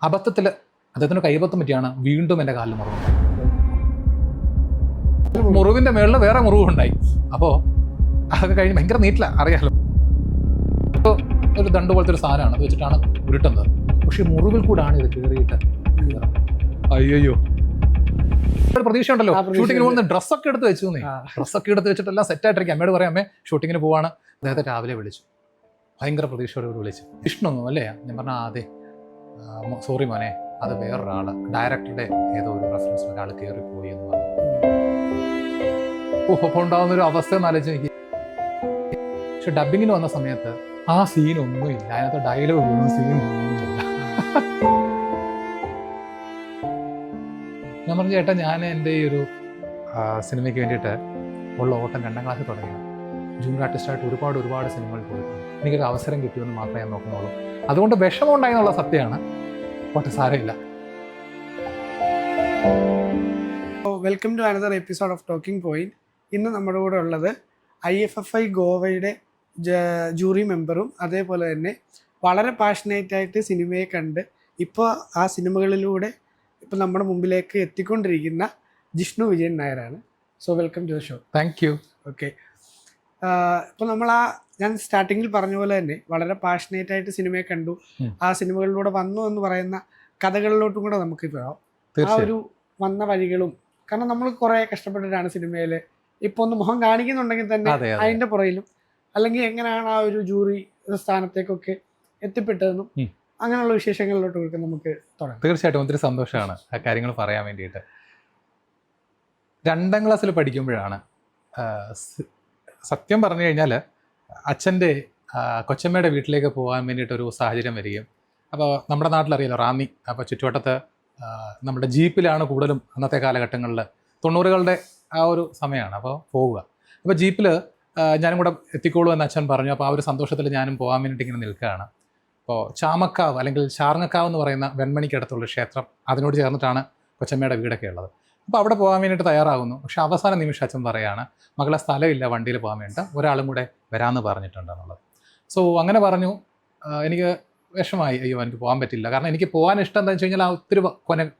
അബദ്ധത്തിൽ അദ്ദേഹത്തിന് കൈബദ്ധം പറ്റിയാണ് വീണ്ടും എൻ്റെ കാലിൽ മുറിവ്. മുറിവിൻ്റെ മേളിൽ വേറെ മുറിവുണ്ടായി. അപ്പോൾ അതൊക്കെ കഴിഞ്ഞ് ഭയങ്കര നീറ്റില്ല, അറിയാമല്ലോ. ഒരു ദണ്ട് പോലത്തെ ഒരു സാധനമാണ്, അത് വെച്ചിട്ടാണ് ഉരുട്ടുന്നത്. പക്ഷെ മുറിവിൽ കൂടാണ് ഇത് കയറിയിട്ട്. അയ്യോ, ഒരു പ്രതീക്ഷ ഉണ്ടല്ലോ, ഷൂട്ടിങ്ങിന് പോകുന്ന ഡ്രസ്സൊക്കെ എടുത്ത് വെച്ചു. ഡ്രസ്സൊക്കെ എടുത്ത് വെച്ചിട്ടെല്ലാം സെറ്റായിട്ടിരിക്കും. അമ്മയോട് പറയാം, അമ്മേ ഷൂട്ടിങ്ങിന് പോവാണ്. അദ്ദേഹത്തെ രാവിലെ വിളിച്ചു, ഭയങ്കര പ്രതീക്ഷയോട് വിളിച്ചു. വിഷ്ണു അല്ലേ? ഞാൻ പറഞ്ഞാൽ അതെ, സോറി മോനെ, അത് വേറൊരാൾ, ഡയറക്ടറുടെ ഏതോ ഒരു റെഫറൻസ് ഒരാൾ കയറിപ്പോയി എന്ന് പറഞ്ഞു. അപ്പോൾ ഉണ്ടാകുന്നൊരു അവസ്ഥ എന്ന് ആലോചിച്ച് എനിക്ക്. പക്ഷെ ഡബിങ്ങിന് വന്ന സമയത്ത് ആ സീനൊന്നുമില്ല, അതിനകത്ത് ഡയലോഗ് വീണു, സീനൊന്നുമില്ല. ഞാൻ പറഞ്ഞു, ചേട്ടാ ഞാൻ എൻ്റെ ഈ ഒരു സിനിമയ്ക്ക് വേണ്ടിയിട്ട് ഉള്ള ഓട്ടം 2ാം ക്ലാസ്സിൽ തുടങ്ങി. ജൂനിയർ ആർട്ടിസ്റ്റായിട്ട് ഒരുപാട് സിനിമകൾ പോയിട്ടുണ്ട്. എനിക്കൊരു അവസരം കിട്ടിയെന്ന് മാത്രമേ ഞാൻ നോക്കുന്നുള്ളൂ. അതുകൊണ്ട് വിഷമം ഉണ്ടായി എന്നുള്ള സത്യമാണ്. പക്ഷെ സാരമില്ല. Welcome to another episode of talking point. ഇന്ന് നമ്മുടെ കൂടെ ഉള്ളത് IFFI ഗോവയുടെ ജൂറി മെമ്പറും അതേപോലെ തന്നെ വളരെ പാഷനേറ്റായിട്ട് സിനിമയെ കണ്ട് ഇപ്പോൾ ആ സിനിമകളിലൂടെ ഇപ്പോൾ നമ്മുടെ മുമ്പിലേക്ക് എത്തിക്കൊണ്ടിരിക്കുന്ന ജിഷ്ണു വിജയൻ നായരാണ്. So welcome to the show. Thank you. Okay, ഇപ്പോൾ ഞാൻ സ്റ്റാർട്ടിങ്ങിൽ പറഞ്ഞ പോലെ തന്നെ വളരെ പാഷനേറ്റായിട്ട് സിനിമയെ കണ്ടു, ആ സിനിമകളിലൂടെ വന്നു എന്ന് പറയുന്ന കഥകളിലോട്ടും കൂടെ നമുക്ക് പോകാം. ആ ഒരു വന്ന വഴികളും, കാരണം നമ്മൾ കുറേ കഷ്ടപ്പെട്ടിട്ടാണ് സിനിമയിൽ ഇപ്പോൾ ഒന്ന് മുഖം കാണിക്കുന്നുണ്ടെങ്കിൽ തന്നെ അതിൻ്റെ പുറയിലും, അല്ലെങ്കിൽ എങ്ങനെയാണ് ആ ഒരു ജൂറി സ്ഥാനത്തേക്കൊക്കെ എത്തിപ്പെട്ടതെന്നും അങ്ങനെയുള്ള വിശേഷങ്ങളിലോട്ടൊക്കെ നമുക്ക് തുടങ്ങാം. തീർച്ചയായിട്ടും ഒത്തിരി സന്തോഷമാണ് ആ കാര്യങ്ങൾ പറയാൻ വേണ്ടിയിട്ട്. 2ാം ക്ലാസ്സിൽ പഠിക്കുമ്പോഴാണ് സത്യം പറഞ്ഞു കഴിഞ്ഞാൽ അച്ഛൻ്റെ കൊച്ചമ്മയുടെ വീട്ടിലേക്ക് പോകാൻ വേണ്ടിയിട്ടൊരു സാഹചര്യം വരികയും, അപ്പോൾ നമ്മുടെ നാട്ടിലറിയാലോ റാന്നി, അപ്പോൾ ചുറ്റുവട്ടത്ത് നമ്മുടെ ജീപ്പിലാണ് കൂടുതലും അന്നത്തെ കാലഘട്ടങ്ങളിൽ, 90കളുടെ ആ ഒരു സമയമാണ്. അപ്പോൾ പോവുക, അപ്പോൾ ജീപ്പിൽ ഞാനും കൂടെ എത്തിക്കോളൂ എന്ന് അച്ഛൻ പറഞ്ഞു. അപ്പോൾ ആ ഒരു സന്തോഷത്തിൽ ഞാനും പോകാൻ വേണ്ടിയിട്ട് ഇങ്ങനെ നിൽക്കുകയാണ്. അപ്പോൾ ചാമക്കാവ് അല്ലെങ്കിൽ ചാർങ്ങക്കാവ് എന്ന് പറയുന്ന വെൺമണിക്കടുത്തുള്ള ക്ഷേത്രം, അതിനോട് ചേർന്നിട്ടാണ് കൊച്ചമ്മയുടെ വീടൊക്കെ ഉള്ളത്. അപ്പോൾ അവിടെ പോകാൻ വേണ്ടിയിട്ട് തയ്യാറാകുന്നു. പക്ഷേ അവസാന നിമിഷം അച്ഛൻ പറയുകയാണ്, മകളെ സ്ഥലമില്ല വണ്ടിയിൽ പോകാൻ വേണ്ടിയിട്ട്, ഒരാളും കൂടെ വരാമെന്ന് പറഞ്ഞിട്ടുണ്ടെന്നുള്ളത്. സോ അങ്ങനെ പറഞ്ഞു. എനിക്ക് വിഷമായി, അയ്യോ എനിക്ക് പോകാൻ പറ്റില്ല. കാരണം എനിക്ക് പോകാൻ ഇഷ്ടം എന്താണെന്ന് വെച്ച് കഴിഞ്ഞാൽ ആ ഒത്തിരി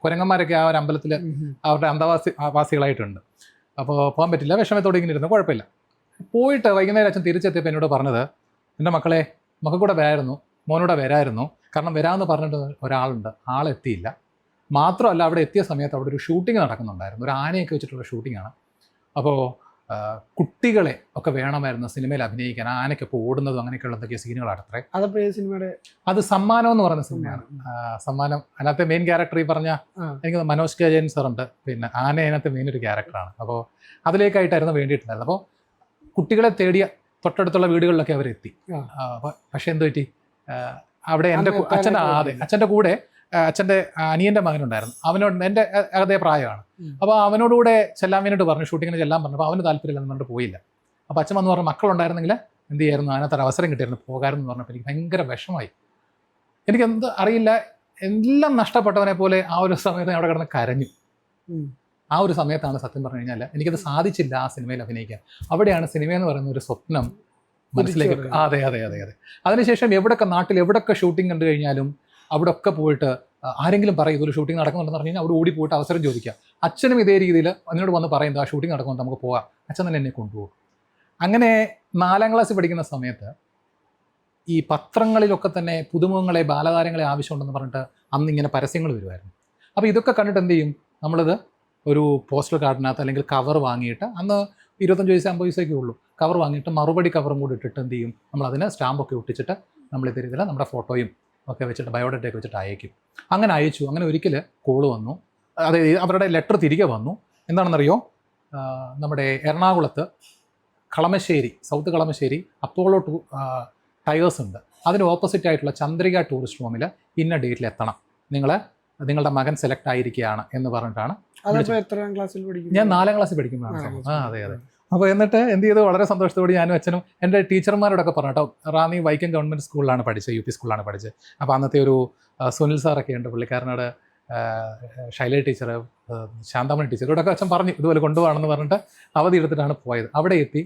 കുരങ്ങന്മാരൊക്കെ ആ ഒരു അമ്പലത്തിൽ അവരുടെ അന്തവാസികളായിട്ടുണ്ട്. അപ്പോൾ പോകാൻ പറ്റില്ല, വിഷമത്തോടെ ഇങ്ങനെ ഇരുന്നു. കുഴപ്പമില്ല. പോയിട്ട് വൈകുന്നേരം അച്ഛൻ തിരിച്ചെത്തിയപ്പോൾ എന്നോട് പറഞ്ഞത്, എൻ്റെ മക്കളെ, മക്കൂടെ വരായിരുന്നു, മോനൂടെ വരായിരുന്നു. കാരണം വരാമെന്ന് പറഞ്ഞിട്ട് ഒരാളുണ്ട്, ആളെത്തിയില്ല. മാത്രമല്ല അവിടെ എത്തിയ സമയത്ത് അവിടെ ഒരു ഷൂട്ടിംഗ് നടക്കുന്നുണ്ടായിരുന്നു, ഒരു ആനയൊക്കെ വെച്ചിട്ടുള്ള ഷൂട്ടിങ്ങാണ്. അപ്പോൾ കുട്ടികളെ ഒക്കെ വേണമായിരുന്നു സിനിമയിൽ അഭിനയിക്കാൻ. ആനയ്ക്കൊക്കെ ഓടുന്നതും അങ്ങനെയൊക്കെയുള്ള എന്തൊക്കെ സീനുകളാണ് അത്രേ. സിനിമയുടെ അത് സമ്മാനം എന്ന് പറയുന്ന സിനിമയാണ്. സമ്മാനം, അതിനകത്തെ മെയിൻ ക്യാരക്ടർ ഈ പറഞ്ഞ എനിക്ക് മനോജ് കെ ജയൻ സാറുണ്ട്. പിന്നെ ആന അതിനകത്ത് മെയിൻ ഒരു ക്യാരക്ടറാണ്. അപ്പോൾ അതിലേക്കായിട്ടായിരുന്നു വേണ്ടിയിട്ടുണ്ടായിരുന്നത്. അപ്പോൾ കുട്ടികളെ തേടിയ തൊട്ടടുത്തുള്ള വീടുകളിലൊക്കെ അവരെത്തി. പക്ഷേ എന്ത് പറ്റി, അവിടെ എൻ്റെ അച്ഛൻ്റെ കൂടെ അച്ഛൻ്റെ അനിയൻ്റെ മകനുണ്ടായിരുന്നു. അവനോട് എൻ്റെ അതേ പ്രായമാണ്. അപ്പോൾ അവനോടുകൂടെ ചെല്ലാൻ വേണ്ടിയിട്ട് പറഞ്ഞു, ഷൂട്ടിങ്ങിന് ചെല്ലാൻ പറഞ്ഞു. അപ്പോൾ അവന് താല്പര്യമില്ലെന്ന് പറഞ്ഞിട്ട് പോയില്ല. അപ്പോൾ അച്ഛൻ വന്ന് പറഞ്ഞു, മക്കളുണ്ടായിരുന്നെങ്കിൽ എന്ത് ചെയ്യായിരുന്നു, അതിനകത്തൊരു അവസരം കിട്ടിയിരുന്നു, പോകാമെന്ന് പറഞ്ഞപ്പോൾ എനിക്ക് ഭയങ്കര വിഷമമായി. എനിക്കെന്ത് അറിയില്ല, എല്ലാം നഷ്ടപ്പെട്ടവനെ പോലെ ആ ഒരു സമയത്ത് അവിടെ കിടന്ന് കരഞ്ഞു. ആ ഒരു സമയത്താണ് സത്യം പറഞ്ഞു കഴിഞ്ഞാൽ എനിക്കത് സാധിച്ചില്ല ആ സിനിമയിൽ അഭിനയിക്കാൻ. അവിടെയാണ് സിനിമയെന്ന് പറയുന്ന ഒരു സ്വപ്നം മനസ്സിലേക്ക്. അതെ. അതിനുശേഷം എവിടെയൊക്കെ നാട്ടിൽ എവിടെയൊക്കെ ഷൂട്ടിംഗ് കണ്ടു കഴിഞ്ഞാലും അവിടെയൊക്കെ പോയിട്ട് ആരെങ്കിലും പറയും ഇതൊരു ഷൂട്ടിംഗ് നടക്കുന്നുണ്ടെന്ന് പറഞ്ഞു കഴിഞ്ഞാൽ അവിടെ ഓടി പോയിട്ട് അവസരം ചോദിക്കുക. അച്ഛനും ഇതേ രീതിയിൽ എന്നോട് വന്ന് പറയുന്നത് ആ ഷൂട്ടിംഗ് നടക്കുന്നുണ്ട്, നമുക്ക് പോകാം. അച്ഛൻ തന്നെ എന്നെ കൊണ്ടുപോകും. അങ്ങനെ 4ാം ക്ലാസ്സിൽ പഠിക്കുന്ന സമയത്ത് ഈ പത്രങ്ങളിലൊക്കെ തന്നെ പുതുമുഖങ്ങളെ, ബാലതാരങ്ങളെ ആവശ്യമുണ്ടെന്ന് പറഞ്ഞിട്ട് അന്നിങ്ങനെ പരസ്യങ്ങൾ വരുമായിരുന്നു. അപ്പോൾ ഇതൊക്കെ കണ്ടിട്ട് എന്ത് ചെയ്യും, നമ്മളിത് ഒരു പോസ്റ്റൽ കാർഡിനകത്ത് അല്ലെങ്കിൽ കവർ വാങ്ങിയിട്ട്, അന്ന് 25 പൈസ 50 പൈസയൊക്കെ ഉള്ളൂ, കവർ വാങ്ങിയിട്ട് മറുപടി കവറും കൂടി ഇട്ടിട്ട് എന്ത് ചെയ്യും, നമ്മളതിന് സ്റ്റാമ്പൊക്കെ ഒട്ടിച്ചിട്ട് നമ്മൾ ഇതേ രീതിയിൽ നമ്മുടെ ഫോട്ടോയും ഒക്കെ വെച്ചിട്ട് ബയോഡേറ്റയൊക്കെ വെച്ചിട്ട് അയക്കും. അങ്ങനെ അയച്ചു. അങ്ങനെ ഒരിക്കൽ കോള് വന്നു, അതായത് അവരുടെ ലെറ്റർ തിരികെ വന്നു. എന്താണെന്നറിയോ, നമ്മുടെ എറണാകുളത്ത് Kalamassery, south Kalamassery Apollo tyres ഉണ്ട്, അതിന് ഓപ്പോസിറ്റ് ആയിട്ടുള്ള ചന്ദ്രിക ടൂറിസ്റ്റ് ഹോമിൽ ഇന്ന ഡേറ്റിൽ എത്തണം, നിങ്ങളുടെ മകൻ സെലക്ട് ആയിരിക്കുകയാണ് എന്ന് പറഞ്ഞിട്ടാണ്. ഞാൻ 4ാം ക്ലാസ്സിൽ പഠിക്കുമ്പോഴാണ്. അതെ. അപ്പോൾ എന്നിട്ട് എന്ത് ചെയ്തു, വളരെ സന്തോഷത്തോടെ ഞാനും അച്ഛനും എൻ്റെ ടീച്ചർമാരോടൊക്കെ പറഞ്ഞു കേട്ടോ. റാന്നി വൈക്കം ഗവൺമെൻറ് സ്കൂളിലാണ് പഠിച്ചത്, UP സ്കൂളിലാണ് പഠിച്ചത്. അപ്പോൾ അന്നത്തെ ഒരു സുനിൽ സാറൊക്കെ ഉണ്ട്, പുള്ളിക്കാരനോട് ശൈല ടീച്ചർ, ശാന്താമണി ടീച്ചർ, ഇവരോടൊക്കെ അച്ഛൻ പറഞ്ഞു ഇതുപോലെ കൊണ്ടുപോകണമെന്ന് പറഞ്ഞിട്ട് അവധി എടുത്തിട്ടാണ് പോയത്. അവിടെ എത്തി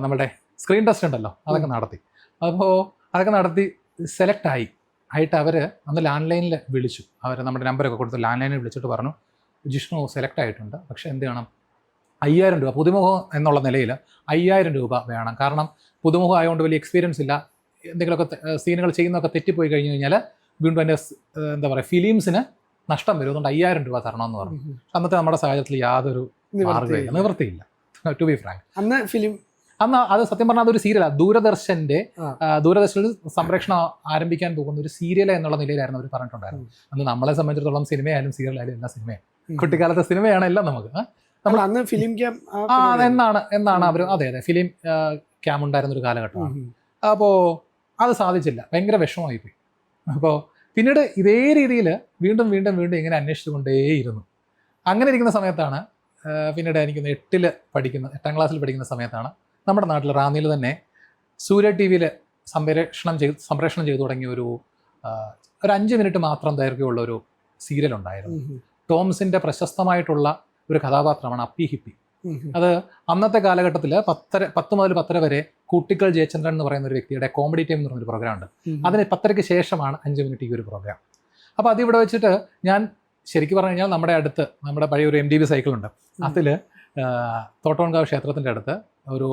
നമ്മുടെ സ്ക്രീൻ ടെസ്റ്റ് ഉണ്ടല്ലോ, അതൊക്കെ നടത്തി. അപ്പോൾ അതൊക്കെ നടത്തി സെലക്ട് ആയി. ആയിട്ട് അവർ അന്ന് ലാൻഡ് ലൈനിൽ വിളിച്ചു. അവർ നമ്മുടെ നമ്പറൊക്കെ കൊടുത്ത് ലാൻഡ് ലൈനിൽ വിളിച്ചിട്ട് പറഞ്ഞു ജിഷ്ണു സെലക്ട് ആയിട്ടുണ്ട്, പക്ഷേ എന്ത് ചെയ്യണം, 5000 രൂപ പുതുമുഖം എന്നുള്ള നിലയിൽ 5000 രൂപ വേണം. കാരണം പുതുമുഖം ആയതുകൊണ്ട് വലിയ എക്സ്പീരിയൻസ് ഇല്ല, എന്തെങ്കിലുമൊക്കെ സീനുകൾ ചെയ്യുന്നതൊക്കെ തെറ്റിപ്പോയി കഴിഞ്ഞ് കഴിഞ്ഞാൽ വീണ്ടും എൻ്റെ എന്താ പറയുക ഫിലിംസിന് നഷ്ടം വരും, അതുകൊണ്ട് 5000 രൂപ തരണമെന്ന് പറഞ്ഞു. അന്നത്തെ നമ്മുടെ സാഹചര്യത്തിൽ യാതൊരു നിവൃത്തിയില്ല, ടു ബി ഫ്രാങ്ക്. അന്ന് അത് സത്യം പറഞ്ഞാൽ അതൊരു സീരിയലാണ്, ദൂരദർശനിൽ സംപ്രേഷണം ആരംഭിക്കാൻ പോകുന്ന ഒരു സീരിയൽ എന്നുള്ള നിലയിലായിരുന്നു അവർ പറഞ്ഞിട്ടുണ്ടായിരുന്നു. അന്ന് നമ്മളെ സംബന്ധിച്ചിടത്തോളം സിനിമയായാലും സീരിയലായാലും എല്ലാ സിനിമയാണ്, കുട്ടിക്കാലത്തെ സിനിമയാണ് എല്ലാം നമുക്ക്. അന്ന് ഫിലിം ക്യാം എന്നാണ് അവർ, അതെ ഫിലിം ക്യാം ഉണ്ടായിരുന്ന ഒരു കാലഘട്ടമാണ്. അപ്പോൾ അത് സാധിച്ചില്ല, ഭയങ്കര വിഷമമായി പോയി. അപ്പോൾ പിന്നീട് ഇതേ രീതിയിൽ വീണ്ടും വീണ്ടും വീണ്ടും ഇങ്ങനെ അന്വേഷിച്ചു കൊണ്ടേയിരുന്നു. അങ്ങനെ ഇരിക്കുന്ന സമയത്താണ് പിന്നീട് എനിക്കൊന്ന് 8ാം ക്ലാസ്സിൽ പഠിക്കുന്ന സമയത്താണ് നമ്മുടെ നാട്ടിൽ റാന്നിയിൽ തന്നെ സൂര്യ ടി വിയിൽ സംപ്രേഷണം ചെയ്തു തുടങ്ങിയ ഒരു 5 മിനിറ്റ് മാത്രം ദൈർഘ്യമുള്ള ഒരു സീരിയൽ ഉണ്ടായിരുന്നു. ടോംസിൻ്റെ പ്രശസ്തമായിട്ടുള്ള ഒരു കഥാപാത്രമാണ് അപ്പി ഹിപ്പി. അത് അന്നത്തെ കാലഘട്ടത്തിൽ 10 മുതൽ 10 വരെ കൂട്ടിക്കൽ ജയചന്ദ്രൻ എന്ന് പറയുന്ന ഒരു വ്യക്തിയുടെ കോമഡി ടൈം എന്ന് പറഞ്ഞൊരു പ്രോഗ്രാം ഉണ്ട്. അതിന് 10:30 ശേഷമാണ് 5 മിനിറ്റ് ഈ ഒരു പ്രോഗ്രാം. അപ്പോൾ അതിവിടെ വെച്ചിട്ട് ഞാൻ ശരിക്കും പറഞ്ഞു കഴിഞ്ഞാൽ നമ്മുടെ പഴയ ഒരു MDB സൈക്കിളുണ്ട്, അതിൽ തോട്ടോൺകാവ് ക്ഷേത്രത്തിൻ്റെ അടുത്ത് ഒരു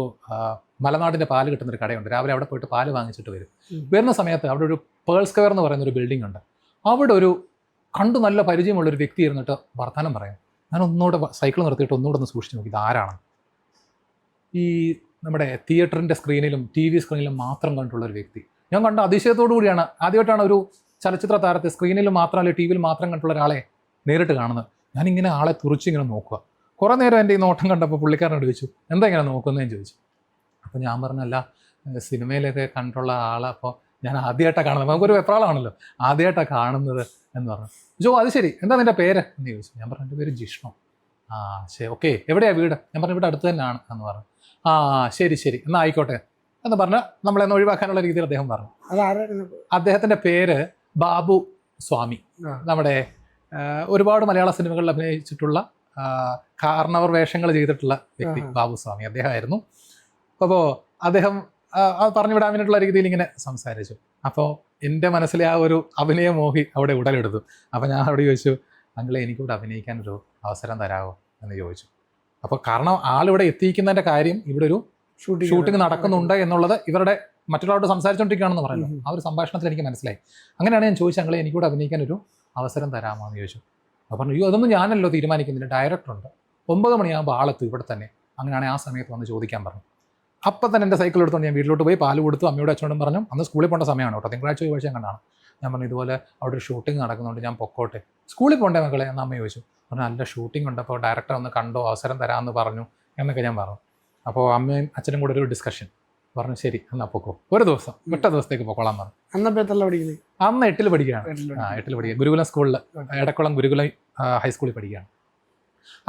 മലനാടിൻ്റെ പാല് കിട്ടുന്നൊരു കടയുണ്ട്. രാവിലെ അവിടെ പോയിട്ട് പാല് വാങ്ങിച്ചിട്ട് വരുന്ന സമയത്ത് അവിടെ ഒരു പേൾ സ്ക്വയർ എന്ന് പറയുന്ന ഒരു ബിൽഡിംഗ് ഉണ്ട്. അവിടെ ഒരു കണ്ടു നല്ല പരിചയമുള്ളൊരു വ്യക്തി ഇരുന്നിട്ട് വർത്തമാനം പറയാം. ഞാൻ ഒന്നുകൂടെ സൈക്കിൾ നിർത്തിയിട്ട് ഒന്നുകൂടെ ഒന്ന് സൂക്ഷിച്ച് നോക്കി, ഇത് ആരാണ്? ഈ നമ്മുടെ തിയേറ്ററിൻ്റെ സ്ക്രീനിലും TV സ്ക്രീനിലും മാത്രം കണ്ടിട്ടുള്ള ഒരു വ്യക്തി. ഞാൻ കണ്ട അതിശയത്തോടു കൂടിയാണ് ആദ്യമായിട്ടാണ് ഒരു ചലച്ചിത്ര താരത്തെ സ്ക്രീനിൽ മാത്രം അല്ലെങ്കിൽ TV യിൽ മാത്രം കണ്ടിട്ടുള്ള ഒരാളെ നേരിട്ട് കാണുന്നത്. ഞാനിങ്ങനെ ആളെ തുറിച്ചിങ്ങനെ നോക്കുക. കുറേ നേരം എൻ്റെ ഈ നോട്ടം കണ്ടപ്പോൾ പുള്ളിക്കാരനോട് ചോദിച്ചു, എന്താ ഇങ്ങനെ നോക്കുന്നതെന്ന് ചോദിച്ചു. അപ്പോൾ ഞാൻ പറഞ്ഞല്ല, സിനിമയിലൊക്കെ കണ്ടിട്ടുള്ള ആളെ അപ്പോൾ ഞാൻ ആദ്യമായിട്ടാണ് കാണുന്നത്, നമുക്കൊരു വെപ്രാളമാണല്ലോ, ആദ്യമായിട്ടാണ് കാണുന്നത് എന്ന് പറഞ്ഞു. അത് ശരി, എന്താ നിൻ്റെ പേര് എന്ന് ചോദിച്ചു. ഞാൻ പറഞ്ഞു എൻ്റെ പേര് ജിഷ്ണു. ശരി, ഓക്കെ, എവിടെയാണ് വീട്? ഞാൻ പറഞ്ഞു ഇവിടെ അടുത്ത് തന്നെയാണ് എന്ന് പറഞ്ഞു. ശരി എന്നാൽ ആയിക്കോട്ടെ എന്ന് പറഞ്ഞ് നമ്മളെന്ന് ഒഴിവാക്കാനുള്ള രീതിയിൽ അദ്ദേഹം പറഞ്ഞു. അദ്ദേഹത്തിൻ്റെ പേര് ബാബു സ്വാമി. നമ്മുടെ ഒരുപാട് മലയാള സിനിമകളിൽ അഭിനയിച്ചിട്ടുള്ള കാർണവർ വേഷങ്ങൾ ചെയ്തിട്ടുള്ള വ്യക്തി ബാബു സ്വാമി അദ്ദേഹമായിരുന്നു. അപ്പോൾ അദ്ദേഹം പറഞ്ഞു വിടാൻ വേണ്ടിയിട്ടുള്ള രീതിയിൽ ഇങ്ങനെ സംസാരിച്ചു. അപ്പോൾ എൻ്റെ മനസ്സിലെ ആ ഒരു അഭിനയമോഹി അവിടെ ഉടലെടുത്തു. അപ്പോൾ ഞാൻ അവിടെ ചോദിച്ചു, അങ്കിളെ എനിക്കിവിടെ അഭിനയിക്കാനൊരു അവസരം തരാമോ എന്ന് ചോദിച്ചു. അപ്പോൾ കാരണം ആളിവിടെ എത്തിക്കുന്നതിൻ്റെ കാര്യം ഇവിടെ ഒരു ഷൂട്ടിംഗ് നടക്കുന്നുണ്ട് എന്നുള്ളത് ഇവരുടെ മറ്റുള്ളവരോട് സംസാരിച്ചുകൊണ്ടിരിക്കുകയാണെന്ന് പറയുന്നു. ആ ഒരു സംഭാഷണത്തിൽ എനിക്ക് മനസ്സിലായി. അങ്ങനെയാണ് ഞാൻ ചോദിച്ചത്, അങ്കിളെ എനിക്കിവിടെ അഭിനയിക്കാനൊരു അവസരം തരാമോ എന്ന് ചോദിച്ചു. അപ്പോൾ പറഞ്ഞു, അതൊന്നും ഞാനല്ലോ തീരുമാനിക്കുന്നില്ല, ഡയറക്ടറുണ്ട്, 9 മണിയാകുമ്പോൾ ആളെത്തും ഇവിടെ തന്നെ, അങ്ങനെയാണെങ്കിൽ ആ സമയത്ത് വന്ന് ചോദിക്കാൻ പറഞ്ഞു. അപ്പം തന്നെ എൻ്റെ സൈക്കിൾ എടുത്തുകൊണ്ട് ഞാൻ വീട്ടിലോട്ട് പോയി പാല് കൊടുത്തു. അമ്മയോട് അച്ഛനോടും പറഞ്ഞു, അന്ന് സ്കൂളിൽ പോകേണ്ട സമയമാണ് കേട്ടോ, തിങ്കളാഴ്ച ചൊവ്വാഴ്ച കണ്ടാണ്. ഞാൻ പറഞ്ഞു, ഇതുപോലെ അവിടെ ഒരു ഷൂട്ടിംഗ് നടക്കുന്നുണ്ട്, ഞാൻ പൊക്കോട്ടെ. സ്കൂളിൽ പോകണ്ടേ മക്കളെ എന്ന് അമ്മ ചോദിച്ചു. പറഞ്ഞു, നല്ല ഷൂട്ടിംഗ് ഉണ്ട്, അപ്പോൾ ഡയറക്ടർ ഒന്ന് കണ്ടോ, അവസരം തരാമെന്ന് പറഞ്ഞു എന്നൊക്കെ ഞാൻ പറഞ്ഞു. അപ്പോൾ അമ്മയും അച്ഛനും കൂടെ ഒരു ഡിസ്കഷൻ പറഞ്ഞു, ശരി എന്നാൽ പൊക്കോ, ഒരു ദിവസം ഒറ്റ ദിവസത്തേക്ക് പൊക്കോളാൻ പറഞ്ഞു. അന്ന് 8ൽ പഠിക്കുകയാണ്. 8ൽ പഠിക്കുക, ഗുരുകുലം സ്കൂളിൽ, എടക്കുളം ഗുരുകുലം ഹൈസ്കൂളിൽ പഠിക്കുകയാണ്.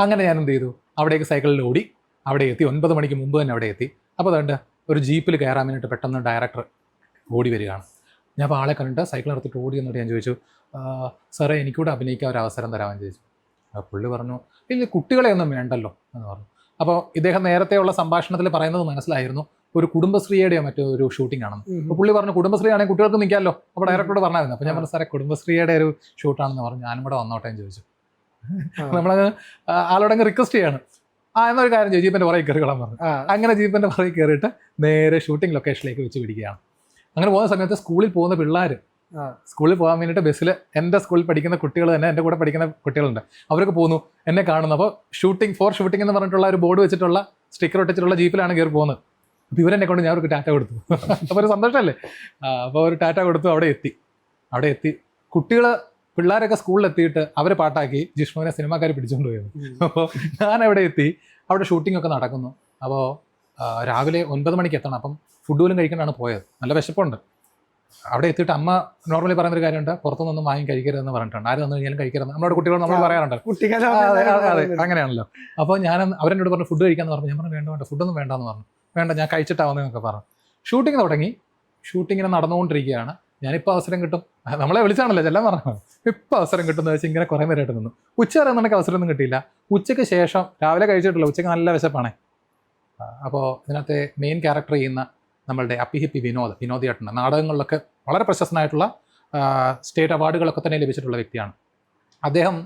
അങ്ങനെ ഞാൻ എന്ത് ചെയ്തു, അവിടേക്ക് സൈക്കിളിൽ ഓടി അവിടെ എത്തി. 9 മണിക്ക് മുമ്പ് തന്നെ അവിടെ എത്തി. അപ്പോൾ അതുകൊണ്ട് ഒരു ജീപ്പിൽ കയറാൻ വേണ്ടിയിട്ട് പെട്ടെന്ന് ഡയറക്ടർ ഓടി വരികയാണ്. ഞാൻ അപ്പോൾ ആളെ കണ്ടിട്ട് സൈക്കിൾ നിർത്തിയിട്ട് ഓടി എന്നിട്ട് ഞാൻ ചോദിച്ചു, സാറേ എനിക്കൂടെ അഭിനയിക്കാൻ ഒരു അവസരം തരാമെന്ന് ചോദിച്ചു. പുള്ളി പറഞ്ഞു, ഇല്ല കുട്ടികളെ ഒന്നും വേണ്ടല്ലോ എന്ന് പറഞ്ഞു. അപ്പോൾ ഇദ്ദേഹം നേരത്തെയുള്ള സംഭാഷണത്തിൽ പറയുന്നത് മനസ്സിലായിരുന്നു, ഒരു കുടുംബശ്രീയുടെയോ മറ്റൊരു ഷൂട്ടിംഗ് ആണെന്ന്. അപ്പോൾ പുള്ളി പറഞ്ഞു, കുടുംബശ്രീ ആണെങ്കിൽ കുട്ടികൾക്ക് നിൽക്കാമല്ലോ. അപ്പോൾ ഡയറക്ടറോട് പറഞ്ഞായിരുന്നു. അപ്പോൾ ഞാൻ പറഞ്ഞു, സാറേ കുടുംബശ്രീയുടെ ഒരു ഷൂട്ടാണെന്ന് പറഞ്ഞു, ഞാനും കൂടെ വന്നോട്ടെ എന്ന് ചോദിച്ചു. നമ്മളത് ആളോടങ്ങ് റിക്വസ്റ്റ് ചെയ്യാണ്. എന്നൊരു കാര്യം ചോദിച്ചു, ജീപ്പിൻ്റെ പുറകെ കയറിക്കൊള്ളാൻ പറഞ്ഞു. അങ്ങനെ ജീപ്പിൻ്റെ പുറകെ കയറിയിട്ട് നേരെ ഷൂട്ടിംഗ് ലൊക്കേഷനിലേക്ക് വെച്ച് പിടിക്കുകയാണ്. അങ്ങനെ പോകുന്ന സമയത്ത് സ്കൂളിൽ പോകുന്ന പിള്ളേർ സ്കൂളിൽ പോകാൻ വേണ്ടിയിട്ട് ബസ്സിൽ എൻ്റെ സ്കൂളിൽ പഠിക്കുന്ന കുട്ടികൾ തന്നെ, എൻ്റെ കൂടെ പഠിക്കുന്ന കുട്ടികളുണ്ട്, അവരൊക്കെ പോകുന്നു, എന്നെ കാണുന്നു. അപ്പോൾ ഷൂട്ടിംഗ് എന്ന് പറഞ്ഞിട്ടുള്ള ഒരു ബോർഡ് വെച്ചിട്ടുള്ള സ്റ്റിക്കർ ഒട്ടിച്ചിട്ടുള്ള ജീപ്പിലാണ് കയറി പോകുന്നത്. അപ്പോൾ ഇവരെന്നെ കൊണ്ട് ഞാൻ അവർക്ക് ടാറ്റ കൊടുത്തു. അപ്പോൾ ഒരു സന്തോഷമല്ലേ. അപ്പോൾ ഒരു ടാറ്റ കൊടുത്തു. അവിടെ എത്തി പിള്ളേരൊക്കെ സ്കൂളിലെത്തിയിട്ട് അവർ പാട്ടാക്കി ജിഷ്ണുവിനെ സിനിമാക്കാർ പിടിച്ചുകൊണ്ട് പോയത്. അപ്പോൾ ഞാൻ അവിടെ എത്തി. അവിടെ ഷൂട്ടിംഗ് ഒക്കെ നടക്കുന്നു. അപ്പോൾ രാവിലെ 9 മണിക്ക് എത്തണം. അപ്പം ഫുഡ് പോലും കഴിക്കാനാണ് പോയത്. നല്ല വിശപ്പുണ്ട്. അവിടെ എത്തിയിട്ട് അമ്മ നോർമലി പറയുന്നൊരു കാര്യമുണ്ട്, പുറത്തുനിന്നൊന്നും വാങ്ങി കഴിക്കരുതെന്ന് പറഞ്ഞിട്ടുണ്ട്. ആര് തന്നു കഴിഞ്ഞാലും കഴിക്കരുത്, നമ്മുടെ കുട്ടികൾ നമ്മൾ പറയാറുണ്ട്. അതെ അങ്ങനെയാണല്ലോ. അപ്പോൾ അവരെന്നോട് പറഞ്ഞു ഫുഡ് കഴിക്കാമെന്ന് പറഞ്ഞു. ഞാൻ പറഞ്ഞു വേണ്ട ഫുഡൊന്നും വേണ്ടെന്ന് പറഞ്ഞു. വേണ്ട ഞാൻ കഴിച്ചിട്ടാവുന്നതെന്നൊക്കെ പറഞ്ഞു. ഷൂട്ടിംഗ് തുടങ്ങി. ഷൂട്ടിങ്ങിനെ നടന്നുകൊണ്ടിരിക്കുകയാണ്. ഞാനിപ്പോൾ അവസരം കിട്ടും, നമ്മളെ വിളിച്ചാണല്ലോ ചെല്ലാൻ പറഞ്ഞു. ഇപ്പോൾ അവസരം കിട്ടുമെന്ന് വെച്ചാൽ ഇങ്ങനെ കുറേ നേരമായിട്ട് നിന്നു. ഉച്ച വരെ നിനക്ക് അവസരമൊന്നും കിട്ടിയില്ല. ഉച്ചയ്ക്ക് ശേഷം, രാവിലെ കഴിച്ചിട്ടില്ല, ഉച്ചയ്ക്ക് നല്ല വിശപ്പാണേ. അപ്പോൾ ഇതിനകത്തെ മെയിൻ ക്യാരക്ടർ ചെയ്യുന്ന നമ്മളുടെ അപ്പി ഹിപ്പി വിനോദിയേട്ടൻ, നാടകങ്ങളിലൊക്കെ വളരെ പ്രശസ്തനായിട്ടുള്ള സ്റ്റേറ്റ് അവാർഡുകളൊക്കെ തന്നെ ലഭിച്ചിട്ടുള്ള വ്യക്തിയാണ്. അദ്ദേഹം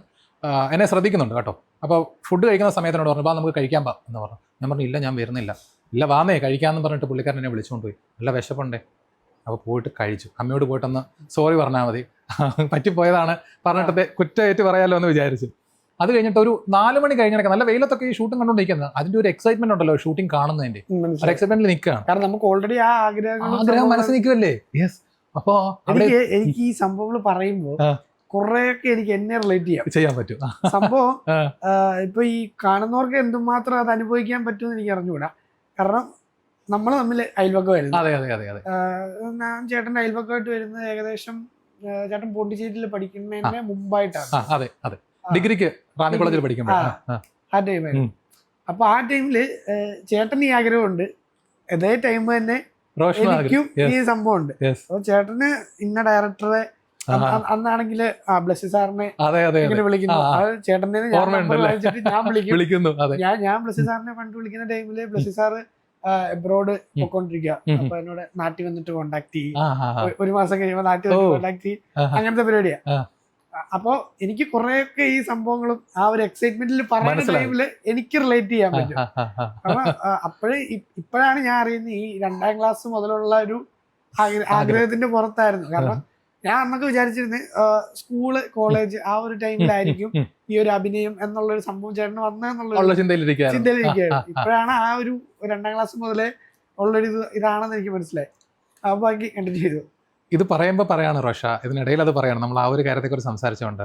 എന്നെ ശ്രദ്ധിക്കുന്നുണ്ട് കേട്ടോ. അപ്പോൾ ഫുഡ് കഴിക്കുന്ന സമയത്തിനോട് പറഞ്ഞു, വാ നമുക്ക് കഴിക്കാൻ പാ എന്ന് പറഞ്ഞു. ഞാൻ പറഞ്ഞു ഇല്ല, ഞാൻ വരുന്നില്ല. ഇല്ല വാമേ കഴിക്കാമെന്ന് പറഞ്ഞിട്ട് പുള്ളിക്കാരൻ എന്നെ വിളിച്ചുകൊണ്ട് പോയി. നല്ല വിശപ്പുണ്ടേ. അപ്പോൾ പോയിട്ട് കഴിച്ചു. അമ്മയോട് പോയിട്ടൊന്ന് സോറി പറഞ്ഞാൽ മതി, പറ്റിപ്പോയതാണ് പറഞ്ഞിട്ട് കുറ്റമായിട്ട് പറയാമല്ലോ എന്ന് വിചാരിച്ചു. അത് കഴിഞ്ഞിട്ട് ഒരു 4 മണി കഴിഞ്ഞിടയ്ക്ക് നല്ല വെയിലത്തൊക്കെ ഈ ഷൂട്ടിംഗ് കണ്ടുകൊണ്ടിരിക്കുന്നത്, അതിൻ്റെ ഒരു എക്സൈറ്റ്മെന്റ് ഉണ്ടല്ലോ ഷൂട്ടിംഗ് കാണുന്നതിന്റെ, ഒരു എക്സൈറ്റ്മെന്റിൽ നിൽക്കുകയാണ്. കാരണം നമുക്ക് ഓൾറെഡി ആ ആഗ്രഹം മനസ്സിൽ നിൽക്കുമല്ലേ. യെസ്. അപ്പോൾ എനിക്ക് ഈ സംഭവങ്ങൾ പറയുമ്പോൾ കുറെയൊക്കെ എനിക്ക് എന്നെ റിലേറ്റ് ചെയ്യാൻ പറ്റും. സംഭവം ഇപ്പൊ ഈ കാണുന്നവർക്ക് എന്തുമാത്രം അത് അനുഭവിക്കാൻ പറ്റുമെന്ന് എനിക്ക് അറിഞ്ഞുകൂടാ. കാരണം നമ്മൾ തമ്മിൽ അയൽവക്കമായിരുന്നു. അതെ അതെ അതെ അതെ. ഞാൻ ചേട്ടൻ്റെ അയൽവക്കമായിട്ട് വരുന്നത് ഏകദേശം ചേട്ടൻ പോണ്ടിച്ചേരിയിൽ പഠിക്കുന്നതിന് മുമ്പായിട്ടാണ്. അതെ അതെ, ഡിഗ്രിക്ക് റാന്നി കോളേജിൽ പഠിക്കുമ്പോൾ ആ ടൈമായിരുന്നു. അപ്പൊ ആ ടൈമില് ചേട്ടന് ഈ ആഗ്രഹമുണ്ട്, അതേ ടൈം തന്നെ എനിക്കും ഈ സംഭവം ഉണ്ട്. അപ്പൊ ചേട്ടന് ഇന്ന ഡയറക്ടറെ അന്നാണെങ്കിൽ ബ്ലസ്സി സാറിനെ ഇങ്ങനെ വിളിക്കുന്നു, ചേട്ടൻ്റെ ഞാൻ വിളിക്കുന്നു. ഞാൻ ബ്ലസ്സി സാറിനെ പണ്ട് വിളിക്കുന്ന ടൈമില് ബ്ലസ്സി സാറ് എബ്രോഡ് പോയിക്കൊണ്ടിരിക്കുക. അപ്പൊ എന്നോട് നാട്ടിൽ വന്നിട്ട് കോണ്ടാക്ട് ചെയ്യും, 1 മാസം കഴിയുമ്പോൾ നാട്ടിൽ വന്നിട്ട് കോണ്ടാക്ട് ചെയ്യും, അങ്ങനത്തെ പരിപാടിയാ. അപ്പൊ എനിക്ക് കുറെയൊക്കെ ഈ സംഭവങ്ങളും ആ ഒരു എക്സൈറ്റ്മെന്റിൽ പറയുന്ന ടൈമില് എനിക്ക് റിലേറ്റ് ചെയ്യാൻ പറ്റും. കാരണം ഇപ്പോഴാണ് ഞാൻ അറിയുന്നത് ഈ 2ാം ക്ലാസ് മുതലുള്ള ഒരു ആഗ്രഹത്തിന്റെ പുറത്തായിരുന്നു. കാരണം ഞാൻ അന്നൊക്കെ വിചാരിച്ചിരുന്നത് സ്കൂള് കോളേജ് ആ ഒരു ടൈമിലായിരിക്കും ഈ ഒരു അഭിനയം എന്നുള്ള ഒരു സംഭവം ചേട്ടന് വന്നെന്നുള്ള ചിന്തയിലിരിക്കുകയായിരുന്നു. ഇപ്പോഴാണ് ആ ഒരു 2ാം ക്ലാസ് മുതലേ ഉള്ളൊരു ഇതാണെന്ന് എനിക്ക് മനസ്സിലായി. അപ്പൊ ബാക്കി കണ്ടിന്യൂ ചെയ്തു. ഇത് പറയുമ്പോൾ പറയാണ് റോഷ, ഇതിനിടയിൽ അത് പറയണം, നമ്മൾ ആ ഒരു കാര്യത്തെക്കുറിച്ച് സംസാരിച്ചുകൊണ്ട്.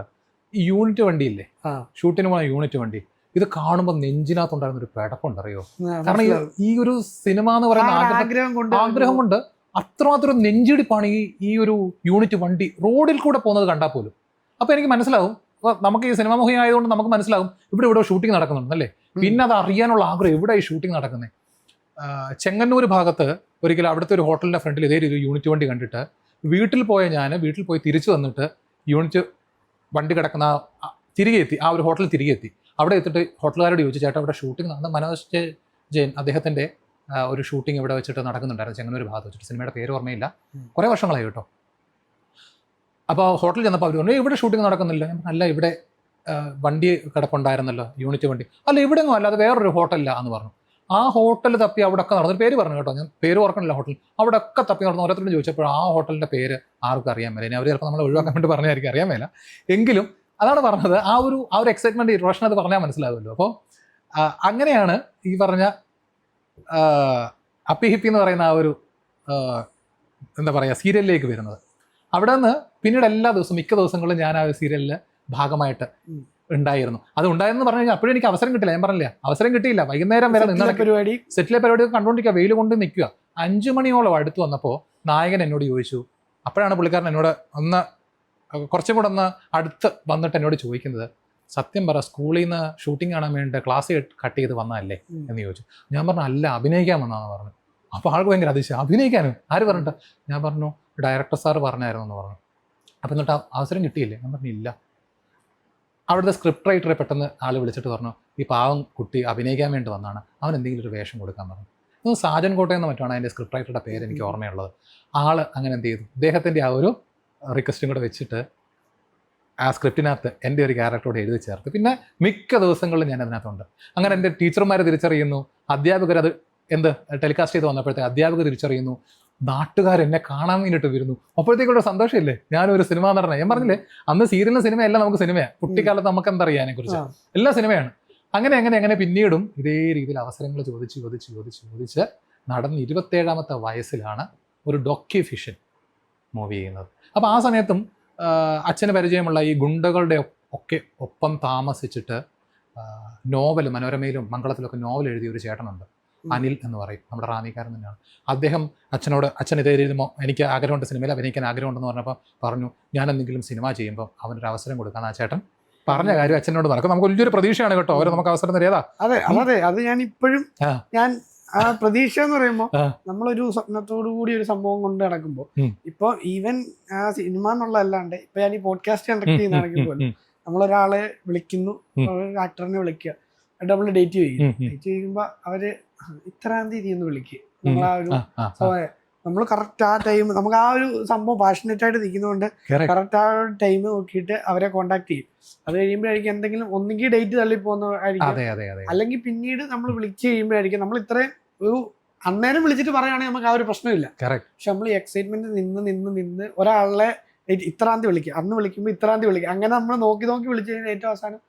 ഈ യൂണിറ്റ് വണ്ടിയില്ലേ, ഷൂട്ടിന് പോണ യൂണിറ്റ് വണ്ടി, ഇത് കാണുമ്പോൾ നെഞ്ചിനകത്തുണ്ടായിരുന്ന ഒരു പിടപ്പുണ്ടറിയോ. കാരണം ഈ ഒരു സിനിമ എന്ന് പറയുന്ന ആഗ്രഹം കൊണ്ട് അത്രമാത്രം നെഞ്ചിടിപ്പാണ് ഈ ഒരു യൂണിറ്റ് വണ്ടി റോഡിൽ കൂടെ പോകുന്നത് കണ്ടാൽ പോലും. അപ്പോൾ എനിക്ക് മനസ്സിലാവും, നമുക്ക് ഈ സിനിമ മുഖി ആയതുകൊണ്ട് നമുക്ക് മനസ്സിലാവും ഇവിടെ ഷൂട്ടിംഗ് നടക്കുന്നുണ്ടല്ലേ. പിന്നെ അത് അറിയാനുള്ള ആഗ്രഹം, ഇവിടെ ഈ ഷൂട്ടിംഗ് നടക്കുന്നത്. ചെങ്ങന്നൂർ ഭാഗത്ത് ഒരിക്കലും അവിടുത്തെ ഒരു ഹോട്ടലിൻ്റെ ഫ്രണ്ടിൽ ഇതേ ഒരു യൂണിറ്റ് വണ്ടി കണ്ടിട്ട് വീട്ടിൽ പോയി തിരിച്ചു വന്നിട്ട് യൂണിറ്റ് വണ്ടി കിടക്കുന്ന തിരികെ എത്തി, ആ ഒരു ഹോട്ടലിൽ തിരികെ എത്തി. അവിടെ എത്തിയിട്ട് ഹോട്ടലുകാരോട് ചോദിച്ചു, ചേട്ടാ ഇവിടെ ഷൂട്ടിംഗ് നടന്ന മനോജ് ജെയിൻ അദ്ദേഹത്തിൻ്റെ ഒരു ഷൂട്ടിംഗ് ഇവിടെ വെച്ചിട്ട് നടക്കുന്നുണ്ടായിരുന്നു ചെങ്ങന്നൂർ ഭാഗത്ത് വെച്ചിട്ട്. സിനിമയുടെ പേര് ഓർമ്മയില്ല, കുറേ വർഷങ്ങളായി കേട്ടോ. അപ്പോൾ ഹോട്ടലിൽ ചെന്നപ്പോൾ അവർ പറഞ്ഞു ഇവിടെ ഷൂട്ടിംഗ് നടക്കുന്നില്ല. ഞാൻ അല്ല, ഇവിടെ വണ്ടി കിടപ്പുണ്ടായിരുന്നല്ലോ യൂണിറ്റ് വണ്ടി. അല്ല ഇവിടെയൊന്നും അല്ല, അത് വേറൊരു ഹോട്ടലില്ല എന്ന് പറഞ്ഞു. ആ ഹോട്ടൽ തപ്പി അവിടെ ഒക്കെ നടന്നു, ഒരു പേര് പറഞ്ഞു കേട്ടോ, ഞാൻ പേര് ഓർക്കണില്ല ഹോട്ടൽ. അവിടെ ഒക്കെ തപ്പി നടന്നു. ഓരോരുത്തരോട് ചോദിച്ചപ്പോൾ ആ ഹോട്ടലിൻ്റെ പേര് ആർക്കും അറിയാൻ മേല. ഇനി അവർ ചിലപ്പോൾ നമ്മൾ ഒഴിവാക്കാൻ വേണ്ടി പറഞ്ഞായിരിക്കും, അറിയാൻ മേല. എങ്കിലും അതാണ് പറഞ്ഞത്, ആ ഒരു എക്സൈറ്റ്മെന്റ് റോഷൻ അത് പറഞ്ഞാൽ മനസ്സിലാവുമല്ലോ. അപ്പോൾ അങ്ങനെയാണ് ഈ പറഞ്ഞ അപ്പി ഹിപ്പി എന്ന് പറയുന്ന ആ ഒരു എന്താ പറയുക സീരിയലിലേക്ക് വരുന്നത്. അവിടെ നിന്ന് പിന്നീട് എല്ലാ ദിവസവും മിക്ക ദിവസങ്ങളിലും ഞാൻ ആ ഒരു സീരിയലിൽ ഭാഗമായിട്ട് ഉണ്ടായിരുന്നു. അത് ഉണ്ടായെന്ന് പറഞ്ഞു കഴിഞ്ഞാൽ അപ്പോഴും എനിക്ക് അവസരം കിട്ടില്ല. ഞാൻ പറഞ്ഞില്ല, അവസരം കിട്ടിയില്ല. വൈകുന്നേരം വരെ നിന്ന സെറ്റിലെ പരിപാടി കണ്ടുകൊണ്ടിരിക്കുക, വെയിൽ കൊണ്ട് നിൽക്കുക. 5 മണിയോളം അടുത്ത് വന്നപ്പോൾ നായകൻ എന്നോട് ചോദിച്ചു. അപ്പോഴാണ് പുള്ളിക്കാരൻ എന്നോട് കുറച്ചും കൂടെ ഒന്ന് അടുത്ത് വന്നിട്ട് എന്നോട് ചോദിക്കുന്നത്, സത്യം പറ സ്കൂളിൽ നിന്ന് ഷൂട്ടിംഗ് കാണാൻ വേണ്ടി ക്ലാസ് കട്ട് ചെയ്ത് വന്നതല്ലേ എന്ന് ചോദിച്ചു. ഞാൻ പറഞ്ഞു അല്ല, അഭിനയിക്കാൻ വന്നതാണെന്ന് പറഞ്ഞു. അപ്പോൾ ആൾക്ക് ഭയങ്കര അതിശയം, അഭിനയിക്കാനും ആര് പറഞ്ഞിട്ട്? ഞാൻ പറഞ്ഞു ഡയറക്ടർ സാർ പറഞ്ഞായിരുന്നു എന്ന് പറഞ്ഞു. അപ്പം എന്നിട്ട് അവസരം കിട്ടിയില്ലേ? ഞാൻ പറഞ്ഞു ഇല്ല. അവിടുത്തെ സ്ക്രിപ്റ്റ് റൈറ്ററെ പെട്ടെന്ന് ആൾ വിളിച്ചിട്ട് പറഞ്ഞു, ഈ പാവം കുട്ടി അഭിനയിക്കാൻ വേണ്ടി വന്നതാണ്, അവൻ എന്തെങ്കിലും ഒരു വേഷം കൊടുക്കാൻ പറഞ്ഞു. സാജൻ കോട്ടയെന്ന് മറ്റാണ് അതിൻ്റെ സ്ക്രിപ്റ്റ് റൈറ്ററുടെ പേര് എനിക്ക് ഓർമ്മയുള്ളത്. ആൾ അങ്ങനെ എന്ത് ചെയ്തു, അദ്ദേഹത്തിൻ്റെ ആ ഒരു റിക്വസ്റ്റും കൂടെ വെച്ചിട്ട് ആ സ്ക്രിപ്റ്റിനകത്ത് എൻ്റെ ഒരു ക്യാരക്ടറോട് എഴുതി ചേർത്ത്. പിന്നെ മിക്ക ദിവസങ്ങളിലും ഞാൻ അതിനകത്തുണ്ട്. അങ്ങനെ എൻ്റെ ടീച്ചർമാർ തിരിച്ചറിയുന്നു, അധ്യാപകർ അത് ടെലികാസ്റ്റ് ചെയ്ത് വന്നപ്പോഴത്തേക്ക് അധ്യാപകർ തിരിച്ചറിയുന്നു, നാട്ടുകാരെന്നെ കാണാൻ വേണ്ടിയിട്ട് വരുന്നു. അപ്പോഴത്തേക്കുള്ള സന്തോഷമില്ലേ, ഞാനൊരു സിനിമ നടനെ. ഞാൻ പറഞ്ഞില്ലേ, അന്ന് സീരിയലിന് സിനിമയല്ല, നമുക്ക് സിനിമയാണ്. കുട്ടിക്കാലത്ത് നമുക്ക് എന്താ അറിയാം അതിനെക്കുറിച്ച്, എല്ലാ സിനിമയാണ്. അങ്ങനെ പിന്നീടും ഇതേ രീതിയിൽ അവസരങ്ങൾ ചോദിച്ച് നടന്ന് 27ാമത്തെ വയസ്സിലാണ് ഒരു ഡോക്യു ഫിക്ഷൻ മൂവി ചെയ്യുന്നത്. അപ്പോൾ ആ സമയത്തും അച്ഛന് പരിചയമുള്ള ഈ ഗുണ്ടകളുടെ ഒക്കെ ഒപ്പം താമസിച്ചിട്ട് നോവൽ മനോരമയിലും മംഗളത്തിലൊക്കെ നോവൽ എഴുതിയ ഒരു ചേട്ടനുണ്ട്, അനിൽ എന്ന് പറയും, നമ്മുടെ റാന്നിക്കാരൻ തന്നെയാണ്. അദ്ദേഹം അച്ഛൻ ഇതേ രീതിയിൽ എനിക്ക് ആഗ്രഹമുണ്ട്, സിനിമയിൽ അഭിനയിക്കാൻ ആഗ്രഹമുണ്ടെന്ന് പറഞ്ഞപ്പോൾ പറഞ്ഞു, ഞാൻ എന്തെങ്കിലും സിനിമ ചെയ്യുമ്പോൾ അവനൊരു അവസരം കൊടുക്കാൻ. ആ ചേട്ടൻ പറഞ്ഞ കാര്യം അച്ഛനോട് നടക്കും. നമുക്ക് വലിയൊരു പ്രതീക്ഷയാണ് കേട്ടോ, അവർ നമുക്ക് അവസരം തരികതാ. അതെ, അത് ഞാൻ ഇപ്പോഴും ആ പ്രതീക്ഷ എന്ന് പറയുമ്പോൾ നമ്മളൊരു സ്വപ്നത്തോടു കൂടി ഒരു സംഭവം കൊണ്ട് നടക്കുമ്പോൾ, ഇപ്പൊ ഈവൻ ആ സിനിമ എന്നുള്ളതല്ലാണ്ട് ഇപ്പൊ ഞാൻ ഈ പോഡ്കാസ്റ്റ് കണ്ടക്ട് ചെയ്യുന്നതാണെങ്കിൽ പോലും നമ്മളൊരാളെ വിളിക്കുന്നു, ആക്ടറിനെ വിളിക്കുക, ഡബിൾ ഡേറ്റ് ചെയ്യുമ്പോൾ അവര് ഇത്രാം തീയതി ഒന്ന് വിളിക്കുക, നമ്മളാ ഒരു നമ്മൾ കറക്റ്റ് ആ ടൈം നമുക്ക് ആ ഒരു സംഭവം പാഷനേറ്റ് ആയിട്ട് നിൽക്കുന്നതുകൊണ്ട് കറക്റ്റ് ആ ടൈം നോക്കിയിട്ട് അവരെ കോൺടാക്ട് ചെയ്യും. അത് കഴിയുമ്പോഴായിരിക്കും എന്തെങ്കിലും ഒന്നെങ്കിൽ ഡേറ്റ് തള്ളി പോകുന്നതായിരിക്കും, അല്ലെങ്കിൽ പിന്നീട് നമ്മൾ വിളിച്ച് കഴിയുമ്പോഴായിരിക്കും നമ്മൾ ഇത്രയും ഒരു അന്നേരം വിളിച്ചിട്ട് പറയുകയാണെങ്കിൽ നമുക്ക് ആ ഒരു പ്രശ്നമില്ല. പക്ഷെ നമ്മൾ ഈ എക്സൈറ്റ്മെന്റ് നിന്ന് ഒരാളെ ഇത്രാം തീയതി വിളിക്കുക, അന്ന് വിളിക്കുമ്പോൾ ഇത്രാം തീയതി വിളിക്കുക, അങ്ങനെ നമ്മൾ നോക്കി വിളിച്ചു കഴിഞ്ഞാൽ ഏറ്റവും അവസാനം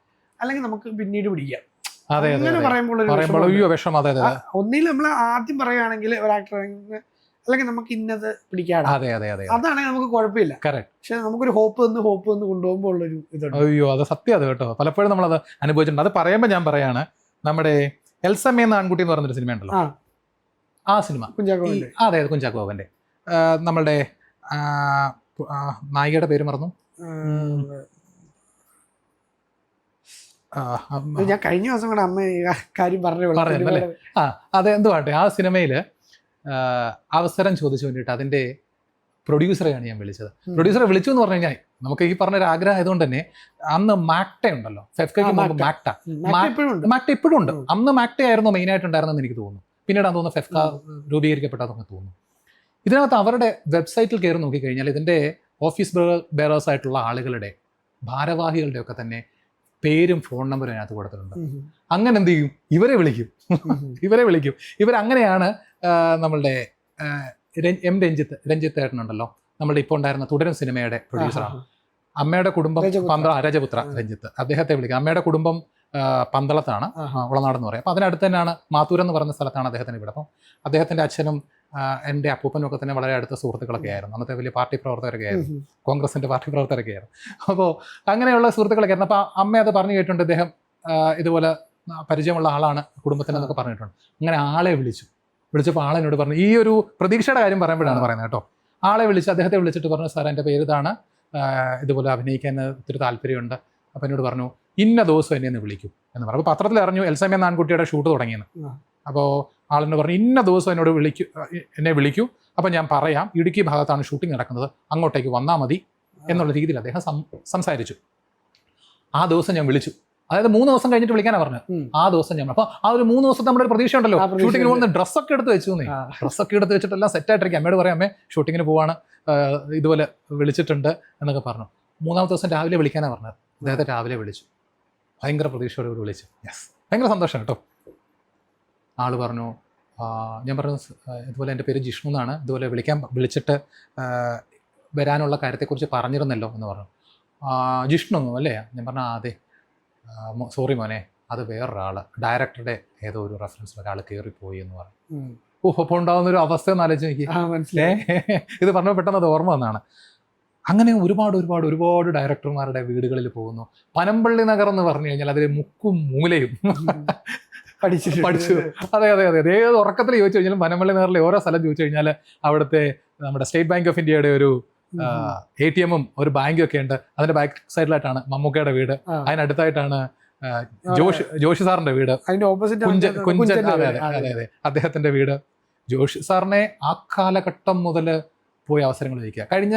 അല്ലെങ്കിൽ നമുക്ക് പിന്നീട് പിടിക്കാം. അങ്ങനെ പറയുമ്പോൾ ഒന്നിൽ നമ്മൾ ആദ്യം പറയുകയാണെങ്കിൽ ഒരു ആക്ടർ അല്ലെങ്കിൽ നമുക്ക് ഇന്നത് പിടിക്കാതെ, അതാണെങ്കിൽ നമുക്ക് കുഴപ്പമില്ല. പക്ഷെ നമുക്കൊരു ഹോപ്പ് വന്ന് കൊണ്ടുപോകുമ്പോൾ ഉള്ളൊരു ഇതുണ്ട്. അയ്യോ, അത് സത്യം അത് കേട്ടോ. പലപ്പോഴും നമ്മളത് അനുഭവിച്ചിട്ടുണ്ട്. അത് പറയുമ്പോൾ ഞാൻ പറയാണ്, നമ്മുടെ എൽസമ്മ എന്ന ആൺകുട്ടി എന്ന് പറഞ്ഞൊരു സിനിമ ഉണ്ടല്ലോ, ആ സിനിമ അതെ കുഞ്ചാക്കോ ബോബന്റെ, നമ്മളുടെ നായികയുടെ പേര് മറന്നു, ഞാൻ കഴിഞ്ഞ ദിവസം കൂടെ അമ്മ കാര്യം പറഞ്ഞല്ലേ. അതെ, എന്തുവാട്ടെ, ആ സിനിമയില് അവസരം ചോദിച്ചു വേണ്ടിയിട്ട് അതിന്റെ പ്രൊഡ്യൂസറെയാണ് ഞാൻ വിളിച്ചത്. പ്രൊഡ്യൂസറെ വിളിച്ചു എന്ന് പറഞ്ഞു കഴിഞ്ഞാൽ നമുക്ക് ഈ പറഞ്ഞൊരു ആഗ്രഹം ആയതുകൊണ്ട് തന്നെ അന്ന് മാക്ട ഉണ്ടല്ലോ, ഫെഫ്കയ്ക്ക് മുമ്പ് മാക്ട ഇപ്പോഴും ഉണ്ട്. അന്ന് മാക്ട ആയിരുന്നു മെയിൻ ആയിട്ടുണ്ടായിരുന്നെന്ന് എനിക്ക് തോന്നുന്നു. പിന്നീട് തോന്നുന്നു ഫെഫ്ക രൂപീകരിക്കപ്പെട്ടതെന്ന് തോന്നുന്നു. ഇതിനകത്ത് അവരുടെ വെബ്സൈറ്റിൽ കയറി നോക്കിക്കഴിഞ്ഞാൽ ഇതിന്റെ ഓഫീസ് ബെയറേഴ്സ് ആയിട്ടുള്ള ആളുകളുടെ, ഭാരവാഹികളുടെ ഒക്കെ തന്നെ പേരും ഫോൺ നമ്പറും അതിനകത്ത് കൊടുത്തിട്ടുണ്ട്. അങ്ങനെ എന്ത് ചെയ്യും, ഇവരെ വിളിക്കും. ഇവരങ്ങനെയാണ് നമ്മളുടെ രഞ്ജിത്ത് ഏട്ടനുണ്ടല്ലോ, നമ്മളുടെ ഇപ്പോൾ ഉണ്ടായിരുന്ന തുടരും സിനിമയുടെ പ്രൊഡ്യൂസറാണ്. അമ്മയുടെ കുടുംബം രജപുത്ര രഞ്ജിത്ത്, അദ്ദേഹത്തെ വിളിക്കുക. അമ്മയുടെ കുടുംബം പന്തളത്താണ്, ഉളനാട് എന്ന് പറയും. അപ്പോൾ അതിനടുത്ത് തന്നെയാണ് മാത്തൂർ എന്ന് പറയുന്ന സ്ഥലത്താണ് അദ്ദേഹത്തിൻ്റെ വീട്. അപ്പം അദ്ദേഹത്തിൻ്റെ അച്ഛനും എൻ്റെ അപ്പൂപ്പനും ഒക്കെ തന്നെ വളരെ അടുത്ത സുഹൃത്തുക്കളൊക്കെ ആയിരുന്നു. അന്നത്തെ വലിയ പാർട്ടി പ്രവർത്തകരൊക്കെ ആയിരുന്നു, കോൺഗ്രസിൻ്റെ പാർട്ടി പ്രവർത്തകരൊക്കെ ആയിരുന്നു. അപ്പോൾ അങ്ങനെയുള്ള സുഹൃത്തുക്കളൊക്കെ ആയിരുന്നു. അപ്പോൾ അമ്മ അത് പറഞ്ഞു കേട്ടിട്ടുണ്ട്, ഇദ്ദേഹം ഇതുപോലെ പരിചയമുള്ള ആളാണ് കുടുംബത്തിനെന്നൊക്കെ പറഞ്ഞിട്ടുണ്ട്. അങ്ങനെ ആളെ വിളിച്ചപ്പോൾ ആളെന്നോട് പറഞ്ഞു, ഈ ഒരു പ്രതീക്ഷയുടെ കാര്യം പറയുമ്പോഴാണ് പറയുന്നത് കേട്ടോ. ആളെ വിളിച്ച് അദ്ദേഹത്തെ വിളിച്ചിട്ട് പറഞ്ഞു, സാർ എൻ്റെ പേര് ഇതാണ്, ഇതുപോലെ അഭിനയിക്കാൻ ഒത്തിരി താല്പര്യമുണ്ട്. അപ്പം എന്നോട് പറഞ്ഞു ഇന്ന ദിവസം എന്നെ ഒന്ന് വിളിക്കും എന്ന് പറഞ്ഞു. അപ്പോൾ പത്രത്തിൽ അറിഞ്ഞു എൽസമ്മ എന്ന ആൺകുട്ടിയുടെ ഷൂട്ട് തുടങ്ങിയെന്ന്. അപ്പോൾ ആളെന്നോട് പറഞ്ഞു ഇന്ന ദിവസം എന്നെ വിളിക്കൂ, അപ്പം ഞാൻ പറയാം, ഇടുക്കി ഭാഗത്താണ് ഷൂട്ടിംഗ് നടക്കുന്നത്, അങ്ങോട്ടേക്ക് വന്നാൽ മതി എന്നുള്ള രീതിയിൽ അദ്ദേഹം സംസാരിച്ചു. ആ ദിവസം ഞാൻ വിളിച്ചു. അതായത് 3 ദിവസം കഴിഞ്ഞിട്ട് വിളിക്കാനാണ് പറഞ്ഞത്. ആ ദിവസം ഞാൻ, അപ്പോൾ ആ ഒരു 3 ദിവസത്തെ നമ്മുടെ ഒരു പ്രതീക്ഷ ഉണ്ടല്ലോ, ഷൂട്ടിങ്ങിന് പോകുന്ന ഡ്രസ്സൊക്കെ എടുത്ത് വെച്ചു. ഡ്രസ്സൊക്കെ എടുത്ത് വെച്ചിട്ടെല്ലാം സെറ്റായിട്ടിരിക്കും. അമ്മയോട് പറയാം, അമ്മേ ഷൂട്ടിങ്ങിന് പോവാണ്, ഇതുപോലെ വിളിച്ചിട്ടുണ്ട് എന്നൊക്കെ പറഞ്ഞു. 3-ാമത്തെ ദിവസം രാവിലെ വിളിക്കാനാണ് പറഞ്ഞത്. അദ്ദേഹത്തെ രാവിലെ വിളിച്ചു, ഭയങ്കര പ്രതീക്ഷയോടുകൂടി വിളിച്ചു. ഭയങ്കര സന്തോഷം കേട്ടോ. ആള് പറഞ്ഞു, ഞാൻ പറഞ്ഞു ഇതുപോലെ എൻ്റെ പേര് ജിഷ്ണു എന്നാണ്, ഇതുപോലെ വിളിച്ചിട്ട് വരാനുള്ള കാര്യത്തെക്കുറിച്ച് പറഞ്ഞിരുന്നല്ലോ എന്ന് പറഞ്ഞു. ജിഷ്ണു അല്ലേ? ഞാൻ പറഞ്ഞു അതെ, സോറി മോനെ, അത് വേറൊരാൾ, ഡയറക്ടറുടെ ഏതോ ഒരു റെഫറൻസിൽ ഒരാൾ കയറിപ്പോയി എന്ന് പറഞ്ഞു. അപ്പോൾ ഉണ്ടാകുന്ന ഒരു അവസ്ഥ ഒന്ന് ആലോചിച്ച് എനിക്ക് ഇത് പറഞ്ഞപ്പോൾ പെട്ടെന്ന് അത് ഓർമ്മ വന്നതാണ്. അങ്ങനെ ഒരുപാട് ഡയറക്ടർമാരുടെ വീടുകളിൽ പോകുന്നു. പനമ്പള്ളി നഗർ എന്ന് പറഞ്ഞു കഴിഞ്ഞാൽ അതിൽ മുക്കും മൂലയും പഠിച്ചു. അതെ. ഏത് ഉറക്കത്തിൽ ചോദിച്ചു കഴിഞ്ഞാലും പനമ്പള്ളി നഗറിലെ ഓരോ സ്ഥലം ചോദിച്ചു കഴിഞ്ഞാൽ അവിടുത്തെ നമ്മുടെ സ്റ്റേറ്റ് ബാങ്ക് ഓഫ് ഇന്ത്യയുടെ ഒരു ATM-ഉം ഒരു ബാങ്കും ഒക്കെ ഉണ്ട്. അതിന്റെ ബാക്ക് സൈഡിലായിട്ടാണ് മമ്മൂക്കയുടെ വീട്, അതിനടുത്തായിട്ടാണ് ജോഷി സാറിന്റെ വീട്, അതിന്റെ ഓപ്പോസിറ്റ് അതെ അദ്ദേഹത്തിന്റെ വീട്. ജോഷി സാറിനെ ആ കാലഘട്ടം മുതൽ പോയി അവസരങ്ങൾ ചോദിക്കുക. കഴിഞ്ഞ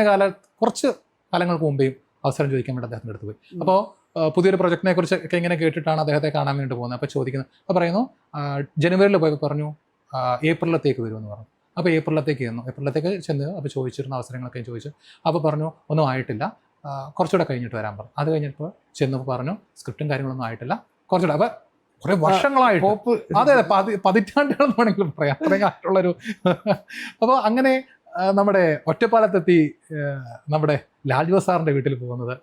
കുറച്ച് കാലങ്ങൾക്ക് മുമ്പേയും അവസരം ചോദിക്കാൻ വേണ്ടി അദ്ദേഹത്തിൻ്റെ അടുത്ത് പോയി. അപ്പോൾ പുതിയൊരു പ്രൊജക്റ്റിനെ കുറിച്ചൊക്കെ ഇങ്ങനെ കേട്ടിട്ടാണ് അദ്ദേഹത്തെ കാണാൻ വേണ്ടി പോകുന്നത്. അപ്പോൾ ചോദിക്കുന്നത്, അപ്പോൾ പറയുന്നു ജനുവരിയിൽ പോയപ്പോൾ പറഞ്ഞു ഏപ്രിലത്തേക്ക് വരുമെന്ന് പറഞ്ഞു. അപ്പോൾ ഏപ്രിലത്തേക്ക് ചെന്ന് അപ്പോൾ ചോദിച്ചിരുന്ന അവസരങ്ങളൊക്കെ ചോദിച്ചു. അപ്പോൾ പറഞ്ഞു ഒന്നും ആയിട്ടില്ല, കുറച്ചുകൂടെ കഴിഞ്ഞിട്ട് വരാൻ പറഞ്ഞു. അത് കഴിഞ്ഞപ്പോൾ ചെന്നപ്പോൾ പറഞ്ഞു സ്ക്രിപ്റ്റും കാര്യങ്ങളൊന്നും ആയിട്ടില്ല, കുറച്ചുകൂടെ. അപ്പോൾ കുറേ വർഷങ്ങളായിട്ട്, അതെ പതിറ്റാണ്ടുകളെന്ന് വേണമെങ്കിലും പറയാം, അത്രയും ആയിട്ടുള്ളൊരു. അപ്പോൾ അങ്ങനെ നമ്മുടെ ഒറ്റപ്പാലത്തെത്തി നമ്മുടെ ലാൽജോ സാറിൻ്റെ വീട്ടിൽ പോകുന്നത്,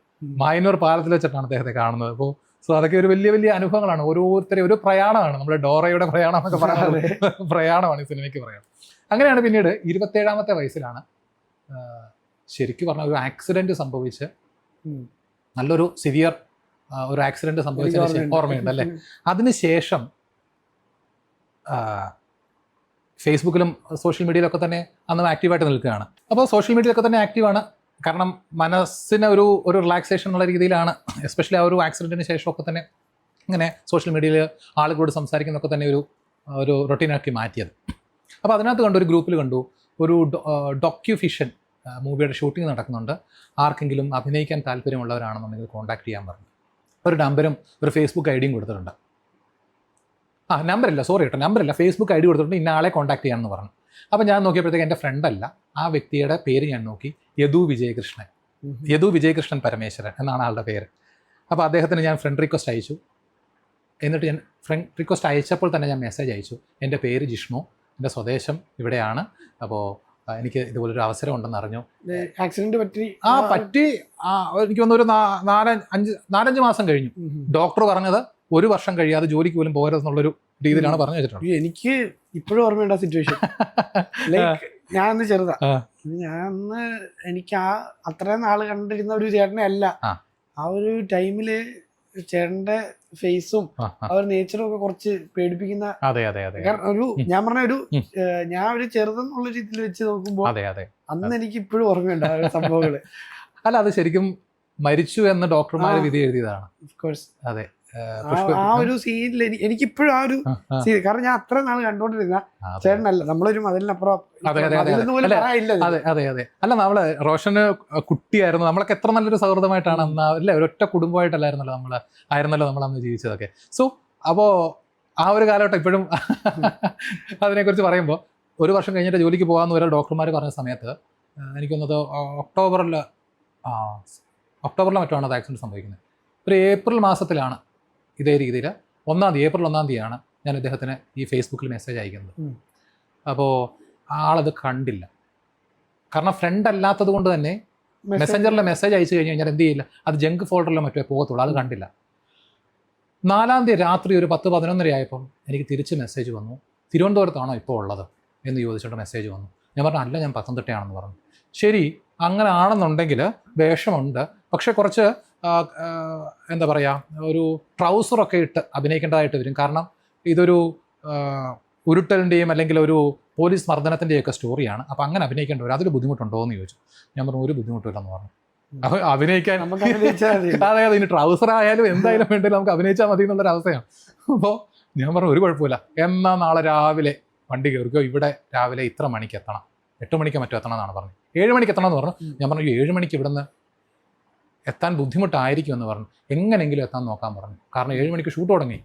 മായന്നൂർ പാലത്തിൽ വെച്ചിട്ടാണ് അദ്ദേഹത്തെ കാണുന്നത്. അപ്പോൾ അതൊക്കെ ഒരു വലിയ അനുഭവങ്ങളാണ്. ഓരോരുത്തരെ ഒരു പ്രയാണമാണ്, നമ്മുടെ ഡോറയുടെ പ്രയാണം എന്നൊക്കെ പറയുന്നത് പ്രയാണമാണ് ഈ സിനിമയ്ക്ക് പറയാം. അങ്ങനെയാണ് പിന്നീട് 27-ാമത്തെ വയസ്സിലാണ് ശരിക്കും പറഞ്ഞ ഒരു ആക്സിഡന്റ് സംഭവിച്ച്, നല്ലൊരു സിവിയർ ഒരു ആക്സിഡന്റ് സംഭവിച്ചതിന് ഓർമ്മയുണ്ട് അല്ലേ? അതിനുശേഷം ഫേസ്ബുക്കിലും സോഷ്യൽ മീഡിയയിലൊക്കെ തന്നെ അന്ന് ആക്റ്റീവായിട്ട് നിൽക്കുകയാണ്. അപ്പോൾ സോഷ്യൽ മീഡിയയിലൊക്കെ തന്നെ ആക്റ്റീവാണ്, കാരണം മനസ്സിന് ഒരു റിലാക്സേഷൻ എന്നുള്ള രീതിയിലാണ്, എസ്പെഷ്യലി ആ ഒരു ആക്സിഡൻറ്റിന് ശേഷമൊക്കെ തന്നെ ഇങ്ങനെ സോഷ്യൽ മീഡിയയിൽ ആളുകളോട് സംസാരിക്കുന്നതൊക്കെ തന്നെ ഒരു റൊട്ടീനാക്കി മാറ്റിയത്. അപ്പോൾ അതിനകത്ത് കണ്ടു, ഒരു ഗ്രൂപ്പിൽ കണ്ടു, ഒരു ഡോക്യുഫിഷൻ മൂവിയുടെ ഷൂട്ടിംഗ് നടക്കുന്നുണ്ട്, ആർക്കെങ്കിലും അഭിനയിക്കാൻ താല്പര്യമുള്ളവരാണെന്നുണ്ടെങ്കിൽ കോൺടാക്ട് ചെയ്യാൻ പറഞ്ഞു. ഒരു നമ്പറും ഒരു ഫേസ്ബുക്ക് ഐഡിയും കൊടുത്തിട്ടുണ്ട്. നമ്പറില്ല, ഫേസ്ബുക്ക് ID കൊടുത്തിട്ടുണ്ട്, ഇന്ന ആളെ കോൺടാക്ട് ചെയ്യാമെന്ന് പറഞ്ഞു. അപ്പോൾ ഞാൻ നോക്കിയപ്പോഴത്തേക്ക് എൻ്റെ ഫ്രണ്ടല്ല, ആ വ്യക്തിയുടെ പേര് ഞാൻ നോക്കി, യദു വിജയകൃഷ്ണൻ. യദു വിജയകൃഷ്ണൻ പരമേശ്വരൻ എന്നാണ് ആളുടെ പേര്. അപ്പോൾ അദ്ദേഹത്തിന് ഞാൻ ഫ്രണ്ട് റിക്വസ്റ്റ് അയച്ചു. എന്നിട്ട് ഞാൻ ഫ്രണ്ട് റിക്വസ്റ്റ് അയച്ചപ്പോൾ തന്നെ ഞാൻ മെസ്സേജ് അയച്ചു, എൻ്റെ പേര് ജിഷ്ണു, എൻ്റെ സ്വദേശം ഇവിടെയാണ്, അപ്പോൾ എനിക്ക് ഇതുപോലൊരു അവസരം ഉണ്ടെന്ന് അറിഞ്ഞു. ആക്സിഡന്റ് പറ്റി എനിക്ക് തോന്നുന്നു ഒരു 4-5 മാസം കഴിഞ്ഞു. ഡോക്ടർ പറഞ്ഞത് 1 വർഷം കഴിയാതെ ജോലിക്ക് പോലും പോകരുതെന്നുള്ളൊരു രീതിയിലാണ് പറഞ്ഞു വെച്ചിട്ടുണ്ട്. എനിക്ക് ഇപ്പോഴും ഓർമ്മയുണ്ട് ആ സിറ്റുവേഷൻ. ലൈക്ക് ഞാൻ അന്ന് ചെറുതാ, ഞാൻ അന്ന് എനിക്ക് അത്രയും നാള് കണ്ടിരുന്ന ഒരു ചേട്ടനെ അല്ല. ആ ഒരു ടൈമില് ചേട്ടന്റെ ഫേസും ആ ഒരു നേച്ചറും ഒക്കെ കുറച്ച് പേടിപ്പിക്കുന്ന. ഒരു ഞാൻ പറഞ്ഞ ഞാൻ ഒരു ചെറുതെന്നുള്ള രീതിയിൽ വെച്ച് നോക്കുമ്പോൾ അന്ന് എനിക്ക് ഇപ്പോഴും ഓർമ്മയുണ്ട് ആ സംഭവങ്ങള്. അല്ല, അത് ശരിക്കും മരിച്ചു എന്ന് ഡോക്ടർമാർ വിധി എഴുതിയതാണ്. അതെ, ആ ഒരു സീനിൽ എനിക്കിപ്പോഴും ആ ഒരു സീൻ, കാരണം ഞാൻ അത്ര നാൾ കണ്ടോണ്ടിരുന്ന ചേട്ടനല്ല, നമ്മളൊരു മതിലിനപ്പുറം. അതെ. അല്ല, നമ്മള് റോഷന് കുട്ടിയായിരുന്നു, നമ്മളൊക്കെ എത്ര നല്ലൊരു സൗഹൃദമായിട്ടാണ് അന്ന്, അല്ലേ, ഒരൊറ്റ കുടുംബമായിട്ടല്ലായിരുന്നല്ലോ നമ്മൾ അന്ന് ജീവിച്ചതൊക്കെ. സോ അപ്പോൾ ആ ഒരു കാലഘട്ടം ഇപ്പോഴും അതിനെക്കുറിച്ച് പറയുമ്പോൾ 1 വർഷം കഴിഞ്ഞിട്ട് ജോലിക്ക് പോകാമെന്ന് വരെ ഡോക്ടർമാർ പറഞ്ഞ സമയത്ത് എനിക്കൊന്നത് ഒക്ടോബറിലോ മറ്റോ ആണ് അത് ആക്സിഡൻറ്റ് സംഭവിക്കുന്നത്. ഒരു ഏപ്രിൽ മാസത്തിലാണ് ഇതേ രീതിയിൽ ഏപ്രിൽ 1-ാം തീയതിയാണ് ഞാൻ അദ്ദേഹത്തിന് ഈ ഫേസ്ബുക്കിൽ മെസ്സേജ് അയക്കുന്നത്. അപ്പോൾ ആളത് കണ്ടില്ല. കാരണം ഫ്രണ്ട് അല്ലാത്തത് കൊണ്ട് തന്നെ മെസ്സഞ്ചറിൽ മെസ്സേജ് അയച്ചു കഴിഞ്ഞാൽ എന്ത് ചെയ്യില്ല, അത് ജങ്ക് ഫോൾഡറിലോ മറ്റോ പോകത്തുള്ളൂ. അത് കണ്ടില്ല. 4-ാം തീയതി രാത്രി ഒരു 10-11 ആയപ്പം എനിക്ക് തിരിച്ച് മെസ്സേജ് വന്നു, തിരുവനന്തപുരത്താണോ ഇപ്പോൾ ഉള്ളത് എന്ന് ചോദിച്ചിട്ട് മെസ്സേജ് വന്നു. ഞാൻ പറഞ്ഞു അല്ല, ഞാൻ പത്തനംതിട്ടയാണെന്ന് പറഞ്ഞു. ശരി, അങ്ങനെ ആണെന്നുണ്ടെങ്കിൽ വേഷമുണ്ട്, പക്ഷെ കുറച്ച് എന്താ പറയുക, ഒരു ട്രൗസറൊക്കെ ഇട്ട് അഭിനയിക്കേണ്ടതായിട്ട് വരും. കാരണം ഇതൊരു ഉരുട്ടലിൻ്റെയും അല്ലെങ്കിൽ ഒരു പോലീസ് മർദ്ദനത്തിൻ്റെയൊക്കെ സ്റ്റോറിയാണ്. അപ്പോൾ അങ്ങനെ അഭിനയിക്കേണ്ടി വരും. അതിൽ ബുദ്ധിമുട്ടുണ്ടോ എന്ന് ചോദിച്ചു. ഞാൻ പറഞ്ഞു ഒരു ബുദ്ധിമുട്ടില്ലെന്ന് പറഞ്ഞു. അപ്പോൾ അഭിനയിക്കാൻ അതായത് ഇനി ട്രൗസർ ആയാലും എന്തായാലും വേണ്ടില്ല, നമുക്ക് അഭിനയിച്ചാൽ മതി എന്നുള്ളൊരവസ്ഥയാണ്. അപ്പോൾ ഞാൻ പറഞ്ഞു ഒരു കുഴപ്പമില്ല, എന്നാൽ നാളെ രാവിലെ വണ്ടി കയറിക്കോ, ഇവിടെ രാവിലെ ഇത്ര മണിക്ക് എത്തണം, 8 മണിക്ക് മറ്റോ എത്തണം എന്നാണ് പറഞ്ഞത്. 7 മണിക്ക് എത്തണം എന്ന് പറഞ്ഞു. ഞാൻ പറഞ്ഞു 7 മണിക്ക് ഇവിടെ നിന്ന് എത്താൻ ബുദ്ധിമുട്ടായിരിക്കും എന്ന് പറഞ്ഞു. എങ്ങനെയെങ്കിലും എത്താൻ നോക്കാൻ പറഞ്ഞു. കാരണം 7 മണിക്ക് ഷൂട്ട് തുടങ്ങി.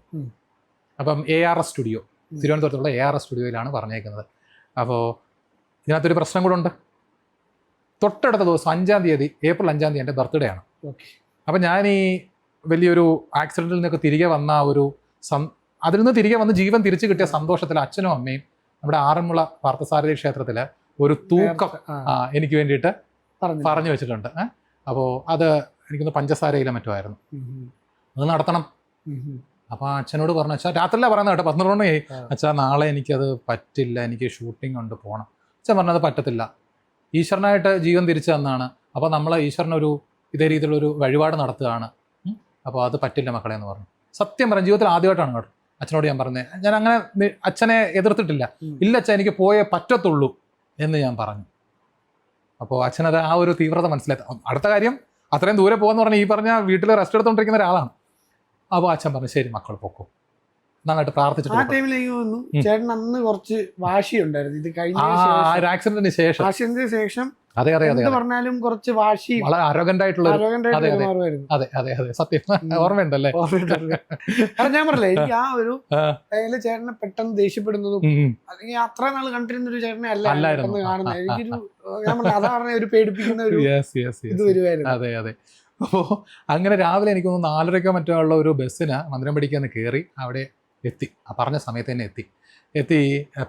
അപ്പം ARS സ്റ്റുഡിയോ, തിരുവനന്തപുരത്തുള്ള ARS സ്റ്റുഡിയോയിലാണ് പറഞ്ഞേക്കുന്നത്. അപ്പോൾ ഇതിനകത്തൊരു പ്രശ്നം കൂടെ ഉണ്ട്. തൊട്ടടുത്ത ദിവസം 5-ാം തീയതി, ഏപ്രിൽ 5-ാം തീയതി എൻ്റെ ബർത്ത്ഡേ ആണ്. അപ്പം ഞാൻ ഈ വലിയൊരു ആക്സിഡൻറ്റിൽ നിന്നൊക്കെ തിരികെ വന്ന അതിൽ നിന്ന് തിരികെ വന്ന് ജീവൻ തിരിച്ചു കിട്ടിയ സന്തോഷത്തിൽ അച്ഛനും അമ്മയും നമ്മുടെ ആറന്മുള പാർത്ഥസാരഥി ക്ഷേത്രത്തിൽ ഒരു തൂക്കം എനിക്ക് വേണ്ടിയിട്ട് പറഞ്ഞു വെച്ചിട്ടുണ്ട്. അപ്പോൾ അത് എനിക്കൊന്ന് പഞ്ചസാരയിലെ മറ്റോ ആയിരുന്നു, അത് നടത്തണം. അപ്പോൾ അച്ഛനോട് പറഞ്ഞു, അച്ഛാ രാത്രിയിലെ പറയുന്നത് കേട്ടോ, 12 മണിയായി, അച്ഛാ നാളെ എനിക്കത് പറ്റില്ല, എനിക്ക് ഷൂട്ടിംഗ് ഉണ്ട്, പോകണം. അച്ഛൻ പറഞ്ഞത് പറ്റത്തില്ല, ഈശ്വരനായിട്ട് ജീവൻ തിരിച്ചു തന്നാണ്, അപ്പോൾ നമ്മൾ ഈശ്വരനൊരു ഇതേ രീതിയിലുള്ളൊരു വഴിപാട് നടത്തുകയാണ്, അപ്പോൾ അത് പറ്റില്ല മക്കളെ എന്ന് പറഞ്ഞു. സത്യം പറഞ്ഞു, ജീവിതത്തിൽ ആദ്യമായിട്ടാണ് കേട്ടോ അച്ഛനോട് ഞാൻ പറഞ്ഞത്. ഞാൻ അങ്ങനെ അച്ഛനെ എതിർത്തിട്ടില്ല. ഇല്ല അച്ഛൻ, എനിക്ക് പോയേ പറ്റത്തുള്ളൂ എന്ന് ഞാൻ പറഞ്ഞു. അപ്പോൾ അച്ഛനത് ആ ഒരു തീവ്രത മനസ്സിലാക്കി. അടുത്ത കാര്യം, അത്രയും ദൂരെ പോകുമെന്ന് പറഞ്ഞാൽ ഈ പറഞ്ഞ വീട്ടിൽ റെസ്റ്റ് എടുത്തുകൊണ്ടിരിക്കുന്ന ഒരാളാണ്. അപ്പോൾ അച്ഛൻ പറഞ്ഞു ശരി മക്കൾ പൊക്കോ, നന്നായിട്ട് പ്രാർത്ഥിച്ചിട്ട്. ആ ടൈമിൽ എനിക്ക് തോന്നുന്നു ചേട്ടൻ അന്ന് കുറച്ച് വാശി ഉണ്ടായിരുന്നു. ഇത് കഴിഞ്ഞ ആക്സിഡന്റിന് ശേഷം അതെ പറഞ്ഞാലും കുറച്ച് വാശി, വളരെ അരോഗന്റ് ആയിട്ടുള്ള സത്യം ഓർമ്മയുണ്ടല്ലേ? കാരണം ഞാൻ പറഞ്ഞില്ലേ, എനിക്ക് ആ ഒരു ചേട്ടനെ പെട്ടെന്ന് ദേഷ്യപ്പെടുന്നതും അല്ലെങ്കിൽ അത്ര നാൾ കണ്ടിരുന്ന ഒരു ചേട്ടനെ അല്ല കാണുന്നത്. എനിക്കൊരു ഞാൻ പറഞ്ഞ അതാണ് ഒരു പേടിപ്പിക്കുന്ന ഒരു ഇത് വരുമായിരുന്നു. അതെ. അപ്പോൾ അങ്ങനെ രാവിലെ എനിക്കൊന്ന് 4:30 മറ്റോ ഉള്ള ഒരു ബസ്സിന് മന്ദിരം പിടിക്കാന്ന് കയറി അവിടെ എത്തി. ആ പറഞ്ഞ സമയത്ത് തന്നെ എത്തി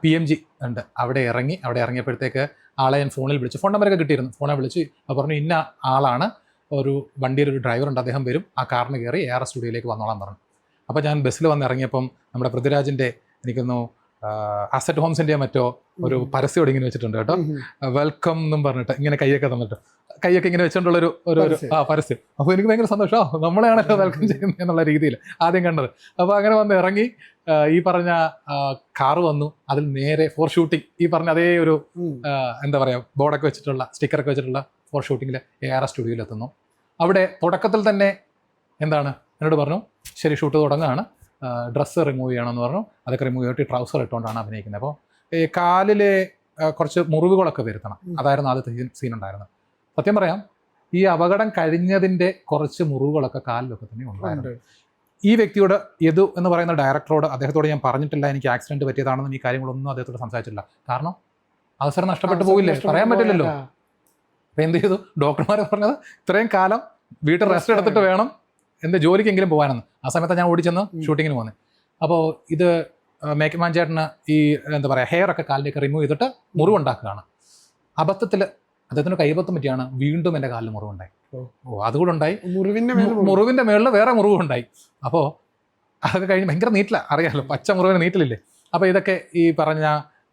PMG ഉണ്ട്, അവിടെ ഇറങ്ങിയപ്പോഴത്തേക്ക് ആളെ ഞാൻ ഫോണിൽ വിളിച്ചു. ഫോൺ നമ്പറൊക്കെ കിട്ടിയിരുന്നു. ഫോണെ വിളിച്ച് പറഞ്ഞു ഇന്ന ആളാണ്, ഒരു വണ്ടിയിൽ ഒരു ഡ്രൈവറുണ്ട്, അദ്ദേഹം വരും, ആ കാറിന് കയറി ARS സ്റ്റുഡിയോയിലേക്ക് വന്നോളാൻ പറഞ്ഞു. അപ്പോൾ ഞാൻ ബസ്സിൽ വന്ന് ഇറങ്ങിയപ്പം നമ്മുടെ പൃഥ്വിരാജിൻ്റെ എനിക്കൊന്നു അസറ്റ് ഹോംസിൻ്റെ മറ്റോ ഒരു പരസ്യം ഇങ്ങനെ വെച്ചിട്ടുണ്ട് കേട്ടോ, വെൽക്കം എന്നും പറഞ്ഞിട്ട് ഇങ്ങനെ കൈയൊക്കെ ഇങ്ങനെ വെച്ചുകൊണ്ടുള്ളൊരു പരസ്യം. അപ്പോൾ എനിക്ക് ഭയങ്കര സന്തോഷം, നമ്മളെയാണല്ലോ വെൽക്കം ചെയ്യുന്നത് എന്നുള്ള രീതിയിൽ ആദ്യം കണ്ടത്. അപ്പോൾ അങ്ങനെ വന്ന് ഇറങ്ങി, ഈ പറഞ്ഞ കാറ് വന്നു, അതിൽ നേരെ ഫോർ ഷൂട്ടിംഗ്, ഈ പറഞ്ഞ അതേ ഒരു എന്താ പറയുക ബോർഡൊക്കെ വെച്ചിട്ടുള്ള സ്റ്റിക്കറൊക്കെ വെച്ചിട്ടുള്ള ഫോർ ഷൂട്ടിങ്ങിൽ ARS സ്റ്റുഡിയോയിൽ എത്തുന്നു. അവിടെ തുടക്കത്തിൽ തന്നെ എന്നോട് പറഞ്ഞു ശരി ഷൂട്ട് തുടങ്ങുകയാണ്, ഡ്രസ്സ് റിമൂവ് ചെയ്യണമെന്ന് പറഞ്ഞു. അതൊക്കെ റിമൂവ് ചെയ്തിട്ട് ട്രൗസർ ഇട്ടുകൊണ്ടാണ് അഭിനയിക്കുന്നത്. അപ്പോൾ ഈ കാലിലെ കുറച്ച് മുറിവുകളൊക്കെ വരുത്തണം, അതായിരുന്നു ആദ്യത്തെ സീൻ ഉണ്ടായിരുന്നത്. സത്യം പറയാം, ഈ അപകടം കഴിഞ്ഞതിൻ്റെ കുറച്ച് മുറിവുകളൊക്കെ കാലിലൊക്കെ തന്നെ ഉണ്ടായിരുന്നു. ഈ വ്യക്തിയോട് യദു എന്ന് പറയുന്ന ഡയറക്ടറോട് അദ്ദേഹത്തോട് ഞാൻ പറഞ്ഞിട്ടില്ല എനിക്ക് ആക്സിഡൻറ്റ് പറ്റിയതാണെന്നും ഈ കാര്യങ്ങളൊന്നും അദ്ദേഹത്തോട് സംസാരിച്ചിട്ടില്ല. കാരണം അവസരം നഷ്ടപ്പെട്ടു പോയില്ലേ, പറയാൻ പറ്റില്ലല്ലോ. അപ്പം എന്ത് ചെയ്തു, ഡോക്ടർമാർ പറഞ്ഞത് ഇത്രയും കാലം വീട്ടിൽ റെസ്റ്റ് എടുത്തിട്ട് വേണം എൻ്റെ ജോലിക്കെങ്കിലും പോകാനെന്ന്. ആ സമയത്ത് ഞാൻ ഓടിച്ചെന്ന് ഷൂട്ടിങ്ങിന് പോകുന്നത്. അപ്പോൾ ഇത് മേക്കപ്പ് മാൻ ചേട്ടന് ഈ എന്താ പറയുക ഹെയർ ഒക്കെ കാലിലേക്ക് റിമൂവ് ചെയ്തിട്ട് മുറിവുണ്ടാക്കുകയാണ്. അബദ്ധത്തിൽ അദ്ദേഹത്തിന് കൈബദ്ധം പറ്റിയാണ് വീണ്ടും എൻ്റെ കാലിൽ മുറിവുണ്ടായി. അതുകൂടെ ഉണ്ടായി, മുറിവിൻ്റെ മേളിൽ വേറെ മുറിവുണ്ടായി. അപ്പോൾ അതൊക്കെ കഴിഞ്ഞ് ഭയങ്കര നീറ്റില, അറിയാമല്ലോ പച്ച മുറിവിന് നീറ്റിലില്ലേ. അപ്പോൾ ഇതൊക്കെ ഈ പറഞ്ഞ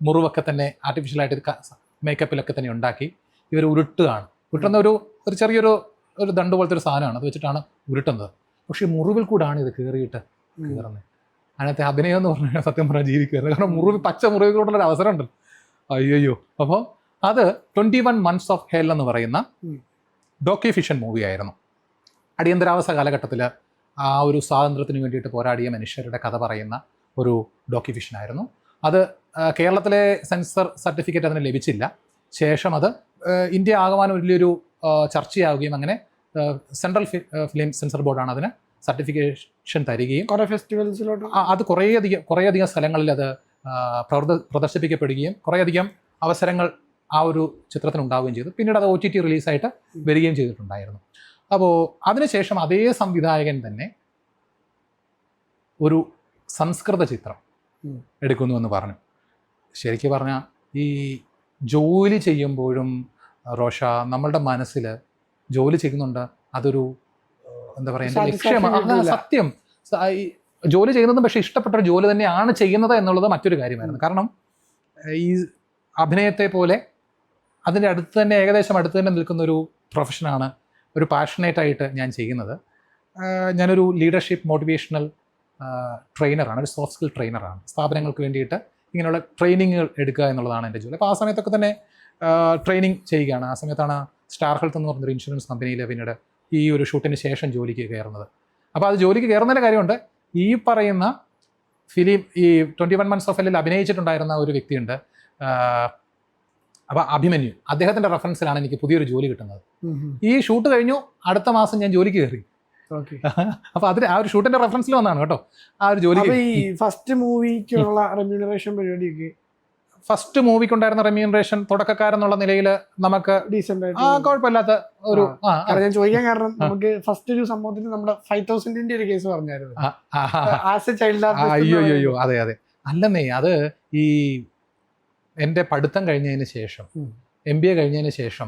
മുറിവൊക്കെ തന്നെ ആർട്ടിഫിഷ്യലായിട്ട് മേക്കപ്പിലൊക്കെ തന്നെ ഉണ്ടാക്കി ഇവർ ഉരുട്ടുകയാണ്. ഉരുട്ടുന്ന ഒരു ചെറിയൊരു ദണ്ട് പോലത്തെ ഒരു സാധനമാണ്, അത് വെച്ചിട്ടാണ് ഉരുട്ടുന്നത്. പക്ഷേ മുറിവിൽ കൂടാണ് ഇത് കയറിയിട്ട് കയറുന്നത്. അതിനകത്തെ അഭിനയം എന്ന് പറഞ്ഞാൽ സത്യം പറഞ്ഞാൽ ജീവിക്കുന്നത്, കാരണം മുറിവ് പച്ച മുറിവിലൂടെയുള്ളൊരു അവസരം ഉണ്ടല്ലോ. അയ്യോ. അപ്പോൾ അത് 21 Months of Hell എന്ന് പറയുന്ന ഡോക്യുഫിഷൻ മൂവി ആയിരുന്നു. അടിയന്തരാവസ്ഥ കാലഘട്ടത്തിൽ ആ ഒരു സ്വാതന്ത്ര്യത്തിന് വേണ്ടിയിട്ട് പോരാടിയ മനുഷ്യരുടെ കഥ പറയുന്ന ഒരു ഡോക്യുഫിഷൻ ആയിരുന്നു. അത് കേരളത്തിലെ സെൻസർ സർട്ടിഫിക്കറ്റ് അതിന് ലഭിച്ചില്ല. ശേഷം അത് ഇന്ത്യ ആകമാനം വലിയൊരു ചർച്ചയാവുകയും അങ്ങനെ സെൻട്രൽ ഫിലിം സെൻസർ ബോർഡാണ് അതിന് സർട്ടിഫിക്കേഷൻ തരികയും കുറേ ഫെസ്റ്റിവൽസിലോട്ട് അത് കുറേയധികം സ്ഥലങ്ങളിൽ അത് പ്രദർശിപ്പിക്കപ്പെടുകയും കുറേയധികം അവസരങ്ങൾ ആ ഒരു ചിത്രത്തിന് ഉണ്ടാവുകയും ചെയ്തു. പിന്നീട് അത് OTT റിലീസായിട്ട് വരികയും ചെയ്തിട്ടുണ്ടായിരുന്നു. അപ്പോൾ അതിനുശേഷം അതേ സംവിധായകൻ തന്നെ ഒരു സംസ്കൃത ചിത്രം എടുക്കുന്നു എന്ന് പറഞ്ഞു. ശരിക്കും പറഞ്ഞാൽ ഈ ജോലി ചെയ്യുമ്പോഴും റോഷ നമ്മളുടെ മനസ്സിൽ ജോലി ചെയ്യുന്നുണ്ട്, അതൊരു എന്താ പറയുക ലക്ഷ്യമാണ്. സത്യം ജോലി ചെയ്യുന്നതും പക്ഷേ ഇഷ്ടപ്പെട്ടൊരു ജോലി തന്നെയാണ് ചെയ്യുന്നത് എന്നുള്ളത് മറ്റൊരു കാര്യമായിരുന്നു. കാരണം ഈ അഭിനയത്തെ പോലെ അതിൻ്റെ അടുത്ത് തന്നെ ഏകദേശം അടുത്ത് തന്നെ നിൽക്കുന്ന ഒരു പ്രൊഫഷനാണ്, ഒരു പാഷനേറ്റായിട്ട് ഞാൻ ചെയ്യുന്നത്. ഞാനൊരു ലീഡർഷിപ്പ് മോട്ടിവേഷണൽ ട്രെയിനറാണ്, ഒരു സോഫ്റ്റ് സ്കിൽ ട്രെയിനറാണ്. സ്ഥാപനങ്ങൾക്ക് വേണ്ടിയിട്ട് ഇങ്ങനെയുള്ള ട്രെയിനിങ്ങുകൾ എടുക്കുക എന്നുള്ളതാണ് എൻ്റെ ജോലി. അപ്പോൾ ആ സമയത്തൊക്കെ തന്നെ ട്രെയിനിങ് ചെയ്യുകയാണ്. ആ സമയത്താണ് സ്റ്റാർ ഹെൽത്ത് എന്ന് പറഞ്ഞൊരു ഇൻഷുറൻസ് കമ്പനിയിൽ പിന്നീട് ഈ ഒരു ഷൂട്ടിന് ശേഷം ജോലിക്ക് കയറുന്നത്. അപ്പോൾ അത് ജോലിക്ക് കയറുന്നതിൻ്റെ കാര്യമുണ്ട്. ഈ പറയുന്ന ഫിലിം ഈ 21 Months of Hell അഭിനയിച്ചിട്ടുണ്ടായിരുന്ന ഒരു വ്യക്തിയുണ്ട്, അപ്പോൾ അഭിമന്യു, അദ്ദേഹത്തിൻ്റെ റെഫറൻസിലാണ് എനിക്ക് പുതിയൊരു ജോലി കിട്ടുന്നത്. ഈ ഷൂട്ട് കഴിഞ്ഞു, അടുത്ത മാസം ഞാൻ ജോലിക്ക് കയറി. അപ്പോൾ അതിന് ആ ഒരു ഷൂട്ടിൻ്റെ റെഫറൻസിൽ വന്നാണ് കേട്ടോ ആ ഒരു ജോലി. ഈ ഫസ്റ്റ് മൂവിക്കുള്ള റെമ്യൂണറേഷൻ പരിപാടിയൊക്കെ ഫസ്റ്റ് മൂവിക്കുണ്ടായിരുന്ന റെമ്യൂണറേഷൻ തുടക്കക്കാരെന്നുള്ള നിലയിൽ നമുക്ക് ഡീസെന്റ് കുഴപ്പമില്ലാത്ത ഒരു ഞാൻ ചോദിക്കാൻ കാരണം നമുക്ക് ഫസ്റ്റ് ഒരു സംഭവത്തിന് നമ്മുടെ 5,000 ഒരു കേസ് പറഞ്ഞായിരുന്നു. അയ്യോ അതെ അല്ലെന്നേ, അത് ഈ എൻ്റെ പഠിത്തം കഴിഞ്ഞതിന് ശേഷം MBA കഴിഞ്ഞതിന് ശേഷം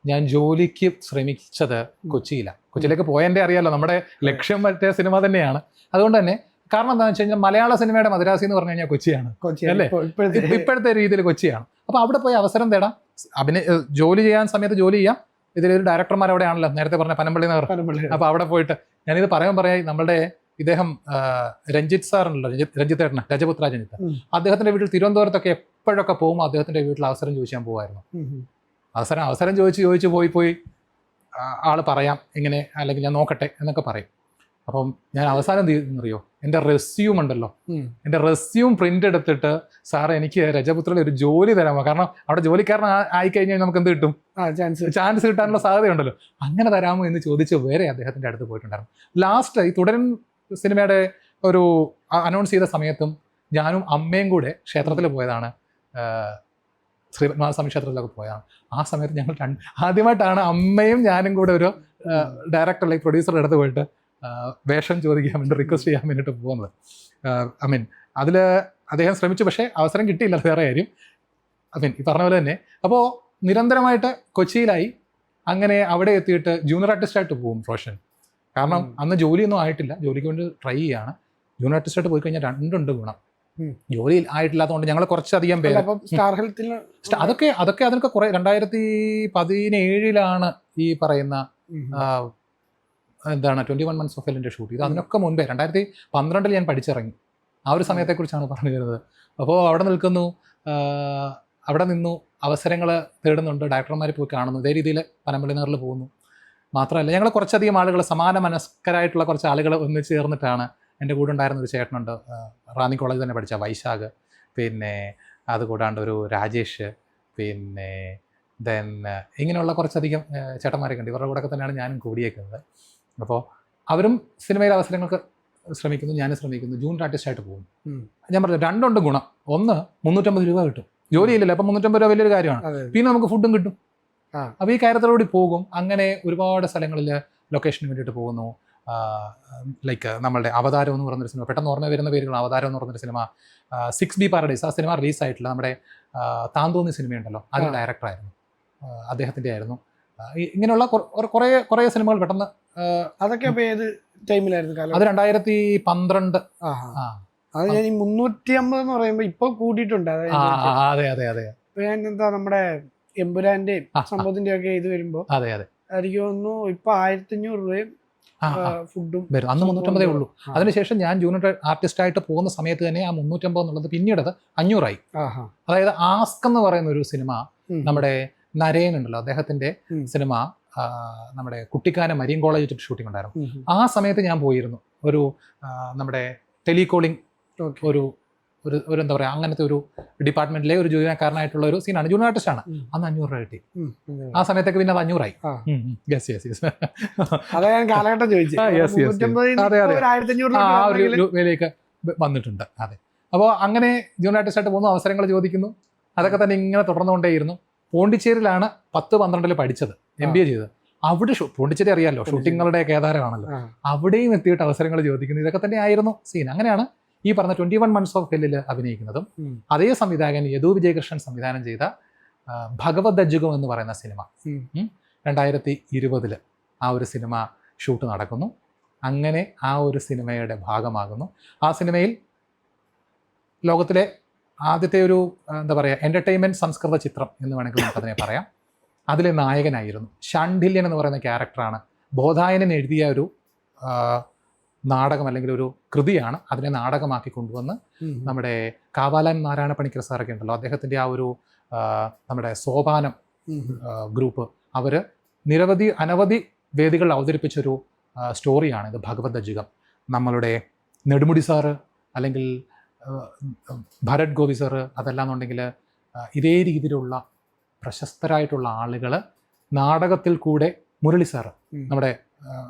ഞാൻ ജോലിക്ക് ശ്രമിച്ചത് കൊച്ചിയിലേക്ക് പോയതിൻ്റെ അറിയാലോ, നമ്മുടെ ലക്ഷ്യം മറ്റേ സിനിമ തന്നെയാണ്. അതുകൊണ്ട് തന്നെ കാരണം എന്താണെന്ന് വെച്ച് കഴിഞ്ഞാൽ മലയാള സിനിമയുടെ മദ്രാസി എന്ന് പറഞ്ഞു കഴിഞ്ഞാൽ കൊച്ചിയാണ് അല്ലേ, ഇപ്പോഴത്തെ രീതിയിൽ കൊച്ചിയാണ്. അപ്പോൾ അവിടെ പോയി അവസരം തേടാം, ജോലി ചെയ്യാൻ സമയത്ത് ജോലി ചെയ്യാം. ഇതിലൊരു ഡയറക്ടർമാർ അവിടെ ആണല്ലോ, നേരത്തെ പറഞ്ഞ പനമ്പള്ളി നഗർ. അപ്പോൾ അവിടെ പോയിട്ട് ഞാനിത് പറയാം നമ്മളുടെ ഇദ്ദേഹം രഞ്ജിത്ത് സാറുണ്ടല്ലോ, രഞ്ജിത്ത് ഏട്ടന്, രജപുത്ര രഞ്ജിത്ത്, അദ്ദേഹത്തിൻ്റെ വീട്ടിൽ തിരുവനന്തപുരത്തൊക്കെ എപ്പോഴൊക്കെ പോകുമ്പോൾ അദ്ദേഹത്തിൻ്റെ വീട്ടിൽ അവസരം ചോദിച്ചാൽ പോകുമായിരുന്നു. അവസരം ചോദിച്ച് പോയി ആൾ പറയാം ഇങ്ങനെ, അല്ലെങ്കിൽ ഞാൻ നോക്കട്ടെ എന്നൊക്കെ പറയും. അപ്പം ഞാൻ അവസാനം അറിയോ, എൻ്റെ റെസ്യൂം ഉണ്ടല്ലോ, എൻ്റെ റെസ്യൂം പ്രിന്റ് എടുത്തിട്ട് സാർ എനിക്ക് രജപുത്രയിൽ ഒരു ജോലി തരാമോ, കാരണം അവിടെ ജോലിക്കാരൻ ആയിക്കഴിഞ്ഞാൽ നമുക്ക് എന്ത് കിട്ടും, ചാൻസ് കിട്ടാനുള്ള സാധ്യതയുണ്ടല്ലോ, അങ്ങനെ തരാമോ എന്ന് ചോദിച്ച് വരെ അദ്ദേഹത്തിൻ്റെ അടുത്ത് പോയിട്ടുണ്ടായിരുന്നു. ലാസ്റ്റ് ഈ തുടരൻ സിനിമയുടെ ഒരു അനൗൺസ് ചെയ്ത സമയത്തും ഞാനും അമ്മയും കൂടെ ക്ഷേത്രത്തിൽ പോയതാണ്, ശ്രീപത്മനാഭസ്വാമി ക്ഷേത്രത്തിലൊക്കെ പോയതാണ്. ആ സമയത്ത് ഞങ്ങൾ ആദ്യമായിട്ടാണ് അമ്മയും ഞാനും കൂടെ ഒരു ഡയറക്ടർ അല്ലെങ്കിൽ പ്രൊഡ്യൂസറുടെ അടുത്ത് പോയിട്ട് വേഷം ചോദിക്കാൻ വേണ്ടി റിക്വസ്റ്റ് ചെയ്യാൻ വേണ്ടിയിട്ട് പോകുന്നത്. അതിൽ അദ്ദേഹം ശ്രമിച്ചു, പക്ഷേ അവസരം കിട്ടിയില്ല, വേറെ കാര്യം. ഈ പറഞ്ഞ പോലെ തന്നെ അപ്പോൾ നിരന്തരമായിട്ട് കൊച്ചിയിലായി. അങ്ങനെ അവിടെ എത്തിയിട്ട് ജൂനിയർ ആർട്ടിസ്റ്റായിട്ട് പോകും റോഷൻ. കാരണം അന്ന് ജോലിയൊന്നും ആയിട്ടില്ല, ജോലിക്ക് വേണ്ടി ട്രൈ ചെയ്യാണ്. ജൂനിയർ ആർട്ടിസ്റ്റായിട്ട് പോയി കഴിഞ്ഞാൽ രണ്ടുണ്ട് ഗുണം. ജോലി ആയിട്ടില്ലാത്തതുകൊണ്ട് ഞങ്ങൾ കുറച്ചധികം പേര് അതൊക്കെ അതിനൊക്കെ കുറെ 2017 ഈ പറയുന്ന എന്താണ് 21 Months of Hellന്റെ ഷൂട്ട് ചെയ്ത്. അതിനൊക്കെ മുൻപേ 2012 ഞാൻ പഠിച്ചിറങ്ങി. ആ ഒരു സമയത്തെക്കുറിച്ചാണ് പറഞ്ഞു തരുന്നത്. അപ്പോൾ അവിടെ നിന്നു അവസരങ്ങൾ തേടുന്നുണ്ട്, ഡയറക്ടർമാർ പോയി കാണുന്നു, ഇതേ രീതിയിൽ പനമ്പള്ളി നഗറിൽ പോകുന്നു. മാത്രമല്ല ഞങ്ങൾ കുറച്ചധികം ആളുകൾ, സമാന മനസ്കരായിട്ടുള്ള കുറച്ച് ആളുകൾ ഒന്നിച്ച് ചേർന്നിട്ടാണ്. എൻ്റെ കൂടെ ഉണ്ടായിരുന്ന ഒരു ചേട്ടനുണ്ട്, റാന്നി കോളേജിൽ തന്നെ പഠിച്ച വൈശാഖ്, പിന്നെ അതുകൂടാണ്ട് ഒരു രാജേഷ്, പിന്നെ ഇങ്ങനെയുള്ള കുറച്ചധികം ചേട്ടന്മാരൊക്കെ ഉണ്ട്. ഇവരുടെ കൂടെ തന്നെയാണ് ഞാനും കൂടിയേക്കുന്നത്. അപ്പോൾ അവരും സിനിമയിലെ അവസരങ്ങൾക്ക് ശ്രമിക്കുന്നു, ഞാനും ശ്രമിക്കുന്നു. ജൂനിയർ ആർട്ടിസ്റ്റായിട്ട് പോകും. ഞാൻ പറഞ്ഞു രണ്ടുണ്ട് ഗുണം. ഒന്ന് 350 രൂപ കിട്ടും ജോലിയില്ലല്ലോ, അപ്പം 350 രൂപ വലിയൊരു കാര്യമാണ്. അതെ. പിന്നെ നമുക്ക് ഫുഡും കിട്ടും. ആ. അപ്പോൾ ഈ കാര്യത്തിലൂടെ പോകും. അങ്ങനെ ഒരുപാട് സ്ഥലങ്ങളിൽ ലൊക്കേഷന് വേണ്ടിയിട്ട് പോകുന്നു. ലൈക്ക് നമ്മളുടെ അവതാരം എന്ന് പറഞ്ഞൊരു സിനിമ, പെട്ടെന്ന് ഓർമ്മ വരുന്ന പേരുകൾ, അവതാരം എന്ന് പറഞ്ഞൊരു സിനിമ, 6B പാരഡൈസ്, ആ സിനിമ റിലീസായിട്ടില്ല. നമ്മുടെ താന്തോന്നി സിനിമയുണ്ടല്ലോ, അതിന് ഡയറക്ടറായിരുന്നു, അദ്ദേഹത്തിൻ്റെ ആയിരുന്നു. ഇങ്ങനെയുള്ള കുറേ സിനിമകൾ പെട്ടെന്ന്. അതൊക്കെ അപ്പോൾ ഏത് ടൈമിലായിരുന്നു കാലം? അത് 2012. അത് ഞാൻ ഈ 350 എന്ന് പറയുമ്പോൾ ഇപ്പൊ കൂട്ടിയിട്ടുണ്ട്. അതെ അതെ അതെ. ഞാൻ എന്താ നമ്മുടെ എമ്പുരാന്റെയും സംഭവത്തിന്റെയും ഒക്കെ ഇത് വരുമ്പോ അതെ അതെ എനിക്ക് തോന്നുന്നു ഇപ്പൊ 1500 രൂപയും ഫുഡും വരും. അന്ന് 350 ഉള്ളൂ. അതിനുശേഷം ഞാൻ ജൂനിയർ ആർട്ടിസ്റ്റ് ആയിട്ട് പോകുന്ന സമയത്ത് തന്നെ ആ 350 എന്നുള്ളത് പിന്നീട് 500 ആയി. അതായത് ആസ്ക് എന്ന് പറയുന്ന ഒരു സിനിമ, നമ്മുടെ നരേൻ ഉണ്ടല്ലോ, അദ്ദേഹത്തിന്റെ സിനിമ, നമ്മുടെ കുട്ടിക്കാനം മരീൻ കോളേജ് ഷൂട്ടിംഗ് ഉണ്ടായിരുന്നു. ആ സമയത്ത് ഞാൻ പോയിരുന്നു. ഒരു നമ്മുടെ ടെലികോളിംഗ് ഒരു എന്താ പറയുക, അങ്ങനത്തെ ഒരു ഡിപ്പാർട്ട്മെന്റിലെ ഒരു ജീവനക്കാരനായിട്ടുള്ള ഒരു സീനാണ്. ജൂനിയർ ആർട്ടിസ്റ്റ് ആണ്. അന്ന് 500 രൂപ കിട്ടി. ആ സമയത്തൊക്കെ പിന്നെ അത് 500 ആയി. അതെ, ഞാൻ കാലഘട്ടം ചോദിച്ചു. വിലയൊക്കെ വന്നിട്ടുണ്ട്. അതെ. അപ്പോൾ അങ്ങനെ ജൂനിയർ ആർട്ടിസ്റ്റ് ആയിട്ട് പോകുന്ന അവസരങ്ങൾ ചോദിക്കുന്നു. അതൊക്കെ തന്നെ ഇങ്ങനെ തുടർന്നുകൊണ്ടേയിരുന്നു. പോണ്ടിച്ചേരിയിലാണ് 10-12 പഠിച്ചത്, MBA ചെയ്തത്. അവിടെ പോണ്ടിച്ചേരി അറിയാമല്ലോ, ഷൂട്ടിങ്ങുകളുടെ കേദാരമാണല്ലോ. അവിടെയും എത്തിയിട്ട് അവസരങ്ങൾ ചോദിക്കുന്നു. ഇതൊക്കെ തന്നെ ആയിരുന്നു സീൻ. അങ്ങനെയാണ് ഈ പറഞ്ഞ 21 Months of Hell അഭിനയിക്കുന്നതും. അതേ സംവിധായകൻ യദു വിജയകൃഷ്ണൻ സംവിധാനം ചെയ്ത ഭഗവത് അജുഗം എന്ന് പറയുന്ന സിനിമ 2020 ആ ഒരു സിനിമ ഷൂട്ട് നടക്കുന്നു. അങ്ങനെ ആ ഒരു സിനിമയുടെ ഭാഗമാകുന്നു. ആ സിനിമയിൽ ലോകത്തിലെ ആദ്യത്തെ ഒരു എന്താ പറയുക എൻ്റർടൈൻമെൻറ്റ് സംസ്കൃത ചിത്രം എന്ന് വേണമെങ്കിൽ നമുക്കതിനെ പറയാം. അതിലെ നായകനായിരുന്നു ഷാണ്ഡില്യൻ എന്ന് പറയുന്ന ക്യാരക്ടറാണ്. ബോധായനൻ എഴുതിയ ഒരു നാടകം അല്ലെങ്കിൽ ഒരു കൃതിയാണ്. അതിനെ നാടകമാക്കി കൊണ്ടുവന്ന് നമ്മുടെ കാവാലൻ നാരായണ പണിക്കർ സാറൊക്കെ ഉണ്ടല്ലോ, അദ്ദേഹത്തിൻ്റെ ആ ഒരു നമ്മുടെ സോപാനം ഗ്രൂപ്പ്, അവർ അനവധി വേദികളിൽ അവതരിപ്പിച്ചൊരു സ്റ്റോറിയാണ് ഇത് ഭഗവത് അജുഗം. നമ്മളുടെ നെടുമുടി സാറ് അല്ലെങ്കിൽ ഭരത് ഗോപി സാറ്, അതല്ലാന്നുണ്ടെങ്കിൽ ഇതേ രീതിയിലുള്ള പ്രശസ്തരായിട്ടുള്ള ആളുകൾ നാടകത്തിൽ കൂടെ, മുരളി സാറ്, നമ്മുടെ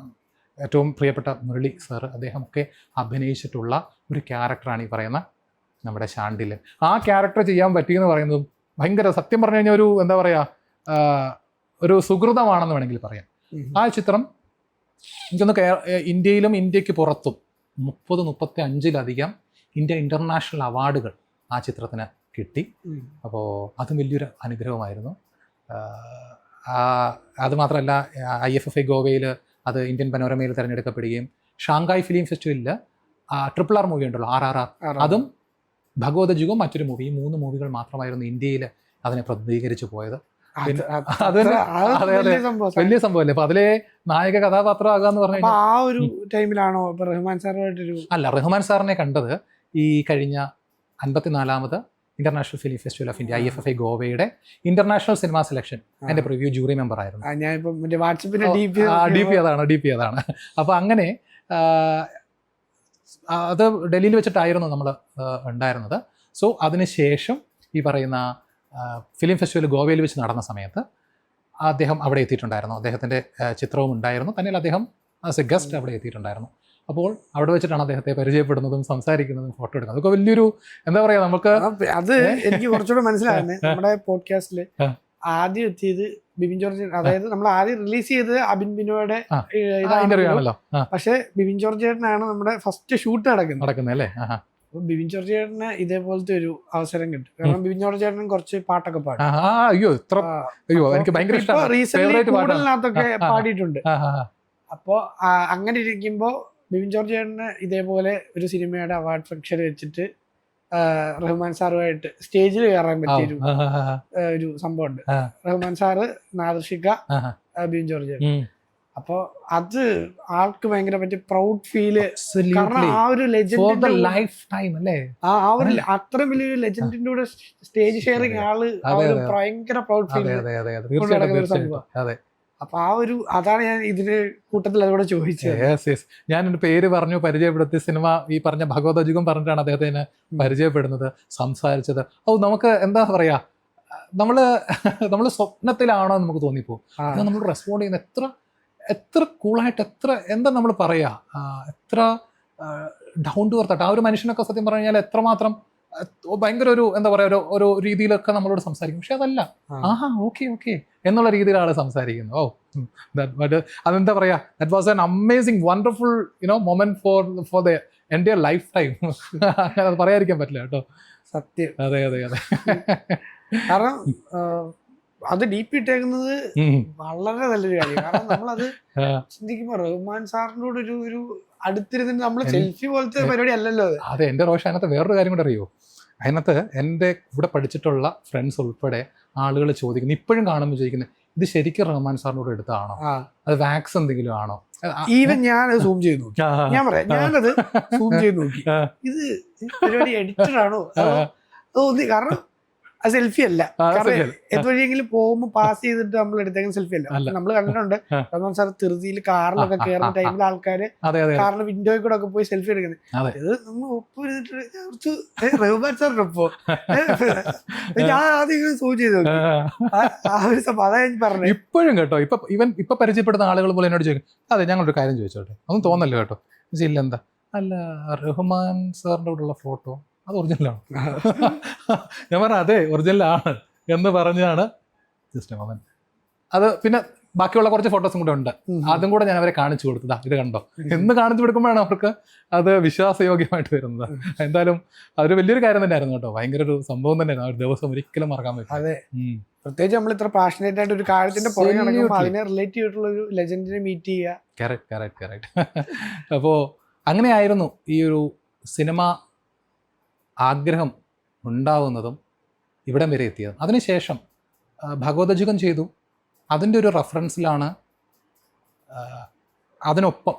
ഏറ്റവും പ്രിയപ്പെട്ട മുരളി സാറ്, അദ്ദേഹമൊക്കെ അഭിനയിച്ചിട്ടുള്ള ഒരു ക്യാരക്ടറാണ് ഈ പറയുന്ന നമ്മുടെ ഷാണ്ഡില്യൻ. ആ ക്യാരക്ടർ ചെയ്യാൻ പറ്റിയെന്ന് പറയുന്നതും ഭയങ്കര, സത്യം പറഞ്ഞു കഴിഞ്ഞാൽ ഒരു എന്താ പറയുക, ഒരു സുഹൃതമാണെന്ന് വേണമെങ്കിൽ പറയാം. ആ ചിത്രം എനിക്കൊന്ന് ഇന്ത്യയിലും ഇന്ത്യക്ക് പുറത്തും 30-35 ഇന്ത്യ ഇൻ്റർനാഷണൽ അവാർഡുകൾ ആ ചിത്രത്തിന് കിട്ടി. അപ്പോൾ അതും വലിയൊരു അനുഗ്രഹമായിരുന്നു. അതുമാത്രമല്ല, IFFI ഗോവയിൽ അത് ഇന്ത്യൻ പനോരമയിൽ തിരഞ്ഞെടുക്കപ്പെടുകയും ഷാങ്കായ് ഫിലിം ഫെസ്റ്റിവലിൽ RRR മൂവി ഉണ്ടല്ലോ, RRR, അതും ഭഗവത് അജുഗം മറ്റൊരു മൂവി, ഈ 3 മൂവികൾ മാത്രമായിരുന്നു ഇന്ത്യയിൽ അതിനെ പ്രതിനിധീകരിച്ചു പോയത്. വലിയ സംഭവമല്ലേ. അപ്പൊ അതിലെ നായക കഥാപാത്രമാകുക എന്ന് പറഞ്ഞു കഴിഞ്ഞാൽ ആ ഒരു ടൈമിലാണോ റഹ്മാൻ സാറുമായിട്ടൊരു? അല്ല, റഹ്മാൻ സാറിനെ കണ്ടത് ഈ കഴിഞ്ഞ 54ാമത് international film festival of India, IFFI ഗോവയുടെ ഇന്റർനാഷണൽ സിനിമ സെലക്ഷൻ അതിന്റെ പ്രിവ്യൂ ജൂറി മെമ്പർ ആയിരുന്നു. DP അതാണ്. അപ്പൊ അങ്ങനെ അത് ഡൽഹിയിൽ വെച്ചിട്ടായിരുന്നു നമ്മൾ ഉണ്ടായിരുന്നത്. സോ അതിനുശേഷം ഈ പറയുന്ന ഫിലിം ഫെസ്റ്റിവൽ ഗോവയിൽ വെച്ച് നടന്ന സമയത്ത് അദ്ദേഹം അവിടെ എത്തിയിട്ടുണ്ടായിരുന്നു. അദ്ദേഹത്തിൻ്റെ ചിത്രവും ഉണ്ടായിരുന്നു. തന്നെയല്ല, അദ്ദേഹം ആസ് എ ഗസ്റ്റ് അവിടെ എത്തിയിട്ടുണ്ടായിരുന്നു. അപ്പോൾ അവിടെ വെച്ചിട്ടാണ് അദ്ദേഹത്തെ പരിചയപ്പെടുന്നതും സംസാരിക്കുന്നതും ഫോട്ടോ എടുക്കുന്നത്. അതൊക്കെ വലിയൊരു എന്താ പറയുക, നമുക്ക് അത് എനിക്ക് കുറച്ചുകൂടെ മനസ്സിലാകുന്നത് നമ്മുടെ പോഡ്കാസ്റ്റിൽ ആദ്യം എത്തിയത് ബിബിൻ ജോർജ്, അതായത് നമ്മൾ ആദ്യം റിലീസ് ചെയ്തത് അബിൻ ബിനോയുടെ ഇന്റർവ്യൂ ആണല്ലോ. പക്ഷെ ബിബിൻ ജോർജ് ചേട്ടനാണ് നമ്മുടെ ഫസ്റ്റ് ഷൂട്ട് നടക്കുന്നത് അല്ലേ. ബിബിൻ ജോർജ് ചേട്ടന് ഇതേപോലത്തെ ഒരു അവസരം കിട്ടും. കാരണം ബിബിൻ ജോർജ് ചേട്ടൻ കുറച്ച് പാട്ടൊക്കെ പാടും. എനിക്ക് ഭയങ്കര ഇഷ്ടമാണ്. റീസെന്റ് കൂടുതലിനകത്തൊക്കെ പാടിയിട്ടുണ്ട്. അപ്പോ അങ്ങനെ ഇരിക്കുമ്പോ ബിബിൻ ജോർജ് ചേട്ടന് ഇതേപോലെ ഒരു സിനിമയുടെ അവാർഡ് ഫംഗ്ഷൻ വെച്ചിട്ട് റഹ്മാൻ സാറുമായിട്ട് സ്റ്റേജിൽ കയറാൻ പറ്റിയൊരു ഒരു സംഭവം ഉണ്ട്. റഹ്മാൻ സാറ്, നാദർഷിക, ബിബിൻ ജോർജ് ചേട്ടൻ. അപ്പൊ അത് ആൾക്ക് ഭയങ്കര പറ്റിയ പ്രൗഡ് ഫീല്. കാരണം ആ ഒരു ലെജൻഡ് ലൈഫ് ടൈം അല്ലേ, ആ ഒരു അത്രയും വലിയൊരു ലെജൻഡിന്റെ കൂടെ സ്റ്റേജ് ഷെയറിങ് ആള് ഭയങ്കര പ്രൗഡ് ഫീൽ. അപ്പൊ ആ ഒരു അതാണ് ഞാൻ ഇതിന് കൂട്ടത്തിൽ അതോടെ ചോദിച്ചത്. ഞാനൊരു പേര് പറഞ്ഞു പരിചയപ്പെടുത്തി. സിനിമ ഈ പറഞ്ഞ ഭഗവത് അജുഗം പറഞ്ഞിട്ടാണ് അദ്ദേഹത്തിന് പരിചയപ്പെടുന്നത്, സംസാരിച്ചത്. നമുക്ക് എന്താ പറയാ, നമ്മള് സ്വപ്നത്തിലാണോ നമുക്ക് തോന്നിപ്പോ. നമ്മൾ റെസ്പോണ്ട് ചെയ്യുന്ന എത്ര കൂളായിട്ട്, എന്താ നമ്മൾ പറയാ, എത്ര ഡൗൺ ടു എർത്ത് ആയിട്ട് ആ ഒരു മനുഷ്യനൊക്കെ സത്യം പറഞ്ഞു കഴിഞ്ഞാൽ എത്രമാത്രം ഭയങ്കര ഒരു എന്താ പറയാ ഒരു രീതിയിലൊക്കെ നമ്മളോട് സംസാരിക്കും. പക്ഷെ അതല്ല, ആഹാ ഓക്കെ എന്നുള്ള രീതിയിലാണ് സംസാരിക്കുന്നത്. ബട്ട് അതെന്താ പറയാ, that was an amazing wonderful moment for the എൻ്റെ ലൈഫ് ടൈം. അത് പറയാതിരിക്കാൻ പറ്റില്ല കേട്ടോ. സത്യം. അതെ. കാരണം അത് ഡീപ്പ് ഇട്ടേക്കുന്നത് വളരെ നല്ലൊരു കാര്യം. കാരണം നമ്മളത് ചിന്തിക്കുമ്പോ റഹ്മാൻ സാറിനോട് ഒരു അടുത്തിരുന്നിട്ട് നമ്മൾ സെൽഫി പോലത്തെ പരിപാടി അല്ലല്ലോ അത്. അതെ, എൻ്റെ റോഷൻ അതിനകത്ത് വേറൊരു കാര്യം കൂടെ അറിയോ, അതിനകത്ത് എൻ്റെ കൂടെ പഠിച്ചിട്ടുള്ള ഫ്രണ്ട്സ് ഉൾപ്പെടെ ആളുകൾ ചോദിക്കുന്നു, ഇപ്പോഴും കാണുമ്പോൾ ചോദിക്കുന്നത്, ഇത് ശരിക്കും റഹ്മാൻ സാറിനോട് എടുത്താണോ, അത് വാക്സ് എന്തെങ്കിലും ആണോ? ഈവൻ ഞാനത് സൂം ചെയ്ത് നോക്കി. ഞാൻ പറയാം, ഞാനത് സൂം ചെയ്ത് നോക്കി, ഇത് പരിപാടി എഡിറ്റഡ് ആണോ തോന്നി. കാരണം അത് സെൽഫി അല്ല. കാരണം എതുവഴിയെങ്കിലും പോകുമ്പോൾ പാസ് ചെയ്തിട്ട് നമ്മൾ എടുത്തേക്കുന്ന സെൽഫി അല്ല. നമ്മൾ കണ്ടിട്ടുണ്ട് റഹ്മാൻ സാർ തിരുതിയിൽ കാറിലൊക്കെ കയറുന്ന ടൈമിൽ ആൾക്കാര് കാറിന്റെ വിൻഡോയിൽ കൂടെ ഒക്കെ പോയി സെൽഫി എടുക്കുന്നത്. ഇത് നമ്മൾ ഒപ്പ് ചെയ്തിട്ട് റഹ്മാൻ സാറിന്റെ ഒപ്പോ ഞാൻ ആദ്യം സൂം ചെയ്ത് നോക്കി. ആ ഒരു സംഭവം അതാ ഞാൻ പറഞ്ഞു. ഇപ്പോഴും കേട്ടോ, ഇപ്പൊ പരിചയപ്പെടുന്ന ആളുകൾ പോലെ എന്നോട് ചോദിക്കും, അതെ ഞങ്ങളൊരു കാര്യം ചോദിച്ചോട്ടെ, ഒന്നും തോന്നല്ലോ കേട്ടോ. ഇല്ല എന്താ, അല്ല റഹ്മാൻ സാറിന്റെ കൂടെയുള്ള ഫോട്ടോ അത് ഒറിജിനലാണ്. ഞാൻ പറഞ്ഞ അതെ ഒറിജിനലാണ് എന്ന് പറഞ്ഞാണ് ജസ്റ്റ് മൊമെന്റ്. അത് പിന്നെ ബാക്കിയുള്ള കുറച്ച് ഫോട്ടോസും കൂടെ ഉണ്ട്, അതും കൂടെ ഞാൻ അവരെ കാണിച്ചു കൊടുത്തതാ, ഇത് കണ്ടോ എന്ന് കാണിച്ചു കൊടുക്കുമ്പോഴാണ് അവർക്ക് അത് വിശ്വാസയോഗ്യമായിട്ട് വരുന്നത്. എന്തായാലും അതൊരു വലിയൊരു കാര്യം തന്നെയായിരുന്നു കേട്ടോ, ഭയങ്കര ഒരു സംഭവം തന്നെയായിരുന്നു. ആ ഒരു ദിവസം ഒരിക്കലും മറക്കാൻ പറ്റും. അതെ, പ്രത്യേകിച്ച് നമ്മൾ ഇത്ര പാഷനേറ്റ് ആയിട്ട് ഒരു കാര്യത്തിന്റെ പുറകെ നടക്കുമ്പോൾ അതിനെ റിലേറ്റ് ചെയ്തിട്ടുള്ള ഒരു ലെജൻഡിനെ മീറ്റ് ചെയ്യുക. കറക്റ്റ്. അപ്പോൾ അങ്ങനെയായിരുന്നു ഈ ഒരു സിനിമ ആഗ്രഹം ഉണ്ടാവുന്നതും ഇവിടം വരെ എത്തിയത്. അതിനുശേഷം ഭഗവതജുഗം ചെയ്തു. അതിൻ്റെ ഒരു റെഫറൻസിലാണ് അതിനൊപ്പം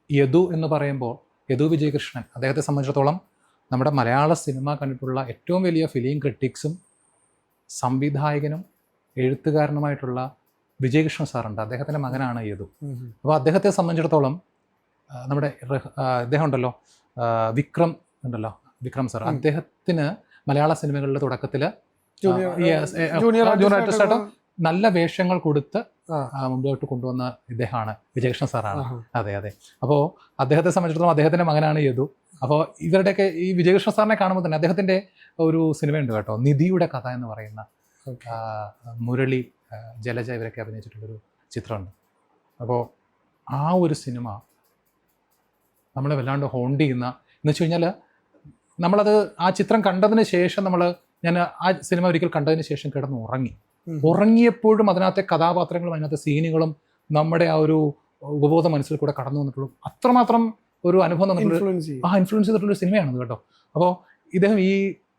യദു എന്ന് പറയുമ്പോൾ യദു വിജയകൃഷ്ണൻ, അദ്ദേഹത്തെ സംബന്ധിച്ചിടത്തോളം നമ്മുടെ മലയാള സിനിമ കണ്ടിട്ടുള്ള ഏറ്റവും വലിയ ഫിലിം ക്രിട്ടിക്സും സംവിധായകനും എഴുത്തുകാരനുമായിട്ടുള്ള വിജയകൃഷ്ണൻ സാറുണ്ട്. അദ്ദേഹത്തിൻ്റെ മകനാണ് യദു. അപ്പോൾ അദ്ദേഹത്തെ സംബന്ധിച്ചിടത്തോളം നമ്മുടെ അദ്ദേഹം ഉണ്ടല്ലോ, വിക്രം സാർ, അദ്ദേഹത്തിന് മലയാള സിനിമകളുടെ തുടക്കത്തിൽ ജൂനിയർ ആർട്ടിസ്റ്റായിട്ട് നല്ല വേഷങ്ങൾ കൊടുത്ത് മുമ്പോട്ട് കൊണ്ടുവന്ന ഇദ്ദേഹമാണ്, വിജയകൃഷ്ണ സാറാണ്. അതെ. അപ്പോൾ അദ്ദേഹത്തെ സംബന്ധിച്ചിടത്തോളം അദ്ദേഹത്തിൻ്റെ മകനാണ് യദു. അപ്പോൾ ഇവരുടെയൊക്കെ ഈ വിജയകൃഷ്ണ സാറിനെ കാണുമ്പോൾ തന്നെ അദ്ദേഹത്തിൻ്റെ ഒരു സിനിമയുണ്ട് കേട്ടോ, നിധിയുടെ കഥ എന്ന് പറയുന്ന, മുരളി, ജലജ ഇവരൊക്കെ അഭിനയിച്ചിട്ടുള്ളൊരു ചിത്രമുണ്ട്. അപ്പോൾ ആ ഒരു സിനിമ നമ്മളെ വല്ലാണ്ട് ഹോണ്ട് ചെയ്യുന്ന, എന്ന് വെച്ച് കഴിഞ്ഞാൽ നമ്മളത് ആ ചിത്രം കണ്ടതിന് ശേഷം ഞാൻ ആ സിനിമ ഒരിക്കൽ കണ്ടതിന് ശേഷം കിടന്ന് ഉറങ്ങിയപ്പോഴും അതിനകത്തെ കഥാപാത്രങ്ങളും അതിനകത്തെ സീനുകളും നമ്മുടെ ആ ഒരു ഉപബോധ മനസ്സിൽ കൂടെ കടന്നു വന്നിട്ടുള്ളൂ. അത്രമാത്രം ഒരു അനുഭവം ഇൻഫ്ലുവൻസ് ചെയ്തിട്ടുള്ളൊരു സിനിമയാണത് കേട്ടോ. അപ്പോൾ ഇദ്ദേഹം ഈ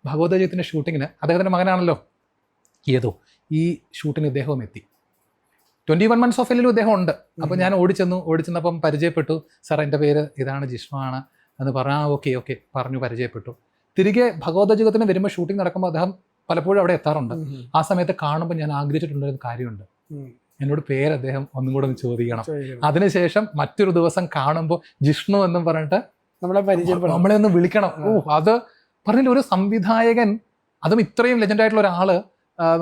ഭഗവതജയത്തിൻ്റെ ഷൂട്ടിങ്ങിന്, അദ്ദേഹത്തിൻ്റെ മകനാണല്ലോ ഏതോ, ഈ ഷൂട്ടിന് ഇദ്ദേഹവും എത്തി. 21 Months of Hellലും ഇദ്ദേഹം ഉണ്ട്. അപ്പോൾ ഞാൻ ഓടിച്ചെന്നപ്പം പരിചയപ്പെട്ടു, സാർ എൻ്റെ പേര് ഇതാണ്, ജിഷ്ണുവാണ് എന്ന് പറഞ്ഞാൽ ഓക്കെ പറഞ്ഞു പരിചയപ്പെട്ടു. തിരികെ ഭഗവതജുഗത്തിന് വരുമ്പോൾ ഷൂട്ടിംഗ് നടക്കുമ്പോൾ അദ്ദേഹം പലപ്പോഴും അവിടെ എത്താറുണ്ട്. ആ സമയത്ത് കാണുമ്പോൾ ഞാൻ ആഗ്രഹിച്ചിട്ടുള്ളൊരു കാര്യമുണ്ട്, എന്നോട് പേര് അദ്ദേഹം ഒന്നും കൂടെ ഒന്ന് ചോദിക്കണം. അതിനുശേഷം മറ്റൊരു ദിവസം കാണുമ്പോൾ ജിഷ്ണു എന്നും പറഞ്ഞിട്ട് നമ്മളെ ഒന്ന് വിളിക്കണം. അത് പറഞ്ഞില്ല, ഒരു സംവിധായകൻ, അതും ഇത്രയും ലെജൻഡായിട്ടുള്ള ഒരാള്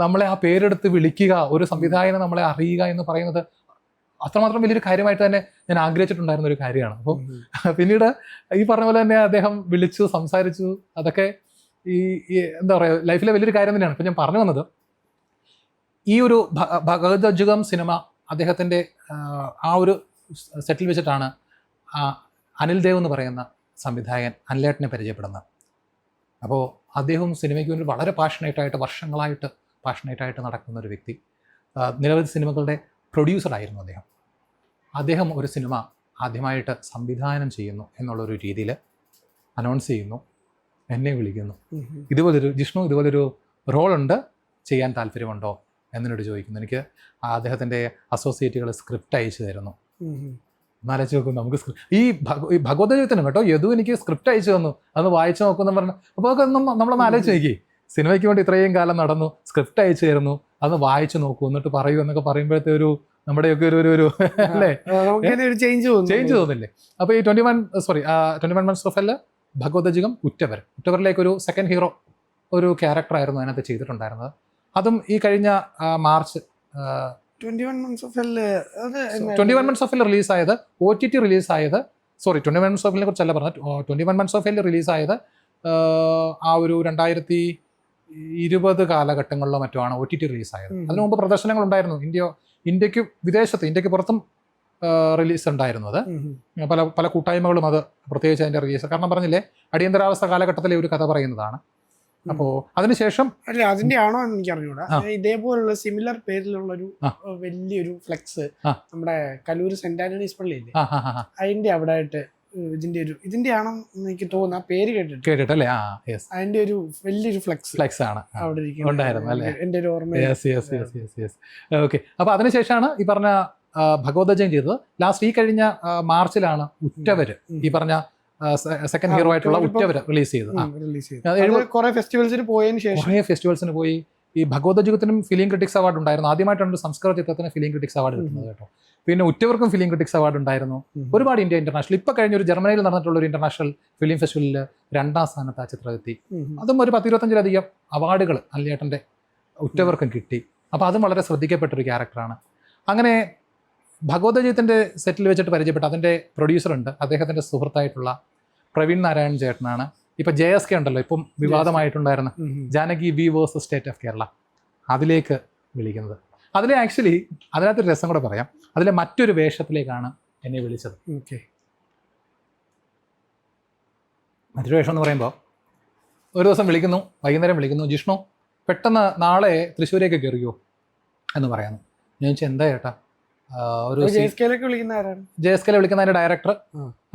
നമ്മളെ ആ പേരെടുത്ത് വിളിക്കുക, ഒരു സംവിധായകനെ നമ്മളെ അറിയുക എന്ന് പറയുന്നത് അത്രമാത്രം വലിയൊരു കാര്യമായിട്ട് തന്നെ ഞാൻ ആഗ്രഹിച്ചിട്ടുണ്ടായിരുന്ന ഒരു കാര്യമാണ്. അപ്പോൾ പിന്നീട് ഈ പറഞ്ഞ പോലെ തന്നെ അദ്ദേഹം വിളിച്ചു, സംസാരിച്ചു. അതൊക്കെ ഈ എന്താ പറയുക, ലൈഫിലെ വലിയൊരു കാര്യം തന്നെയാണ്. ഇപ്പം ഞാൻ പറഞ്ഞു വന്നത്, ഈ ഒരു ഭഗവതജുഗം സിനിമ അദ്ദേഹത്തിൻ്റെ ആ ഒരു സെറ്റിൽ വെച്ചിട്ടാണ് അനിൽ ദേവ് എന്ന് പറയുന്ന സംവിധായകൻ അനിലേട്ടനെ പരിചയപ്പെടുന്നത്. അപ്പോൾ അദ്ദേഹം സിനിമയ്ക്ക് വേണ്ടി വളരെ വർഷങ്ങളായിട്ട് പാഷനേറ്റായിട്ട് നടക്കുന്ന ഒരു വ്യക്തി. നിരവധി സിനിമകളുടെ പ്രൊഡ്യൂസറായിരുന്നു അദ്ദേഹം ഒരു സിനിമ ആദ്യമായിട്ട് സംവിധാനം ചെയ്യുന്നു എന്നുള്ളൊരു രീതിയിൽ അനൗൺസ് ചെയ്യുന്നു, എന്നെ വിളിക്കുന്നു, ജിഷ്ണു ഇതുപോലൊരു റോളുണ്ട്, ചെയ്യാൻ താല്പര്യമുണ്ടോ എന്നോട് ചോദിക്കുന്നു. എനിക്ക് അദ്ദേഹത്തിൻ്റെ അസോസിയേറ്റുകൾ സ്ക്രിപ്റ്റ് അയച്ചു തരുന്നു. എന്നാലോചിച്ച് നോക്കും, നമുക്ക് ഈ ഭഗവതജയത്തിനും കേട്ടോ യദു എനിക്ക് സ്ക്രിപ്റ്റ് അയച്ചു തന്നു, അതൊന്ന് വായിച്ചു നോക്കുമെന്ന് പറഞ്ഞു. അപ്പോൾ അതൊക്കെ നമ്മളൊന്ന് ആലോചിച്ച് നോക്കി, സിനിമയ്ക്ക് വേണ്ടി ഇത്രയും കാലം നടന്നു, സ്ക്രിപ്റ്റ് അയച്ചു തരുന്നു, അതൊന്ന് വായിച്ചു നോക്കൂ, എന്നിട്ട് പറയൂ എന്നൊക്കെ പറയുമ്പോഴത്തെ ഒരു നമ്മുടെയൊക്കെ ഒരു അല്ലേ ചേഞ്ച് തോന്നില്ലേ. അപ്പോൾ ഈ 21 Months of Hell, ഭഗവതജുഗം, ഉറ്റവരിലേക്കൊരു സെക്കൻഡ് ഹീറോ ഒരു ക്യാരക്ടറായിരുന്നു അതിനകത്ത് ചെയ്തിട്ടുണ്ടായിരുന്നത്. അതും ഈ കഴിഞ്ഞ മാർച്ച് 21 Months of Hell റിലീസായത്, OTT റിലീസായത്, 21 Months of Hellനെ കുറിച്ചല്ല പറഞ്ഞത്, 21 Months of Hell റിലീസായത് ആ ഒരു 2020 കാലഘട്ടങ്ങളിലോ മറ്റോ ആണ് OTT റിലീസായത്. അതിനു മുമ്പ് പ്രദർശനങ്ങളുണ്ടായിരുന്നു. ഇന്ത്യക്ക് പുറത്തും റിലീസ് ഉണ്ടായിരുന്നത്. പല പല കൂട്ടായ്മകളും അത് പ്രത്യേകിച്ച് അതിൻ്റെ റിലീസ്, കാരണം പറഞ്ഞില്ലേ അടിയന്തരാവസ്ഥ കാലഘട്ടത്തിലെ ഒരു കഥ പറയുന്നതാണ്. അപ്പോൾ അതിനുശേഷം അല്ല അതിന്റെ ആണോ എന്ന് എനിക്ക് അറിഞ്ഞൂടാ. ഇതേപോലുള്ള സിമിലർ പേരിലുള്ളൊരു വലിയൊരു ഫ്ലെക്സ് നമ്മുടെ കലൂർ സെന്റ് ആന്റണീസ് പള്ളിയില്ലേ, അതിന്റെ അവിടെ ആയിട്ട് ഇതിന്റെ ആണോ എന്ന് എനിക്ക് തോന്നുന്നു. ആ പേര് കേട്ടിട്ടല്ലേ? അതിന്റെ ഒരു വലിയൊരു ഫ്ലെക്സ് ആണ് അവിടെ ഉണ്ടായിരുന്നു അല്ലേ? എന്റെ ഒരു ഓർമ്മ. ഓക്കെ. അപ്പൊ അതിനുശേഷമാണ് ഈ പറഞ്ഞ ഭഗവതജയം ചെയ്തത്. ലാസ്റ്റ് ഈ കഴിഞ്ഞ മാർച്ചിലാണ് ഉറ്റവര്, ഈ പറഞ്ഞ സെക്കൻഡ് ഹീറോ ആയിട്ടുള്ള ഉറ്റവര് റിലീസ് ചെയ്തത്. കുറെ ഫെസ്റ്റിവൽസിന് പോയതിനു ശേഷം പോയി. ഈ ഭഗവതജുഗത്തിനും ഫിലിം ക്രിറ്റിക്സ് അവാർഡ് ഉണ്ടായിരുന്നു. ആദ്യമായിട്ടാണ് ഒരു സംസ്കൃത ചിത്രത്തിന് ഫിലിം ക്രിറ്റിക്സ് അവാർഡ് കിട്ടുന്നത് കേട്ടോ. പിന്നെ ഉറ്റവർക്കും ഫിലിം ക്രിറ്റിക്സ് അവാർഡ് ഉണ്ടായിരുന്നു. ഒരുപാട് ഇന്റർനാഷണൽ. ഇപ്പൊ കഴിഞ്ഞ ഒരു ജർമ്മനിയിൽ നടന്നിട്ടുള്ള ഒരു ഇന്റർനാഷണൽ ഫിലിം ഫെസ്റ്റിവലിൽ 2ാം സ്ഥാനത്ത് ആ ചിത്രം എത്തി. അതും ഒരു 10-25 അവാർഡുകൾ അല്ലേട്ടൻ്റെ ഉറ്റവർക്കും കിട്ടി. അപ്പോൾ അതും വളരെ ശ്രദ്ധിക്കപ്പെട്ടൊരു ക്യാരക്ടറാണ്. അങ്ങനെ ഭഗവതജയത്തിൻ്റെ സെറ്റിൽ വെച്ചിട്ട് പരിചയപ്പെട്ട അതിൻ്റെ പ്രൊഡ്യൂസറുണ്ട്, അദ്ദേഹത്തിൻ്റെ സുഹൃത്തായിട്ടുള്ള പ്രവീൺ നാരായൺ ചേട്ടനാണ്. ഇപ്പം JSK ഉണ്ടല്ലോ, ഇപ്പം വിവാദമായിട്ടുണ്ടായിരുന്ന Janaki V versus state of Kerala, അതിലേക്ക് വിളിക്കുന്നത്. അതിലെ ആക്ച്വലി അതിനകത്തൊരു രസം കൂടെ പറയാം. അതിലെ മറ്റൊരു വേഷത്തിലേക്കാണ് എന്നെ വിളിച്ചത്. മറ്റൊരു വേഷം എന്ന് പറയുമ്പോൾ ഒരു ദിവസം വിളിക്കുന്നു, വൈകുന്നേരം വിളിക്കുന്നു, ജിഷ്ണു പെട്ടെന്ന് നാളെ തൃശ്ശൂരേക്ക് കയറിയോ എന്ന് പറയാന്നു. ഞാൻ ചോദിച്ചാൽ എന്താ ചേട്ടാ? ഒരു JSK വിളിക്കുന്നതിൻ്റെ ഡയറക്ടർ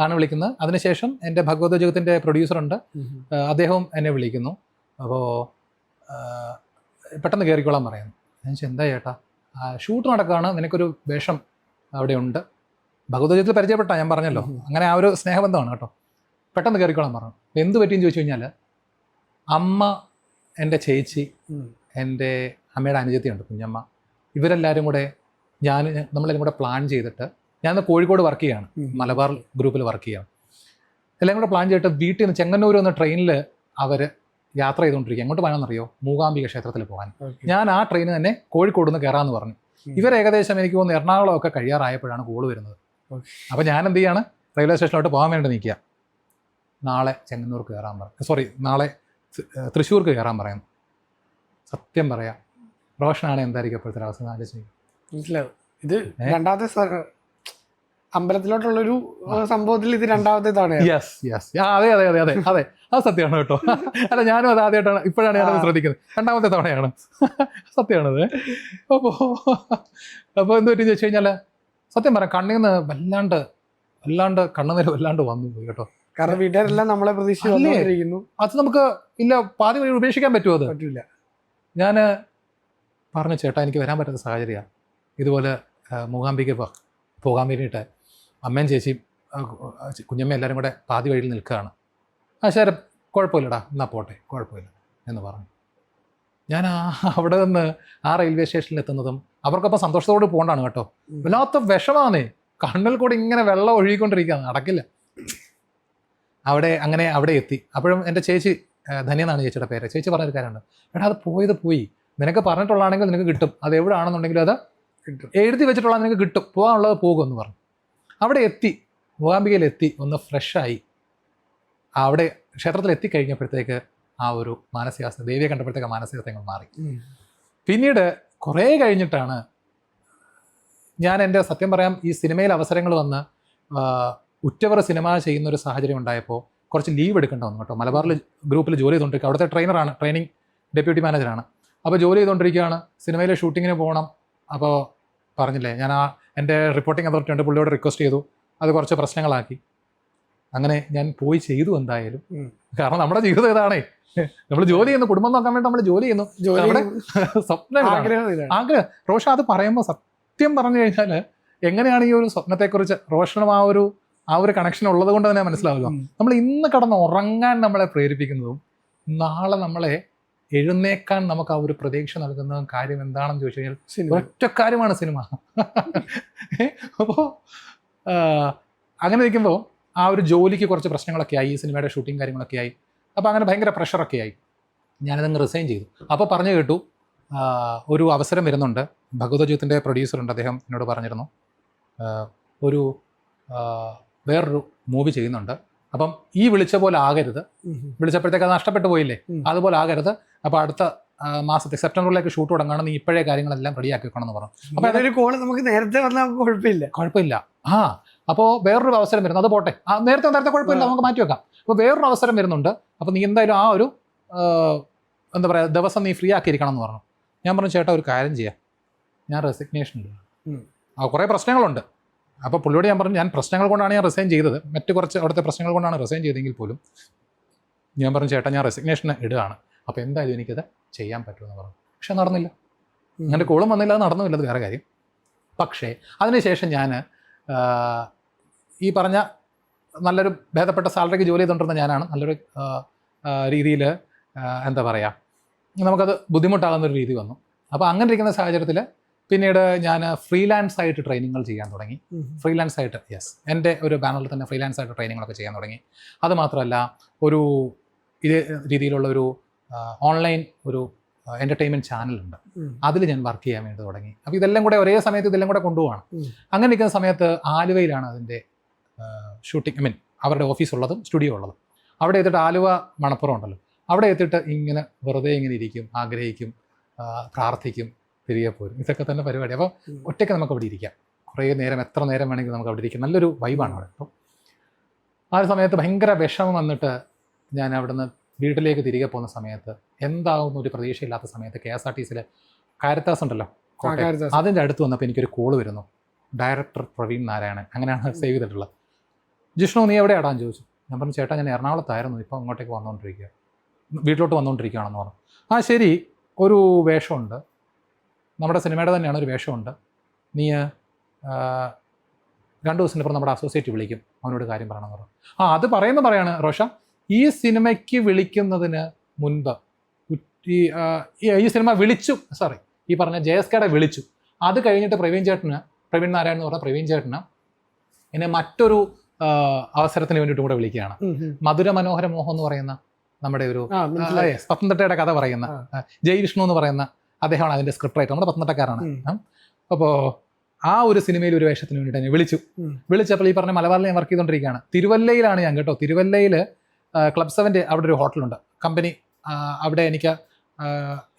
ആണ് വിളിക്കുന്നത്. അതിനുശേഷം എൻ്റെ ഭഗവതജുഗത്തിൻ്റെ പ്രൊഡ്യൂസറുണ്ട്, അദ്ദേഹവും എന്നെ വിളിക്കുന്നു. അപ്പോൾ പെട്ടെന്ന് കയറിക്കോളാൻ പറയുന്നു. ഞാൻ ചോദിച്ചാൽ എന്താ ചേട്ടാ? ഷൂട്ട് നടക്കുകയാണ്, നിനക്കൊരു വേഷം അവിടെ ഉണ്ട്. ഭഗവതജുഗത്തിൽ പരിചയപ്പെട്ടാ, ഞാൻ പറഞ്ഞല്ലോ, അങ്ങനെ ആ ഒരു സ്നേഹബന്ധമാണ് കേട്ടോ. പെട്ടെന്ന് കയറിക്കോളാൻ പറഞ്ഞു. എന്ത് പറ്റിയെന്ന് ചോദിച്ചു കഴിഞ്ഞാൽ, അമ്മ, എൻ്റെ ചേച്ചി, എൻ്റെ അമ്മയുടെ അനുജത്തിയുണ്ട് കുഞ്ഞമ്മ, ഇവരെല്ലാവരും കൂടെ നമ്മളെല്ലാം കൂടെ പ്ലാൻ ചെയ്തിട്ട്, ഞാൻ കോഴിക്കോട് വർക്ക് ചെയ്യുകയാണ്, മലബാർ ഗ്രൂപ്പിൽ വർക്ക് ചെയ്യുകയാണ്. എല്ലാം കൂടെ പ്ലാൻ ചെയ്തിട്ട് വീട്ടിൽ നിന്ന് ചെങ്ങന്നൂർ എന്ന ട്രെയിനിൽ അവർ യാത്ര ചെയ്തുകൊണ്ടിരിക്കുക. എങ്ങോട്ട് പോകാനെന്നറിയോ? മൂകാംബിക ക്ഷേത്രത്തിൽ പോകാൻ. ഞാൻ ആ ട്രെയിന് തന്നെ കോഴിക്കോട് നിന്ന് കയറാമെന്ന് പറഞ്ഞു. ഇവർ ഏകദേശം എനിക്ക് തോന്നുന്നു എറണാകുളമൊക്കെ കഴിയാറായപ്പോഴാണ് കോള് വരുന്നത്. അപ്പോൾ ഞാൻ എന്ത് ചെയ്യാണ്, റെയിൽവേ സ്റ്റേഷനിലോട്ട് പോകാൻ വേണ്ടി നിൽക്കുക. നാളെ ചെങ്ങന്നൂർക്ക് കയറാൻ നാളെ തൃശ്ശൂർക്ക് കയറാൻ പറയുന്നു. സത്യം പറയാം, റോഷനാണ് എന്തായിരിക്കും അപ്പോഴത്തെ അവസ്ഥ ആലോചിച്ച്. മനസ്സിലാവും. ഇത് രണ്ടാമത്തെ അമ്പലത്തിലോട്ടുള്ളൊരു സംഭവത്തിൽ ഇത് രണ്ടാമത്തെ തവണ. അതെ അത് സത്യമാണ് കേട്ടോ. അല്ല, ഞാനും അത് ആദ്യമായിട്ടാണ്, ഇപ്പോഴാണ് ഞാനത് ശ്രദ്ധിക്കുന്നത്. രണ്ടാമത്തെ തവണയാണ്, സത്യമാണത്. അപ്പോൾ എന്ത് പറ്റിയെന്ന് വെച്ച് കഴിഞ്ഞാൽ, സത്യം പറയാം, കണ്ണിൽ നിന്ന് വല്ലാണ്ട് കണ്ണുനീര് വല്ലാണ്ട് വന്നു പോയി കേട്ടോ. കാരണം വീട്ടുകാരെല്ലാം നമ്മളെ പ്രതീക്ഷിക്കുന്നു. അത് നമുക്ക് ഇല്ല, പാതി വഴി ഉപേക്ഷിക്കാൻ പറ്റുമോ? അത് പറ്റില്ല. ഞാൻ പറഞ്ഞു, ചേട്ടാ എനിക്ക് വരാൻ പറ്റുന്ന സാഹചര്യമാണ്, ഇതുപോലെ മൂകാംബിക്ക് പോകാൻ വേണ്ടിയിട്ട് അമ്മയും ചേച്ചിയും കുഞ്ഞമ്മ എല്ലാവരും കൂടെ പാതി വഴിയിൽ നിൽക്കുകയാണ്. ശരി, കുഴപ്പമില്ലടാ, എന്നാൽ പോട്ടെ, കുഴപ്പമില്ല എന്ന് പറഞ്ഞു. ഞാൻ അവിടെ നിന്ന് ആ റെയിൽവേ സ്റ്റേഷനിൽ എത്തുന്നതും അവർക്കൊപ്പം സന്തോഷത്തോട് പോകണ്ടാണ് കേട്ടോ. വല്ലാത്ത വിഷമാണേ, കണ്ണിൽ കൂടെ ഇങ്ങനെ വെള്ളം ഒഴുകിക്കൊണ്ടിരിക്കുകയാണ്, നടക്കില്ല. അവിടെ എത്തി. അപ്പോഴും എൻ്റെ ചേച്ചി, ധന്യ എന്നാണ് ചേച്ചിയുടെ പേര്, ചേച്ചി പറഞ്ഞൊരു കാര്യമുണ്ട്, എടാ അത് പോയി, നിനക്ക് പറഞ്ഞിട്ടുള്ളതാണെങ്കിൽ നിനക്ക് കിട്ടും, അത് എവിടെയാണെന്നുണ്ടെങ്കിലും അത് കിട്ടും, എഴുതി വെച്ചിട്ടുള്ള നിനക്ക് കിട്ടും, പോകാനുള്ളത് പോകുമെന്ന് പറഞ്ഞു. അവിടെ എത്തി, മൂകാംബികയിലെത്തി, ഒന്ന് ഫ്രഷായി അവിടെ ക്ഷേത്രത്തിൽ എത്തിക്കഴിഞ്ഞപ്പോഴത്തേക്ക് ആ ഒരു മാനസികാവസ്ഥ, ദേവിയെ കണ്ടപ്പോഴത്തേക്ക് മാനസികാവസ്ഥ മാറി. പിന്നീട് കുറേ കഴിഞ്ഞിട്ടാണ് ഞാൻ എൻ്റെ, സത്യം പറയാം, ഈ സിനിമയിൽ അവസരങ്ങൾ വന്ന് ഉറ്റവർ സിനിമ ചെയ്യുന്നൊരു സാഹചര്യം ഉണ്ടായപ്പോൾ കുറച്ച് ലീവ് എടുക്കേണ്ട വന്നു കേട്ടോ. മലബാറിൽ ഗ്രൂപ്പിൽ ജോലി ചെയ്തുകൊണ്ടിരിക്കുക, അവിടുത്തെ ട്രെയിനിങ് ഡെപ്യൂട്ടി മാനേജറാണ്. അപ്പോൾ ജോലി ചെയ്തുകൊണ്ടിരിക്കുകയാണ്, സിനിമയിലെ ഷൂട്ടിങ്ങിന് പോകണം. അപ്പോൾ പറഞ്ഞില്ലേ, ഞാൻ എൻ്റെ റിപ്പോർട്ടിംഗ് അതോറിറ്റി ഉണ്ട്, പുള്ളിയോട് റിക്വസ്റ്റ് ചെയ്തു, അത് കുറച്ച് പ്രശ്നങ്ങളാക്കി. അങ്ങനെ ഞാൻ പോയി ചെയ്തു എന്തായാലും. കാരണം നമ്മുടെ ജീവിതം ഇതാണേ, നമ്മൾ ജോലി ചെയ്യുന്നു, കുടുംബം നോക്കാൻ വേണ്ടി നമ്മൾ ജോലി ചെയ്യുന്നു, നമ്മുടെ സ്വപ്നം, ആഗ്രഹം. റോഷൻ അത് പറയുമ്പോൾ സത്യം പറഞ്ഞു കഴിഞ്ഞാൽ എങ്ങനെയാണ് ഈ ഒരു സ്വപ്നത്തെക്കുറിച്ച് റോഷനും ആ ഒരു കണക്ഷൻ ഉള്ളത് കൊണ്ട് തന്നെ മനസ്സിലാവുമല്ലോ. നമ്മൾ ഇന്ന് കടന്ന് ഉറങ്ങാൻ നമ്മളെ പ്രേരിപ്പിക്കുന്നതും നാളെ നമ്മളെ എഴുന്നേക്കാൻ നമുക്ക് ആ ഒരു പ്രതീക്ഷ നൽകുന്ന കാര്യം എന്താണെന്ന് ചോദിച്ചു കഴിഞ്ഞാൽ ഒറ്റ കാര്യമാണ് സിനിമ. അപ്പോൾ അങ്ങനെ നിൽക്കുമ്പോൾ ആ ഒരു ജോലിക്ക് കുറച്ച് പ്രശ്നങ്ങളൊക്കെ ആയി, ഈ സിനിമയുടെ ഷൂട്ടിങ് കാര്യങ്ങളൊക്കെ ആയി. അപ്പോൾ അങ്ങനെ ഭയങ്കര പ്രഷറൊക്കെ ആയി. ഞാനതങ്ങ് റിസൈൻ ചെയ്തു. അപ്പോൾ പറഞ്ഞു കേട്ടു, ഒരു അവസരം വരുന്നുണ്ട്, ഭഗവതജീവിതത്തിൻ്റെ പ്രൊഡ്യൂസറുണ്ട്, അദ്ദേഹം എന്നോട് പറഞ്ഞിരുന്നു, വേറൊരു മൂവി ചെയ്യുന്നുണ്ട്, അപ്പം ഈ വിളിച്ച പോലെ ആകരുത്, വിളിച്ചപ്പോഴത്തേക്ക് അത് നഷ്ടപ്പെട്ടു പോയില്ലേ, അതുപോലെ ആകരുത്. അപ്പോൾ അടുത്ത മാസത്തെ സെപ്റ്റംബറിലേക്ക് ഷൂട്ട് തുടങ്ങണം, നീ ഇപ്പോഴേ കാര്യങ്ങളെല്ലാം റെഡിയാക്കി വെക്കണം എന്ന് പറഞ്ഞു. അപ്പോൾ അതൊരു കോള് നമുക്ക് നേരത്തെ വന്നാൽ നമുക്ക് കുഴപ്പമില്ല. അപ്പോൾ വേറൊരു അവസരം വരുന്നു, അത് പോട്ടെ, നേരത്തെ കുഴപ്പമില്ല, നമുക്ക് മാറ്റി വെക്കാം. അപ്പോൾ വേറൊരു അവസരം വരുന്നുണ്ട്, അപ്പോൾ നീ എന്തായാലും ആ ഒരു എന്താ പറയുക ദിവസം നീ ഫ്രീ ആക്കിയിരിക്കണം എന്ന് പറഞ്ഞു. ഞാൻ പറഞ്ഞു ചേട്ടാ ഒരു കാര്യം ചെയ്യാം, ഞാൻ റെസിഗ്നേഷൻ ഇല്ല, കുറേ പ്രശ്നങ്ങളുണ്ട്. അപ്പോൾ പുള്ളിയോട് ഞാൻ പറഞ്ഞു ഞാൻ പ്രശ്നങ്ങൾ കൊണ്ടാണ് ഞാൻ റിസൈൻ ചെയ്തത്, മറ്റ് കുറച്ച് അവിടുത്തെ പ്രശ്നങ്ങൾ കൊണ്ടാണ് റിസൈൻ ചെയ്തെങ്കിൽ പോലും ഞാൻ പറഞ്ഞു ചേട്ടാ ഞാൻ റെസിഗ്നേഷൻ ഇടുകയാണ്, അപ്പോൾ എന്തായാലും എനിക്കത് ചെയ്യാൻ പറ്റുമെന്ന് പറഞ്ഞു. പക്ഷെ നടന്നില്ല, അങ്ങനെ കോളും വന്നില്ല, അത് നടന്നുമില്ല, അത് വേറെ കാര്യം. പക്ഷേ അതിനുശേഷം ഞാൻ ഈ പറഞ്ഞ നല്ലൊരു ഭേദപ്പെട്ട സാലറിക്ക് ജോലി ചെയ്തുകൊണ്ടിരുന്ന ഞാനാണ്, നല്ലൊരു രീതിയിൽ എന്താ പറയുക നമുക്കത് ബുദ്ധിമുട്ടാകുന്നൊരു രീതി വന്നു. അപ്പോൾ അങ്ങനെ ഇരിക്കുന്ന സാഹചര്യത്തിൽ പിന്നീട് ഞാൻ ഫ്രീലാൻസ് ആയിട്ട് ട്രെയിനിങ്ങുകൾ ചെയ്യാൻ തുടങ്ങി. ഫ്രീലാൻസ് ആയിട്ട് എൻ്റെ ഒരു ബാനറിൽ തന്നെ ഫ്രീലാൻസ് ആയിട്ട് ട്രെയിനിങ്ങളൊക്കെ ചെയ്യാൻ തുടങ്ങി. അതുമാത്രമല്ല ഒരു ഇതേ രീതിയിലുള്ള ഒരു ഓൺലൈൻ ഒരു എൻ്റർടൈൻമെൻറ്റ് ചാനലുണ്ട്, അതിൽ ഞാൻ വർക്ക് ചെയ്യാൻ വേണ്ടി തുടങ്ങി. അപ്പോൾ ഇതെല്ലാം കൂടെ ഒരേ സമയത്ത് ഇതെല്ലാം കൂടെ കൊണ്ടുപോകണം. അങ്ങനെ ഇരിക്കുന്ന സമയത്ത് ആലുവയിലാണ് അതിൻ്റെ ഷൂട്ടിംഗ്, അവരുടെ ഓഫീസുള്ളതും സ്റ്റുഡിയോ ഉള്ളതും. അവിടെ എത്തിയിട്ട് ആലുവ മണപ്പുറം ഉണ്ടല്ലോ, അവിടെ എത്തിയിട്ട് ഇങ്ങനെ വെറുതെ ഇങ്ങനെ ഇരിക്കും, ആഗ്രഹിക്കും, പ്രാർത്ഥിക്കും, തിരികെ പോരും, ഇതൊക്കെ തന്നെ പരിപാടി. അപ്പോൾ ഒറ്റയ്ക്ക് നമുക്ക് അവിടെ ഇരിക്കാം, കുറേ നേരം, എത്ര നേരം വേണമെങ്കിലും നമുക്ക് അവിടെ ഇരിക്കാം, നല്ലൊരു വൈബാണ് അവിടെ. അപ്പോൾ ആ ഒരു സമയത്ത് ഭയങ്കര വിഷമം വന്നിട്ട് ഞാൻ അവിടുന്ന് വീട്ടിലേക്ക് തിരികെ പോകുന്ന സമയത്ത്, എന്താകുന്ന ഒരു പ്രതീക്ഷയില്ലാത്ത സമയത്ത് KSRTCയിൽ കാരിത്താസ് ഉണ്ടല്ലോ, അതിൻ്റെ അടുത്ത് വന്നപ്പോൾ എനിക്കൊരു കോള് വരുന്നു, ഡയറക്ടർ പ്രവീൺ നാരായണൻ, അങ്ങനെയാണ് സേവ് ചെയ്തിട്ടുള്ളത്. ജിഷ്ണു നീ എവിടെയാടാന്ന് ചോദിച്ചു. ഞാൻ പറഞ്ഞു ചേട്ടാ ഞാൻ എറണാകുളത്തായിരുന്നു, ഇപ്പോൾ ഇങ്ങോട്ടേക്ക് വന്നുകൊണ്ടിരിക്കുക, വീട്ടിലോട്ട് വന്നുകൊണ്ടിരിക്കുകയാണെന്ന് പറഞ്ഞു. ആ ശരി, ഒരു വേഷമുണ്ട്, നമ്മുടെ സിനിമയുടെ തന്നെയാണ് ഒരു വേഷമുണ്ട്, നീ 2 ദിവസത്തിനപ്പുറം നമ്മുടെ അസോസിയേറ്റ് വിളിക്കും, അവനോട് കാര്യം പറയണമെന്ന് പറഞ്ഞു. അത് പറയാണ് റോഷ, ഈ സിനിമയ്ക്ക് വിളിക്കുന്നതിന് മുൻപ് ഈ സിനിമ വിളിച്ചു, ഈ പറഞ്ഞ JSKയുടെ വിളിച്ചു. അത് കഴിഞ്ഞിട്ട് പ്രവീൺ നാരായണൻ എന്ന് പറഞ്ഞ പ്രവീൺ ചേട്ടന് എന്നെ മറ്റൊരു അവസരത്തിന് വേണ്ടിയിട്ടും കൂടെ വിളിക്കുകയാണ്. മധുര മനോഹര മോഹം എന്ന് പറയുന്ന നമ്മുടെ ഒരു പത്തനംതിട്ടയുടെ കഥ പറയുന്ന ജയ് വിഷ്ണു എന്ന് പറയുന്ന അദ്ദേഹമാണ് അതിൻ്റെ സ്ക്രിപ്റ്റ് റൈറ്റർ, നമ്മുടെ പത്തനംതിട്ടക്കാരാണ്. അപ്പോൾ ആ ഒരു സിനിമയിൽ ഒരു വേഷത്തിന് വേണ്ടിയിട്ട് എന്നെ വിളിച്ചപ്പോൾ ഈ പറഞ്ഞ മലബാറിൽ ഞാൻ വർക്ക് ചെയ്തുകൊണ്ടിരിക്കുകയാണ്. തിരുവല്ലയിലാണ് ഞാൻ കേട്ടോ. തിരുവല്ലയിൽ ക്ലബ് 7 അവിടെ ഒരു ഹോട്ടലുണ്ട്, കമ്പനി. അവിടെ എനിക്ക്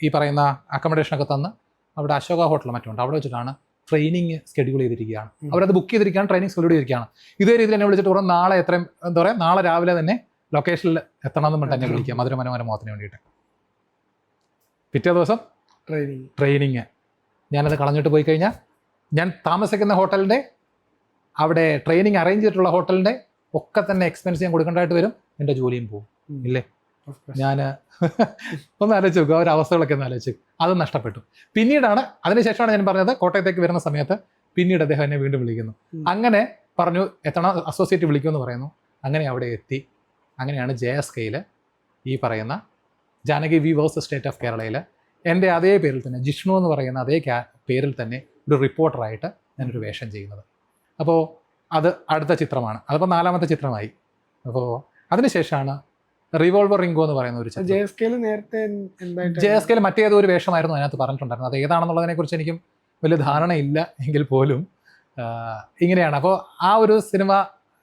ഈ പറയുന്ന അക്കോമഡേഷനൊക്കെ തന്ന് അവിടെ അശോക ഹോട്ടൽ മറ്റുണ്ട്, അവിടെ വെച്ചിട്ടാണ് ട്രെയിനിങ് ഷെഡ്യൂൾ ചെയ്തിരിക്കുകയാണ്. അവരത് ബുക്ക് ചെയ്തിരിക്കുകയാണ്, ട്രെയിനിങ് ഷെഡ്യൂൾ ചെയ്തിരിക്കുകയാണ്. ഇതേ രീതിയിൽ എന്നെ വിളിച്ചിട്ട് പറഞ്ഞു നാളെ നാളെ രാവിലെ തന്നെ ലൊക്കേഷനിൽ എത്തണമെന്ന് പറഞ്ഞിട്ട് എന്നെ വിളിക്കുക, മധുര മനോഹര മോഹത്തിന് വേണ്ടിയിട്ട്. പിറ്റേ ദിവസം ട്രെയിനിങ്. ഞാനത് കളഞ്ഞിട്ട് പോയി കഴിഞ്ഞാൽ ഞാൻ താമസിക്കുന്ന ഹോട്ടലിൻ്റെ അവിടെ ട്രെയിനിങ് അറേഞ്ച് ചെയ്തിട്ടുള്ള ഹോട്ടലിൻ്റെ ഒക്കെ തന്നെ എക്സ്പെൻസ് ഞാൻ കൊടുക്കേണ്ടതായിട്ട് വരും, എൻ്റെ ജോലിയും പോകും ഇല്ലേ. ഞാൻ ഒന്ന് ആലോചിച്ച് നോക്കുക, ഒരു അവസ്ഥകളൊക്കെ ഒന്ന് ആലോചിച്ച്, അത് നഷ്ടപ്പെട്ടു. പിന്നീടാണ് അതിനുശേഷമാണ് ഞാൻ പറഞ്ഞത് കോട്ടയത്തേക്ക് വരുന്ന സമയത്ത് പിന്നീട് അദ്ദേഹം എന്നെ വീണ്ടും വിളിക്കുന്നു. അങ്ങനെ പറഞ്ഞു എത്തണം, അസോസിയേറ്റ് വിളിക്കുമെന്ന് പറയുന്നു. അങ്ങനെ അവിടെ എത്തി. അങ്ങനെയാണ് JSKയിൽ ഈ പറയുന്ന Janaki V versus state of കേരളയിൽ എൻ്റെ അതേ പേരിൽ തന്നെ, ജിഷ്ണു എന്ന് പറയുന്ന അതേ പേരിൽ തന്നെ ഒരു റിപ്പോർട്ടറായിട്ട് ഞാനൊരു വേഷം ചെയ്യുന്നത്. അപ്പോൾ അത് അടുത്ത ചിത്രമാണ്, അതിപ്പോൾ 4ാമത്തെ ചിത്രമായി. അപ്പോൾ അതിനുശേഷമാണ് റിവോൾവർ റിംഗോ എന്ന് പറയുന്ന ഒരു ചിത്രം. JSKയിൽ മറ്റേതോ ഒരു വേഷമായിരുന്നു അതിനകത്ത് പറഞ്ഞിട്ടുണ്ടായിരുന്നു. അത് ഏതാണെന്നുള്ളതിനെ കുറിച്ച് എനിക്കും വലിയ ധാരണയില്ല എങ്കിൽ പോലും ഇങ്ങനെയാണ്. അപ്പോൾ ആ ഒരു സിനിമ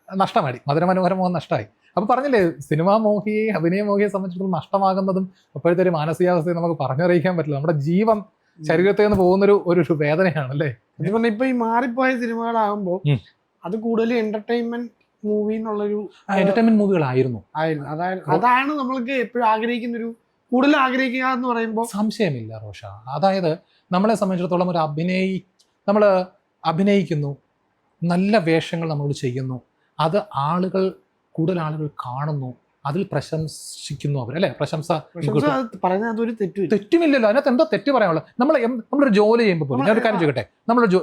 നഷ്ടമായി, മധുര മനോഹര മോഹൻ നഷ്ടമായി. അപ്പോൾ പറഞ്ഞില്ലേ, സിനിമാ മോഹിയെ, അഭിനയ മോഹിയെ സംബന്ധിച്ചിടത്തോളം നഷ്ടമാകുന്നതും അപ്പോഴത്തെ ഒരു മാനസികാവസ്ഥയെ നമുക്ക് പറഞ്ഞറിയിക്കാൻ പറ്റില്ല. നമ്മുടെ ജീവൻ ശരീരത്തിൽ നിന്ന് പോകുന്നൊരു ഒരു വേദനയാണ് അല്ലേ. ഇപ്പൊ ഈ മാറിപ്പോയ സിനിമകളാകുമ്പോൾ അത് കൂടുതൽ എന്റർടൈൻമെന്റ് മൂവി എന്നുള്ളൊരു എന്റർടൈൻമെന്റ് മൂവികളായിരുന്നു. അതാണ് നമ്മൾക്ക് എപ്പോഴും കൂടുതൽ ആഗ്രഹിക്കുക എന്ന് പറയുമ്പോൾ സംശയമില്ല റോഷ. അതായത് നമ്മളെ സംബന്ധിച്ചിടത്തോളം നമ്മൾ അഭിനയിക്കുന്നു, നല്ല വേഷങ്ങൾ നമ്മൾ ചെയ്യുന്നു, അത് കൂടുതൽ ആളുകൾ കാണുന്നു, അതിൽ പ്രശംസിക്കുന്നു അവർ, അല്ലേ. പ്രശംസ പറഞ്ഞാൽ അതൊരു തെറ്റുമില്ലല്ലോ, അതിനകത്ത് എന്താ തെറ്റ് പറയാനുള്ളത്? നമ്മളൊരു ജോലി ചെയ്യുമ്പോൾ പോലും ഞാനൊരു കാര്യം ചെയ്യട്ടെ,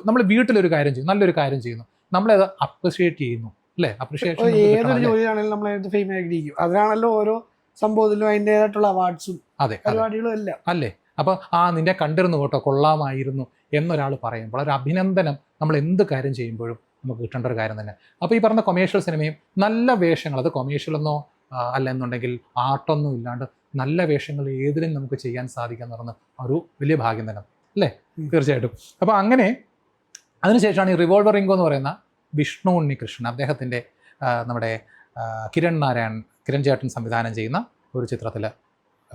നമ്മൾ വീട്ടിലൊരു കാര്യം ചെയ്യും, നല്ലൊരു കാര്യം ചെയ്യുന്നു, നമ്മളത് അപ്രിഷിയേറ്റ് ചെയ്യുന്നു, അല്ലേ. അപ്രിഷിയേഷൻ ഏതൊരു ജോലിയാണെങ്കിലും നമ്മളത് ഫെയിം ആയിരിക്കും. അതിനാണല്ലോ ഓരോ സംഭവത്തിലും അതിൻ്റെതായിട്ടുള്ള അവാർഡ്സും പരിപാടികളും എല്ലാം അല്ലേ. അപ്പോൾ നിന്നെ കണ്ടിരുന്നു കേട്ടോ, കൊള്ളാമായിരുന്നു എന്നൊരാൾ പറയുമ്പോൾ ഒരു അഭിനന്ദനം നമ്മൾ എന്ത് കാര്യം ചെയ്യുമ്പോഴും നമുക്ക് കിട്ടേണ്ട ഒരു കാര്യം തന്നെ. അപ്പോൾ ഈ പറഞ്ഞ കൊമേഴ്ഷ്യൽ സിനിമയും നല്ല വേഷങ്ങൾ, അത് കൊമേഴ്ഷ്യലെന്നോ അല്ല എന്നുണ്ടെങ്കിൽ ആർട്ടൊന്നും ഇല്ലാണ്ട് നല്ല വേഷങ്ങൾ ഏതിലും നമുക്ക് ചെയ്യാൻ സാധിക്കുക എന്ന് പറഞ്ഞ ഒരു വലിയ ഭാഗ്യം തന്നെ അല്ലേ. തീർച്ചയായിട്ടും. അപ്പോൾ അങ്ങനെ അതിനുശേഷമാണ് ഈ റിവോൾവർ റിംഗോ എന്ന് പറയുന്ന വിഷ്ണു ഉണ്ണികൃഷ്ണൻ, അദ്ദേഹത്തിൻ്റെ നമ്മുടെ കിരൺ ചേട്ടൻ സംവിധാനം ചെയ്യുന്ന ഒരു ചിത്രത്തിൽ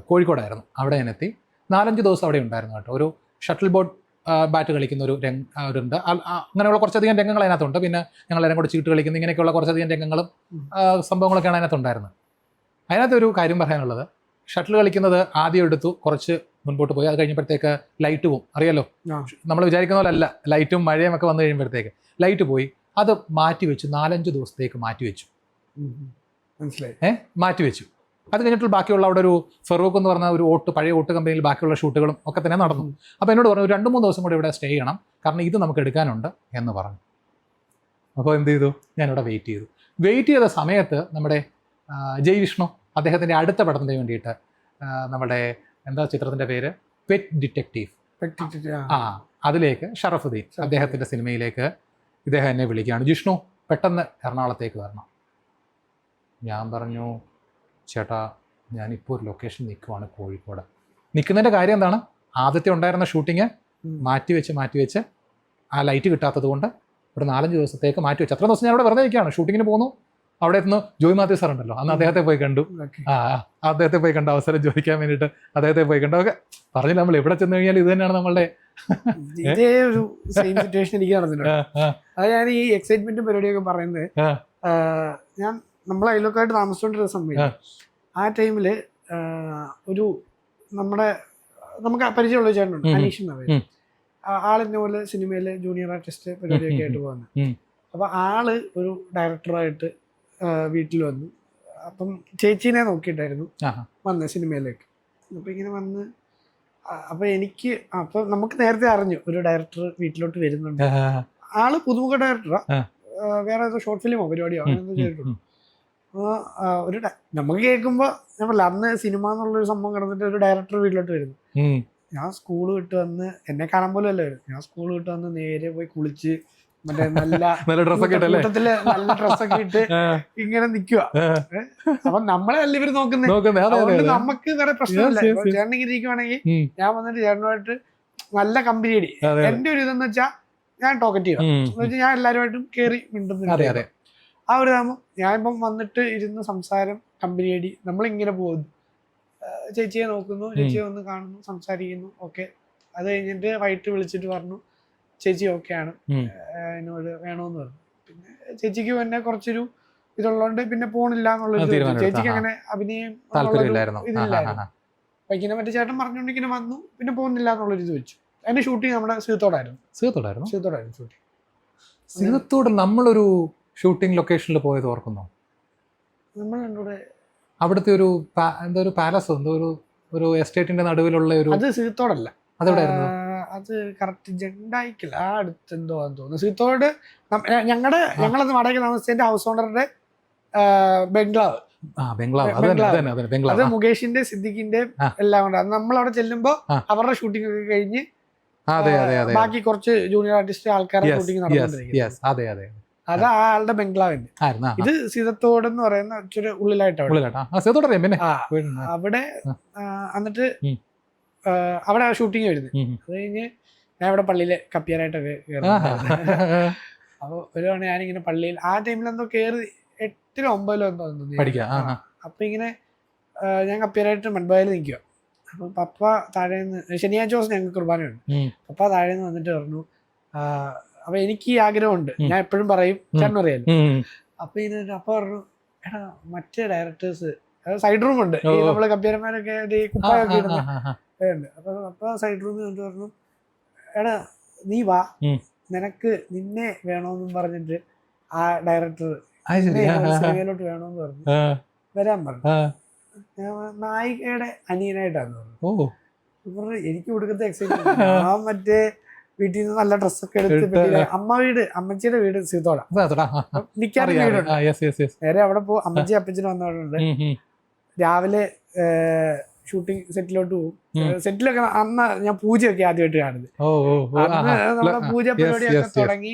കോഴിക്കോടായിരുന്നു. അവിടെ ഞാൻ എത്തി. 4-5 ദിവസം അവിടെ ഉണ്ടായിരുന്നു കേട്ടോ. ഒരു ഷട്ടിൽ ബോട്ട് ബാറ്റ് കളിക്കുന്ന ഒരു ഉണ്ട്. അങ്ങനെയുള്ള കുറച്ചധികം രംഗങ്ങൾ അതിനകത്തുണ്ട്. പിന്നെ ഞങ്ങളെല്ലാം കൂടെ ചീട്ട് കളിക്കുന്ന ഇങ്ങനെയൊക്കെയുള്ള കുറച്ചധികം രംഗങ്ങളും സംഭവങ്ങളൊക്കെയാണ് അതിനകത്തുണ്ടായിരുന്നത്. അതിനകത്തൊരു കാര്യം പറയാനുള്ളത്, ഷട്ടിൽ കളിക്കുന്നത് ആദ്യം എടുത്തു, കുറച്ച് മുൻപോട്ട് പോയി. അത് കഴിഞ്ഞപ്പോഴത്തേക്ക് ലൈറ്റ് പോവും, അറിയാലോ, നമ്മൾ വിചാരിക്കുന്ന പോലെ അല്ല. ലൈറ്റും മഴയും ഒക്കെ വന്നു കഴിയുമ്പോഴത്തേക്ക് ലൈറ്റ് പോയി. അത് മാറ്റിവെച്ചു, 4-5 ദിവസത്തേക്ക് മാറ്റിവെച്ചു. മനസ്സിലായി, മാറ്റിവെച്ചു. അത് കഴിഞ്ഞിട്ട് ബാക്കിയുള്ള അവിടെ ഒരു ഫെറൂഖ് എന്ന് പറഞ്ഞ ഒരു പഴയ ഓട്ട് കമ്പനിയിൽ ബാക്കിയുള്ള ഷൂട്ടുകളും ഒക്കെ തന്നെ നടന്നു. അപ്പോൾ എന്നോട് പറഞ്ഞു 2-3 ദിവസം കൂടെ ഇവിടെ സ്റ്റേ ചെയ്യണം, കാരണം ഇത് നമുക്ക് എടുക്കാനുണ്ട് എന്ന് പറഞ്ഞു. അപ്പോൾ എന്ത് ചെയ്തു, ഞാനിവിടെ വെയിറ്റ് ചെയ്ത സമയത്ത് നമ്മുടെ ജയ് വിഷ്ണു അദ്ദേഹത്തിൻ്റെ അടുത്ത പടത്തിന് വേണ്ടിയിട്ട് നമ്മുടെ എന്താ ചിത്രത്തിൻ്റെ പേര്, പെറ്റ് ഡിറ്റക്റ്റീവ്, അതിലേക്ക് ഷറഫുദ്ദീൻ അദ്ദേഹത്തിൻ്റെ സിനിമയിലേക്ക് ഇദ്ദേഹം എന്നെ വിളിക്കുകയാണ്, ജിഷ്ണു പെട്ടെന്ന് എറണാകുളത്തേക്ക് വരണം. ഞാൻ പറഞ്ഞു, ചേട്ടാ ഞാനിപ്പോൾ ഒരു ലൊക്കേഷൻ നിൽക്കുവാണ് കോഴിക്കോട്. നിൽക്കുന്നതിൻ്റെ കാര്യം എന്താണ്, ആദ്യത്തെ ഉണ്ടായിരുന്ന ഷൂട്ടിങ് മാറ്റിവെച്ച് ആ ലൈറ്റ് കിട്ടാത്തത് കൊണ്ട് ഒരു 4-5 ദിവസത്തേക്ക് മാറ്റിവെച്ചു. അത്ര ദിവസം ഞാൻ അവിടെ വെറുതെ നിൽക്കുകയാണ്. ഷൂട്ടിങ്ങിന് പോകുന്നു. അവിടെ എത്തുന്നു, ജോയ് മാത്യു സാർ ഉണ്ടല്ലോ, അന്ന് അദ്ദേഹത്തെ പോയി കണ്ടു. അദ്ദേഹത്തെ പോയി കണ്ട അവസരം ചോദിക്കാൻ വേണ്ടിയിട്ട് അദ്ദേഹത്തെ പോയി കണ്ടു. ഒക്കെ പറഞ്ഞില്ല, നമ്മൾ എവിടെ ചെന്ന് കഴിഞ്ഞാൽ ഇത് തന്നെയാണ് നമ്മളുടെ ഇതേ ഒരു സെയിം സിറ്റുവേഷൻ എനിക്ക് നടന്നിട്ടുണ്ട്. അത് ഞാൻ ഈ എക്സൈറ്റ്മെന്റും പരിപാടിയൊക്കെ പറയുന്നത്, നമ്മൾ അയൽവക്കായിട്ട് താമസിച്ചുകൊണ്ടിരുന്ന സമയം, ആ ടൈമില് ഒരു നമുക്ക് പരിചയമുള്ള ചേട്ടനുണ്ട്, അനീഷ് എന്ന പേര്. ആളിനെ പോലെ സിനിമയിലെ ജൂനിയർ ആർട്ടിസ്റ്റ് പരിപാടിയൊക്കെ ആയിട്ട് പോകുന്നത്. അപ്പൊ ആള് ഒരു ഡയറക്ടറായിട്ട് വീട്ടിൽ വന്നു. അപ്പം ചേച്ചീനെ നോക്കിയിട്ടായിരുന്നു വന്നത് സിനിമയിലേക്ക്. അപ്പൊ ഇങ്ങനെ വന്ന്, അപ്പൊ നമുക്ക് നേരത്തെ അറിഞ്ഞു ഒരു ഡയറക്ടർ വീട്ടിലോട്ട് വരുന്നുണ്ട്. ആള് പുതുമുഖ ഡയറക്ടറാ, വേറെ ഏതോ ഷോർട്ട് ഫിലിമോ പരിപാടിയോ അങ്ങനെ എന്തോ ചെയ്തിട്ടുണ്ട്. നമുക്ക് കേൾക്കുമ്പോ നമ്മളല്ല, അന്ന് സിനിമ എന്നുള്ളൊരു സംഭവം കിടന്നിട്ട് ഒരു ഡയറക്ടർ വീട്ടിലോട്ട് വരുന്നു. ഞാൻ സ്കൂൾ വിട്ട് വന്ന്, എന്നെ കാണാൻ പോലും അല്ല വരും, ഞാൻ സ്കൂൾ വിട്ട് വന്ന് നേരെ പോയി കുളിച്ച് മറ്റേ നല്ല കൂട്ടത്തില് നല്ല ഡ്രസ്സൊക്കെ ഇട്ട് ഇങ്ങനെ നിക്കുക. അപ്പൊ നമ്മളെ അല്ല ഇവര് നോക്കുന്നത്, അതുകൊണ്ട് നമുക്ക് വേറെ പ്രശ്നമില്ല. ചേട്ടനിങ്ങനെ ഇരിക്കുവാണെങ്കിൽ ഞാൻ വന്നിട്ട് ചേട്ടനുമായിട്ട് നല്ല കമ്പനി അടി. എന്റെ ഒരു ഇതെന്ന് വെച്ചാൽ ഞാൻ ടോക്കറ്റീവ് എന്ന് വെച്ചാൽ ഞാൻ എല്ലാവരുമായിട്ടും കയറി മിണ്ടുന്നുണ്ട്. ആ ഒരു ഇതാകുമ്പോൾ ഞാനിപ്പം വന്നിട്ട് ഇരുന്ന് സംസാരം, കമ്പനി അടി, നമ്മളിങ്ങനെ പോകുന്നു. ചേച്ചിയെ നോക്കുന്നു, ചേച്ചിയെ വന്ന് കാണുന്നു, സംസാരിക്കുന്നു, ഓക്കെ. അത് കഴിഞ്ഞിട്ട് വൈകിട്ട് വിളിച്ചിട്ട് പറഞ്ഞു ചേച്ചി ഓക്കെ ആണ്, എന്നോട് വേണമെന്ന് പറഞ്ഞു. പിന്നെ ചേച്ചിക്ക് പിന്നെ കുറച്ചൊരു ഇതുള്ളതുകൊണ്ട് പിന്നെ പോണില്ല എന്നുള്ളൊരു, ചേച്ചിക്ക് അങ്ങനെ അഭിനയം ഇതില്ലായിരുന്നു. അപ്പൊ ഇങ്ങനെ മറ്റേ ചേട്ടൻ പറഞ്ഞുകൊണ്ട് ഇങ്ങനെ വന്നു, പിന്നെ പോകുന്നില്ല എന്നുള്ളൊരു ഇത് വെച്ചു. അതിന്റെ ഷൂട്ടിങ് നമ്മുടെ സീതത്തോടായിരുന്നു ഷൂട്ടിങ്. സീതത്തോട് നമ്മളൊരു ഷൂട്ടിംഗ് ലൊക്കേഷനിൽ പോയത് ഓർക്കുന്നോ? നമ്മൾ എന്നോട് അവിടുത്തെ ഒരു എന്തോ ഒരു പാലസ്, എന്തോ ഒരു എസ്റ്റേറ്റിന്റെ നടുവിലുള്ള ഒരു, അത് സീതത്തോടല്ല, അതെവിടെയായിരുന്നു? അത് കറക്റ്റ് ജണ്ടായിക്കില്ല, ആ അടുത്ത് എന്തോ ആണെന്ന് തോന്നുന്നു. സീതത്തോട് ഞങ്ങളത് വാടക താമസിച്ചതിന്റെ ഹൗസ് ഓണറുടെ ബംഗ്ലാവ്, അത് മുകേഷിന്റെ സിദ്ദിഖിന്റെ എല്ലാം കൊണ്ട്. അത് നമ്മൾ അവിടെ ചെല്ലുമ്പോ അവരുടെ ഷൂട്ടിംഗ് ഒക്കെ കഴിഞ്ഞ് ബാക്കി കുറച്ച് ജൂനിയർ ആർട്ടിസ്റ്റ് ആൾക്കാരുടെ ഷൂട്ടിംഗ് നടന്നുകൊണ്ടിരിക്കുന്നത്. അത് ആളുടെ ബംഗ്ലാവിന്റെ. ഇത് സീതത്തോട് എന്ന് പറയുന്ന ഇച്ചിരി ഉള്ളിലായിട്ട് അവിടെ. എന്നിട്ട് അവിടെ ഷൂട്ടിങ് വരുന്നത്. അത് കഴിഞ്ഞ് ഞാൻ ഇവിടെ പള്ളിയില് കപ്പിയാനായിട്ടൊക്കെ കയറുന്നത്. അപ്പൊ ഒരു തവണ ഞാനിങ്ങനെ പള്ളിയിൽ ആ ടൈമിൽ എന്തോ കയറി 8-ലോ 9-ലോ എന്തോ തോന്നുന്നു. അപ്പൊ ഇങ്ങനെ ഞാൻ കപ്പിയാനായിട്ട് മൺബായിൽ നിൽക്കുക. അപ്പൊ പപ്പ താഴേന്ന്, ശനിയാഴ്ച ദിവസം ഞങ്ങൾക്ക് കുർബാനയുണ്ട്, പപ്പ താഴേന്ന് വന്നിട്ട് പറഞ്ഞു, അപ്പൊ എനിക്ക് ഈ ആഗ്രഹമുണ്ട്, ഞാൻ എപ്പോഴും പറയും, ചേട്ടൻ അറിയാലോ. അപ്പൊ ഇതിന് അപ്പ പറഞ്ഞു, എടാ മറ്റേ ഡയറക്ടേഴ്സ് സൈഡ് റൂം ഉണ്ട്, ഈ നമ്മള് കമ്പ്യൂട്ടർമാരൊക്കെ കുപ്പായൊക്കെ ഇടുന്നുണ്ട്. അപ്പൊ സൈഡ് റൂമിൽ വന്നിട്ട് പറഞ്ഞു, എടാ നീ വാ, നിന്നെ വേണോന്നും പറഞ്ഞിട്ട് ആ ഡയറക്ടർ സിനിമയിലോട്ട് വേണോന്ന് പറഞ്ഞു, വരാൻ പറഞ്ഞു. നായികയുടെ അനിയനായിട്ടാന്ന് പറഞ്ഞു. എനിക്ക് കൊടുക്കത്തെ എക്സൈറ്റ്മെന്റ്, ആ മറ്റേ വീട്ടിൽ നിന്ന് നല്ല ഡ്രസ്സൊക്കെ എടുത്ത്, അമ്മച്ചിയുടെ വീട് സീതോടാ, നിക്കാറ് വീടുണ്ട്. നേരെ അവിടെ അമ്മച്ചി അപ്പച്ചനും വന്നവരുണ്ട്. രാവിലെ ഷൂട്ടിംഗ് സെറ്റിലോട്ട് പോകും. സെറ്റിലൊക്കെ അന്ന് ഞാൻ പൂജയൊക്കെ ആദ്യമായിട്ട് കാണുന്നത്. അന്ന് നമ്മുടെ പൂജ പരിപാടിയൊക്കെ തുടങ്ങി.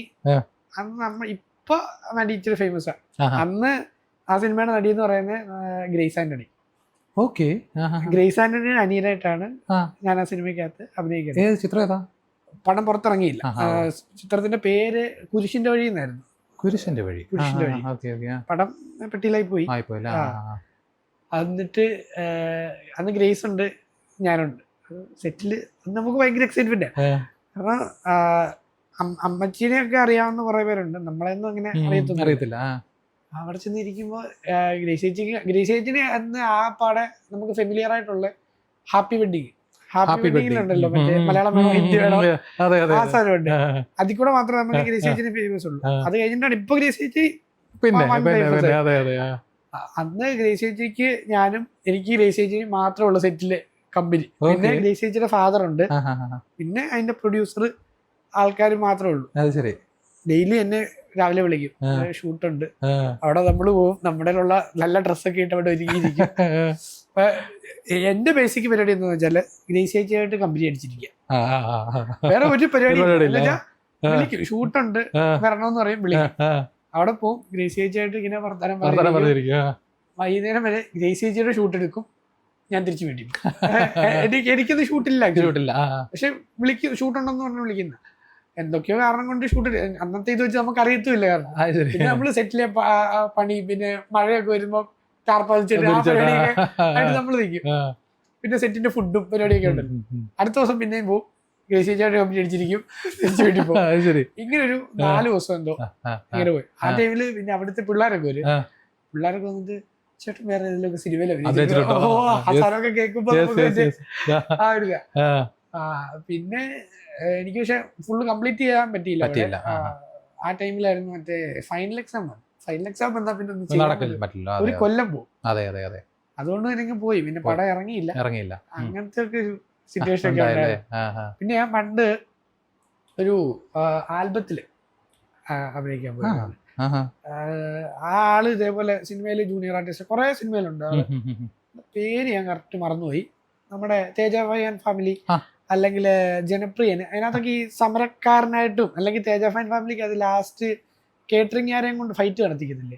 അന്ന് നമ്മ ഇപ്പൊ നടി ഇച്ചിരി ഫേമസ് ആണ്. അന്ന് ആ സിനിമയുടെ നടി എന്ന് പറയുന്നത് ഗ്രേസ് ആന്റണി. ഗ്രേസ് ആന്റണിയുടെ അനിയനായിട്ടാണ് ഞാൻ ആ സിനിമയ്ക്കകത്ത് അഭിനയിക്കുന്നത്. ചിത്രം ഏതാ? പടം പുറത്തിറങ്ങിയില്ല. ചിത്രത്തിന്റെ പേര് കുരിശിന്റെ വഴി എന്നായിരുന്നു. കുരിശന്റെ വഴി. കുരിശിന്റെ വഴി. Okay okay. പടം പെട്ടിയിലായി പോയി. ആയിപ്പോയില്ല. എന്നിട്ട് അന്ന് ഗ്രേസ് ഉണ്ട്, ഞാനുണ്ട് സെറ്റില്. നമുക്ക് ഭയങ്കര എക്സൈറ്റ്മെന്റ്. കാരണം അമ്മച്ചീനെയൊക്കെ അറിയാവുന്ന കുറെ പേരുണ്ട്, നമ്മളെയൊന്നും അങ്ങനെ അറിയത്തില്ല. അവിടെ ചെന്നിരിക്കുമ്പോ ഗ്രേസ് ചേച്ചിനെ അന്ന് ആ പാടെ നമുക്ക് ഫെമിലിയർ ആയിട്ടുള്ള ഹാപ്പി വെഡിങ് ഉണ്ടല്ലോ, മറ്റേ മലയാളം വേണോ ഹിന്ദി വേണോ ആ സാധനമുണ്ട്. അതിൽ കൂടെ മാത്രമേ നമുക്ക് ഗ്രേസ് ചേച്ചിന് ഫേമസ് ഉള്ളൂ. അത് കഴിഞ്ഞിട്ടാണ് ഇപ്പൊ ഗ്രേസ് ചേച്ചി. അന്ന് ഗ്രേസ് ചേച്ചിക്ക് ഞാനും എനിക്ക് ഗ്രേസ് ചേച്ചി മാത്രമുള്ള സെറ്റില് കമ്പനി. പിന്നെ ഗ്രേസ് ചേച്ചിയുടെ ഫാദർ ഉണ്ട്, പിന്നെ അതിന്റെ പ്രൊഡ്യൂസർ, ആൾക്കാർ മാത്രമേ ഉള്ളൂ. ഡെയിലി എന്നെ രാവിലെ വിളിക്കും, ഷൂട്ടുണ്ട്, അവിടെ നമ്മൾ പോകും, നമ്മുടെ നല്ല ഡ്രസ്സൊക്കെ ഇട്ട് അവിടെ ഒരുങ്ങിയിരിക്കും. അപ്പൊ എന്റെ ബേസിക് പരിപാടി എന്താന്ന് വെച്ചാല് ഗ്രേസ് ചേച്ചിയായിട്ട് കമ്പനി അടിച്ചിരിക്കുക, വേറെ ഒരു പരിപാടി വിളിക്കും. ഷൂട്ടുണ്ട് വരണമെന്ന് പറയും, വിളിക്കും, അവിടെ പോകും, ഗ്രേസ് ചേച്ചിയായിട്ട് ഇങ്ങനെ വർത്തമാനം പറഞ്ഞിരിക്കും. വൈകുന്നേരം വരെ ഗ്രേസ് ചേച്ചിയുടെ ഷൂട്ട് എടുക്കും, ഞാൻ തിരിച്ചു വേണ്ടി എനിക്കത് ഷൂട്ടില്ല, പക്ഷെ വിളിക്കും, ഷൂട്ടുണ്ടെന്ന് പറഞ്ഞ് വിളിക്കുന്ന. എന്തൊക്കെയോ കാരണം കൊണ്ട് ഷൂട്ട് അന്നത്തെ ഇത് വെച്ച് നമുക്ക് അറിയത്തുമില്ല. കാരണം പിന്നെ നമ്മള് സെറ്റിലെ പണി, പിന്നെ മഴയൊക്കെ വരുമ്പോ ടാർപ്പാലിച്ചിട്ട് ആ പരിപാടിയൊക്കെ ആയിട്ട് നമ്മൾ നിൽക്കും. പിന്നെ സെറ്റിന്റെ ഫുഡും പരിപാടിയൊക്കെ ഉണ്ടല്ലോ. അടുത്ത ദിവസം പിന്നെയും പോകും, ഗ്രേസ് ചേച്ചിയായിട്ട് കമ്പനി അടിച്ചിരിക്കും, തിരിച്ചു വേണ്ടി പോകും. ഇങ്ങനെ ഒരു 4 ദിവസം എന്തോ ഇങ്ങനെ പോയി. ആ ടൈമില് പിന്നെ അവിടുത്തെ പിള്ളേരൊക്കെ വരും, പിള്ളേരൊക്കെ വന്നിട്ട് ചേട്ടൻ വേറെ ഏതെങ്കിലും സിനിമയിലൊക്കെ കേൾക്കുമ്പോ ആ ഒരു പിന്നെ എനിക്ക് പക്ഷെ ഫുള്ള് കംപ്ലീറ്റ് ചെയ്യാൻ പറ്റിയില്ല. ആ ടൈമിലായിരുന്നു മറ്റേ ഫൈനൽ എക്സാം എന്താ പിന്നെ ഒരു കൊല്ലം പോകും. അതുകൊണ്ട് എനിക്ക് പോയി, പിന്നെ പടം ഇറങ്ങിയില്ല. അങ്ങനത്തെ ഒക്കെ ഒരു സിറ്റുവേഷൻ ഒക്കെ ഉണ്ടായിരുന്നു. പിന്നെ ഞാൻ പണ്ട് ഒരു ആൽബത്തില് അഭിനയിക്കാൻ പോയി. ആ ആള് ഇതേപോലെ സിനിമയില് ജൂനിയർ ആർട്ടിസ്റ്റ് കുറെ സിനിമയിലുണ്ട്. പേര് ഞാൻ കറക്റ്റ് മറന്നുപോയി. നമ്മുടെ തേജാഭായ് ആൻഡ് ഫാമിലി അല്ലെങ്കിൽ ജനപ്രിയന്, അതിനകത്തൊക്കെ ഈ സമരക്കാരനായിട്ടും, അല്ലെങ്കിൽ തേജാഭായ് ആൻഡ് ഫാമിലിക്ക് അത് ലാസ്റ്റ് കേറ്ററിംഗ് ആരെയും കൊണ്ട് ഫൈറ്റ് നടത്തിക്കുന്നില്ലേ,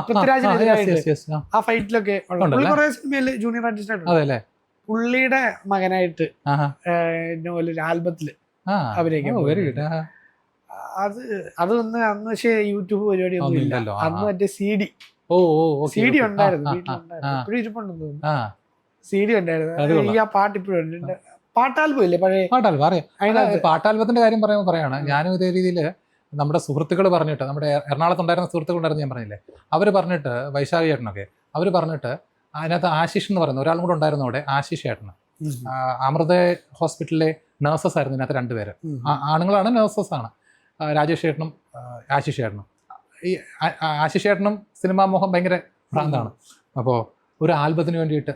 പൃഥ്വിരാജിനെതിരായിട്ട്. ആ ഫൈറ്റിലൊക്കെ കുറെ സിനിമയില് ജൂനിയർ ആർട്ടിസ്റ്റ് ആയിട്ടുണ്ട്. പുള്ളിയുടെ മകനായിട്ട് ഒരു ആൽബത്തില് അഭിനയിക്കാൻ. അന്ന് പക്ഷേ യൂട്യൂബ് പരിപാടി ഒന്നും ഇല്ലല്ലോ. അന്ന് മറ്റേ സി ഡി ഉണ്ടായിരുന്നു, വീട്ടിലുണ്ടായിരുന്നു, ഇപ്പോഴും ഇരിപ്പുണ്ടെന്ന് തോന്നുന്നു. CD ഉണ്ടായിരുന്നു. ഈ ആ പാട്ട് ഇപ്പോഴും ഉണ്ട്. പാട്ടാൽബം ഇല്ലേ പഴയ പാട്ടാൽബത്തിന്റെ കാര്യം പറയാണ്. ഞാനും ഇതേ രീതിയിൽ നമ്മുടെ സുഹൃത്തുക്കൾ പറഞ്ഞിട്ട്, നമ്മുടെ എറണാകുളത്തുണ്ടായിരുന്ന സുഹൃത്തുക്കൾ ഉണ്ടായിരുന്നു, ഞാൻ പറഞ്ഞില്ലേ, അവർ പറഞ്ഞിട്ട്, വൈശാഖി ചേട്ടനൊക്കെ അവർ പറഞ്ഞിട്ട്, അതിനകത്ത് ആശിഷ് എന്ന് പറയുന്ന ഒരാളും കൂടെ ഉണ്ടായിരുന്നു അവിടെ, ആശിഷ് ചേട്ടന്. അമൃത ഹോസ്പിറ്റലിലെ നേഴ്സസ് ആയിരുന്നു ഇതിനകത്ത് 2 പേര്, ആണുങ്ങളാണ്, നേഴ്സസ് ആണ്, രാജേഷ് ചേട്ടനും ആശിഷ് ചേട്ടനും. ഈ ആശിഷ് ചേട്ടനും സിനിമാ മോഹം ഭയങ്കര ഭ്രാന്താണ്. അപ്പോൾ ഒരു ആൽബത്തിന് വേണ്ടിയിട്ട്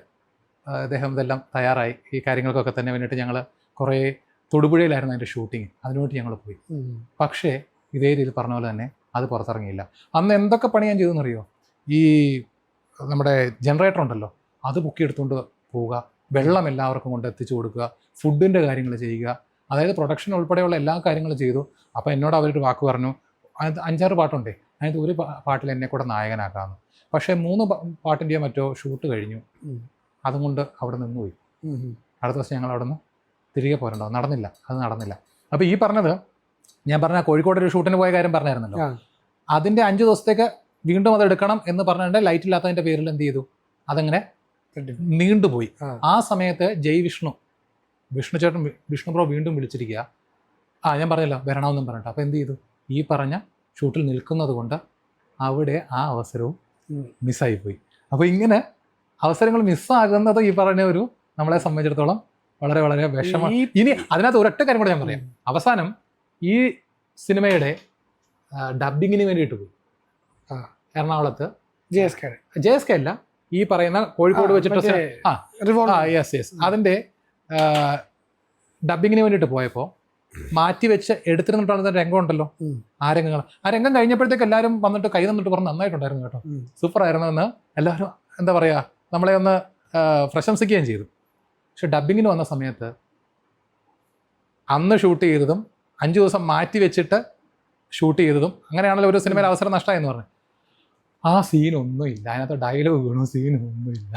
അദ്ദേഹം ഇതെല്ലാം തയ്യാറായി. ഈ കാര്യങ്ങൾക്കൊക്കെ തന്നെ വേണ്ടിയിട്ട് ഞങ്ങൾ കുറേ തൊടുപുഴയിലായിരുന്നു അതിൻ്റെ ഷൂട്ടിങ്, അതിനുവേണ്ടി ഞങ്ങൾ പോയി. പക്ഷേ ഇതേ രീതിയിൽ പറഞ്ഞ പോലെ തന്നെ അത് പുറത്തിറങ്ങിയില്ല. അന്ന് എന്തൊക്കെ പണി ഞാൻ ചെയ്തെന്നറിയോ? ഈ നമ്മുടെ ജനറേറ്റർ ഉണ്ടല്ലോ, അത് പൊക്കിയെടുത്തുകൊണ്ട് പോവുക, വെള്ളം എല്ലാവർക്കും കൊണ്ട് എത്തിച്ചു കൊടുക്കുക, ഫുഡിൻ്റെ കാര്യങ്ങൾ ചെയ്യുക, അതായത് പ്രൊഡക്ഷൻ ഉൾപ്പെടെയുള്ള എല്ലാ കാര്യങ്ങളും ചെയ്തു. അപ്പോൾ എന്നോട് അവരൊരു വാക്ക് പറഞ്ഞു, 5-6 പാട്ടുണ്ടേ, അതിനകത്ത് ഒരു പാട്ടിൽ എന്നെ കൂടെ നായകനാക്കാമെന്ന്. പക്ഷേ 3 പാട്ടിൻ്റെയോ മറ്റോ ഷൂട്ട് കഴിഞ്ഞു, അതുകൊണ്ട് അവിടെ നിന്ന് പോയി. അടുത്ത ദിവസം ഞങ്ങൾ അവിടെ നിന്ന് തിരികെ പോരണ്ടോ, നടന്നില്ല. അപ്പോൾ ഈ പറഞ്ഞത്, ഞാൻ പറഞ്ഞ കോഴിക്കോട് ഒരു ഷൂട്ടിന് പോയ കാര്യം പറഞ്ഞായിരുന്നല്ലോ, അതിൻ്റെ 5 ദിവസത്തേക്ക് വീണ്ടും അത് എടുക്കണം എന്ന് പറഞ്ഞിട്ട് ലൈറ്റ് ഇല്ലാത്തതിൻ്റെ പേരിൽ എന്ത് ചെയ്തു, അതങ്ങനെ നീണ്ടുപോയി. ആ സമയത്ത് വിഷ്ണു ചേട്ടൻ, വിഷ്ണു ബ്രോ വീണ്ടും വിളിച്ചിരിക്കുക, ഞാൻ പറഞ്ഞല്ലോ വരണമെന്നും പറഞ്ഞിട്ട്. അപ്പോൾ എന്ത് ചെയ്തു, ഈ പറഞ്ഞ ഷൂട്ടിൽ നിൽക്കുന്നത് കൊണ്ട് അവിടെ ആ അവസരവും മിസ്സായിപ്പോയി. അപ്പോൾ ഇങ്ങനെ അവസരങ്ങൾ മിസ്സാകുന്നത് ഈ പറഞ്ഞ ഒരു നമ്മളെ സംബന്ധിച്ചിടത്തോളം വളരെ വളരെ വിഷമം. ഇനി അതിനകത്ത് ഒരൊറ്റ കാര്യം കൂടെ ഞാൻ പറയാം. അവസാനം ഈ സിനിമയുടെ ഡബ്ബിങ്ങിന് വേണ്ടിയിട്ട് പോയി എറണാകുളത്ത്. JSK അല്ല, ഈ പറയുന്ന കോഴിക്കോട് വെച്ചിട്ട് അതിൻ്റെ ഡബ്ബിങ്ങിന് വേണ്ടിയിട്ട് പോയപ്പോൾ മാറ്റി വെച്ച് എടുത്തിരുന്നിട്ടുള്ള രംഗം ഉണ്ടല്ലോ, ആ രംഗം കഴിഞ്ഞപ്പോഴത്തേക്ക് എല്ലാവരും വന്നിട്ട് കൈ തന്നിട്ട് പറഞ്ഞ് നന്നായിട്ടുണ്ടായിരുന്നു കേട്ടോ, സൂപ്പറായിരുന്നു എന്ന് എല്ലാവരും എന്താ പറയുക നമ്മളെ ഒന്ന് പ്രശംസിക്കുകയും ചെയ്തു. പക്ഷെ ഡബ്ബിങ്ങിന് വന്ന സമയത്ത് അന്ന് ഷൂട്ട് ചെയ്തതും 5 ദിവസം മാറ്റി വെച്ചിട്ട് ഷൂട്ട് ചെയ്തതും അങ്ങനെയാണല്ലോ ഒരു സിനിമയിൽ അവസരം നഷ്ടമായെന്ന് പറഞ്ഞു. ആ സീനൊന്നുമില്ല, അതിനകത്ത് ഡയലോഗ് വീണു, സീനൊന്നുമില്ല.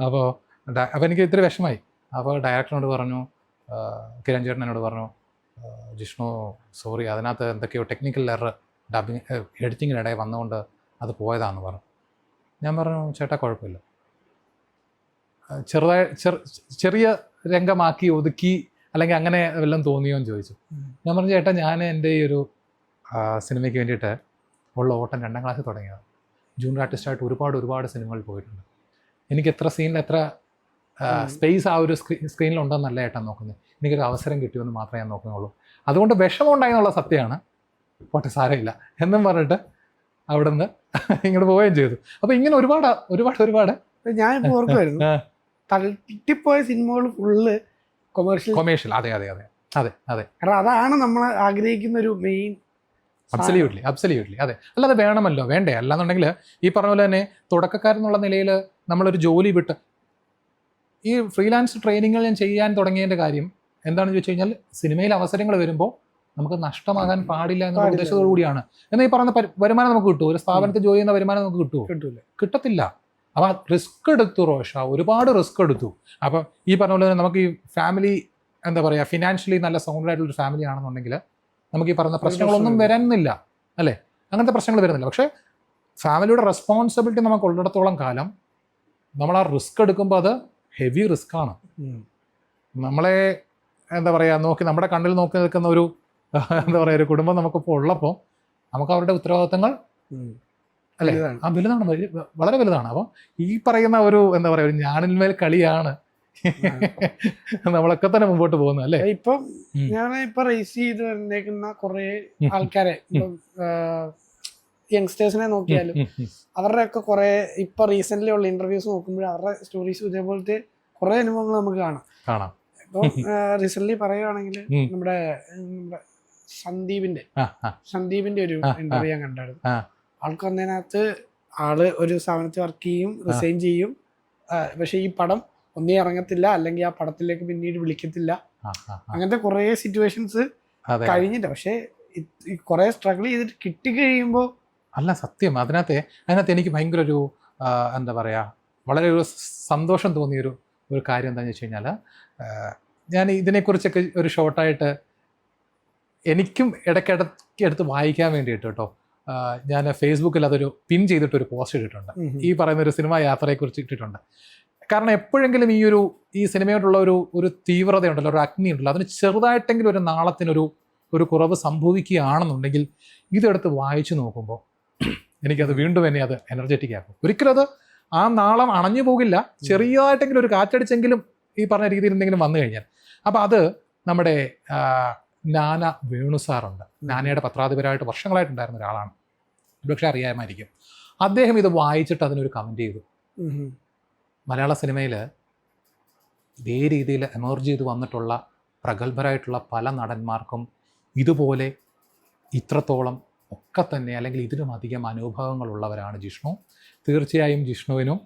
അപ്പോൾ എനിക്ക് ഇത്തിരി വിഷമായി. അപ്പോൾ ഡയറക്ടറിനോട് പറഞ്ഞു, കിരൺ ചേട്ടൻ എന്നോട് പറഞ്ഞു, ജിഷ്ണു സോറി അതിനകത്ത് എന്തൊക്കെയോ ടെക്നിക്കൽ എറർ ഡബിങ് എഡിറ്റിങ്ങിനിടയിൽ വന്നുകൊണ്ട് അത് പോയതാണെന്ന് പറഞ്ഞു. ഞാൻ പറഞ്ഞു ചേട്ടാ കുഴപ്പമില്ല, ചെറിയ രംഗമാക്കി ഒതുക്കി അല്ലെങ്കിൽ അങ്ങനെ വല്ലതും തോന്നിയോ എന്ന് ചോദിച്ചു. ഞാൻ പറഞ്ഞു ചേട്ടാ ഞാൻ എൻ്റെ ഈ ഒരു സിനിമയ്ക്ക് വേണ്ടിയിട്ട് ഉള്ള ഓട്ടം 2ാം ക്ലാസ്സിൽ തുടങ്ങിയതാണ്. ജൂനിയർ ആർട്ടിസ്റ്റായിട്ട് ഒരുപാട് സിനിമകളിൽ പോയിട്ടുണ്ട്. എനിക്ക് എത്ര സീനിൽ എത്ര സ്പേസ് ആ ഒരു സ്ക്രീനിലുണ്ടെന്നല്ല ഏട്ടാ നോക്കുന്നത്, എനിക്കൊരു അവസരം കിട്ടിയെന്ന് മാത്രമേ ഞാൻ നോക്കുന്നുള്ളൂ. അതുകൊണ്ട് വിഷമം ഉണ്ടായെന്നുള്ള സത്യമാണ്, പോട്ടെ സാരമില്ല എന്നും പറഞ്ഞിട്ട് അവിടെ നിന്ന് ഇങ്ങോട്ട് പോവുകയും ചെയ്തു. അപ്പോൾ ഇങ്ങനെ ഒരുപാട് ഞാൻ ഓർക്കുമായിരുന്നു തട്ടിപ്പോയ സിനിമകൾ ഫുള്ള് കൊമേഴ്ഷ്യൽ. അതെ. കാരണം അതാണ് നമ്മൾ ആഗ്രഹിക്കുന്ന ഒരു മെയിൻ. അബ്സല്യൂട്ട്ലി അതെ. അല്ലാതെ വേണമല്ലോ, വേണ്ടേ? അല്ലാന്നുണ്ടെങ്കിൽ ഈ പറഞ്ഞ പോലെ തന്നെ തുടക്കക്കാരെന്നുള്ള നിലയിൽ നമ്മളൊരു ജോലി വിട്ട് ഈ ഫ്രീലാൻസ് ട്രെയിനിങ്ങുകൾ ഞാൻ ചെയ്യാൻ തുടങ്ങിയതിൻ്റെ കാര്യം എന്താണെന്ന് ചോദിച്ചു കഴിഞ്ഞാൽ സിനിമയിൽ അവസരങ്ങൾ വരുമ്പോൾ നമുക്ക് നഷ്ടമാകാൻ പാടില്ല എന്നുള്ള ഉദ്ദേശത്തോടു കൂടിയാണ്. എന്നാൽ ഈ പറഞ്ഞ വരുമാനം നമുക്ക് കിട്ടുമോ? ഒരു സ്ഥാപനത്തിൽ ജോലി ചെയ്യുന്ന വരുമാനം നമുക്ക് കിട്ടത്തില്ല. അപ്പോൾ റിസ്ക് എടുത്തു റോഷ, ഒരുപാട് റിസ്ക് എടുത്തു. അപ്പം ഈ പറഞ്ഞ പോലെ തന്നെ നമുക്ക് ഈ ഫാമിലി എന്താ പറയുക, ഫിനാൻഷ്യലി നല്ല സൗണ്ട് ആയിട്ടുള്ളൊരു ഫാമിലി ആണെന്നുണ്ടെങ്കിൽ നമുക്ക് ഈ പറയുന്ന പ്രശ്നങ്ങളൊന്നും വരുന്നില്ല അല്ലേ, അങ്ങനത്തെ പ്രശ്നങ്ങൾ വരുന്നില്ല. പക്ഷേ ഫാമിലിയുടെ റെസ്പോൺസിബിലിറ്റി നമുക്ക് ഉള്ളിടത്തോളം കാലം നമ്മൾ ആ റിസ്ക് എടുക്കുമ്പോൾ അത് ഹെവി റിസ്ക്കാണ്. നമ്മളെ എന്താ പറയുക നമ്മുടെ കണ്ണിൽ നോക്കി നിൽക്കുന്ന ഒരു എന്താ പറയുക ഒരു കുടുംബം നമുക്കിപ്പോൾ ഉള്ളപ്പോൾ നമുക്ക് അവരുടെ ഉത്തരവാദിത്തങ്ങൾ അല്ലേ വലുതാണ്, വളരെ വലുതാണ്. അപ്പം ഈ പറയുന്ന ഒരു എന്താ പറയുക ഒരു ഞാണിന്മേൽ കളിയാണ് നമ്മളൊക്കെ തന്നെ മുമ്പോട്ട് പോകുന്നത് അല്ലേ. ഇപ്പം ഞാൻ ഇപ്പൊ റേസ് ചെയ്ത് വന്നേക്കുന്ന കുറെ ആൾക്കാരെ ഇപ്പം യങ്സ്റ്റേഴ്സിനെ നോക്കിയാലും അവരുടെ ഒക്കെ കുറെ ഇപ്പൊ റീസെന്റ് ഉള്ള ഇന്റർവ്യൂസ് നോക്കുമ്പോൾ അവരുടെ സ്റ്റോറീസ് ഇതേപോലത്തെ കുറെ അനുഭവങ്ങൾ നമുക്ക് കാണാം. ഇപ്പൊ റീസെന്റ് പറയുകയാണെങ്കിൽ നമ്മുടെ സന്ദീപിന്റെ ഒരു ഇന്റർവ്യൂ ഞാൻ കണ്ടായിരുന്നു. ആൾക്ക് വന്നതിനകത്ത് ആള് ഒരു സ്ഥാപനത്തിൽ വർക്ക് ചെയ്യും, റിസൈൻ ചെയ്യും, പക്ഷെ ഈ പടം ഒന്നേ ഇറങ്ങത്തില്ല, അല്ലെങ്കിൽ ആ പടത്തിലേക്ക് പിന്നീട് വിളിക്കത്തില്ല. അങ്ങനത്തെ കുറെ സിറ്റുവേഷൻസ് കഴിഞ്ഞിട്ട് പക്ഷെ കുറെ സ്ട്രഗിൾ ചെയ്തിട്ട് കിട്ടിക്കഴിയുമ്പോൾ അല്ല സത്യം അതിനകത്ത് എനിക്ക് ഭയങ്കര ഒരു എന്താ പറയുക വളരെ ഒരു സന്തോഷം തോന്നിയൊരു കാര്യം എന്താണെന്ന് വെച്ച് കഴിഞ്ഞാൽ ഞാൻ ഇതിനെക്കുറിച്ചൊക്കെ ഒരു ഷോർട്ടായിട്ട് എനിക്കും ഇടയ്ക്കിടയ്ക്ക് എടുത്ത് വായിക്കാൻ വേണ്ടിയിട്ട് കേട്ടോ ഞാൻ ഫേസ്ബുക്കിൽ അതൊരു പിൻ ചെയ്തിട്ടൊരു പോസ്റ്റ് ഇട്ടിട്ടുണ്ട്. ഈ പറയുന്ന ഒരു സിനിമ യാത്രയെക്കുറിച്ച് ഇട്ടിട്ടുണ്ട്. കാരണം എപ്പോഴെങ്കിലും ഈ സിനിമയോടുള്ള ഒരു തീവ്രതയുണ്ടല്ലോ, ഒരു അഗ്നി ഉണ്ടല്ലോ, അതിന് ചെറുതായിട്ടെങ്കിലും ഒരു നാളത്തിനൊരു കുറവ് സംഭവിക്കുകയാണെന്നുണ്ടെങ്കിൽ ഇതെടുത്ത് വായിച്ചു നോക്കുമ്പോൾ എനിക്കത് വീണ്ടും എന്നെ അത് എനർജറ്റിക് ആക്കും. ഒരിക്കലും അത് ആ നാളം അണഞ്ഞു പോകില്ല, ചെറിയതായിട്ടെങ്കിലും ഒരു കാറ്റടിച്ചെങ്കിലും ഈ പറഞ്ഞ രീതിയിൽ എന്തെങ്കിലും വന്നു കഴിഞ്ഞാൽ. അപ്പോൾ അത് നമ്മുടെ നാന വേണുസാറുണ്ട്, നാനയുടെ പത്രാധിപരായിട്ട് വർഷങ്ങളായിട്ടുണ്ടായിരുന്ന ഒരാളാണ്, പക്ഷെ അറിയാമായിരിക്കും. അദ്ദേഹം ഇത് വായിച്ചിട്ട് അതിനൊരു കമൻറ്റ് ചെയ്തു. മലയാള സിനിമയിൽ ഇതേ രീതിയിൽ എമർജ് ചെയ്ത് വന്നിട്ടുള്ള പ്രഗത്ഭരായിട്ടുള്ള പല നടന്മാർക്കും ഇതുപോലെ ഇത്രത്തോളം ഒക്കെ തന്നെ അല്ലെങ്കിൽ ഇതിലും അധികം അനുഭവങ്ങളുള്ളവരാണ് ജിഷ്ണു. തീർച്ചയായും ജിഷ്ണുവിനും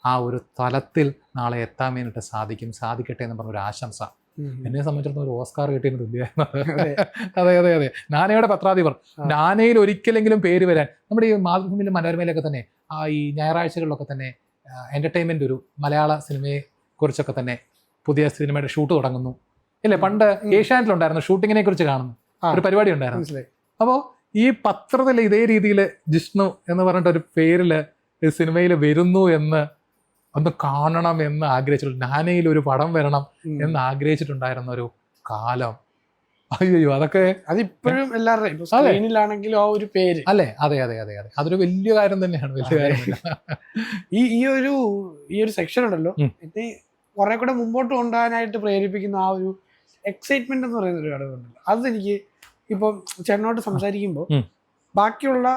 ആ ഒരു തലത്തിൽ നാളെ എത്താൻ വേണ്ടിയിട്ട് സാധിക്കട്ടെ എന്ന് പറഞ്ഞൊരു ആശംസ. എന്നെ സംബന്ധിച്ചിടത്തോളം ഒരു ഓസ്കാർ കിട്ടിയെന്ന് തുല്യമായിരുന്നു. അതെ. നാനയുടെ പത്രാധിപർ, നാനയിൽ ഒരിക്കലെങ്കിലും പേര് വരാൻ നമ്മുടെ ഈ മാതൃഭൂമിയിലും മനോരമയിലൊക്കെ തന്നെ ഈ ഞായറാഴ്ചകളിലൊക്കെ തന്നെ എൻ്റർടൈൻമെൻ്റ് ഒരു മലയാള സിനിമയെ കുറിച്ചൊക്കെ തന്നെ പുതിയ സിനിമയുടെ ഷൂട്ട് തുടങ്ങുന്നു ഇല്ലേ. പണ്ട് ഏഷ്യാനെറ്റിലുണ്ടായിരുന്നു ഷൂട്ടിങ്ങിനെ കുറിച്ച് കാണുന്നു ഒരു പരിപാടി ഉണ്ടായിരുന്നു. അപ്പോൾ ഈ പത്രത്തിൽ ഇതേ രീതിയിൽ ജിഷ്ണു എന്ന് പറഞ്ഞിട്ടൊരു പേരിൽ സിനിമയിൽ വരുന്നു എന്ന് ഒന്ന് കാണണം എന്ന് ആഗ്രഹിച്ചിട്ടുണ്ട്. നാനയിൽ ഒരു പടം വരണം എന്ന് ആഗ്രഹിച്ചിട്ടുണ്ടായിരുന്ന ഒരു കാലം. അയ്യോ അതൊക്കെ അതിപ്പോഴും എല്ലാവരുടെയും ആ ഒരു പേര് അല്ലേ. അതെ അതൊരു വലിയ കാര്യം തന്നെയാണ്, വലിയ കാര്യം. ഈ ഒരു സെക്ഷൻ ഉണ്ടല്ലോ എന്നെ കുറെ കൂടെ മുമ്പോട്ട് കൊണ്ടുപോകാനായിട്ട് പ്രേരിപ്പിക്കുന്ന ആ ഒരു എക്സൈറ്റ്മെന്റ് എന്ന് പറയുന്ന ഒരു ഘടകമുണ്ടല്ലോ. അതെനിക്ക് ഇപ്പം ചേട്ടനോട് സംസാരിക്കുമ്പോൾ ബാക്കിയുള്ള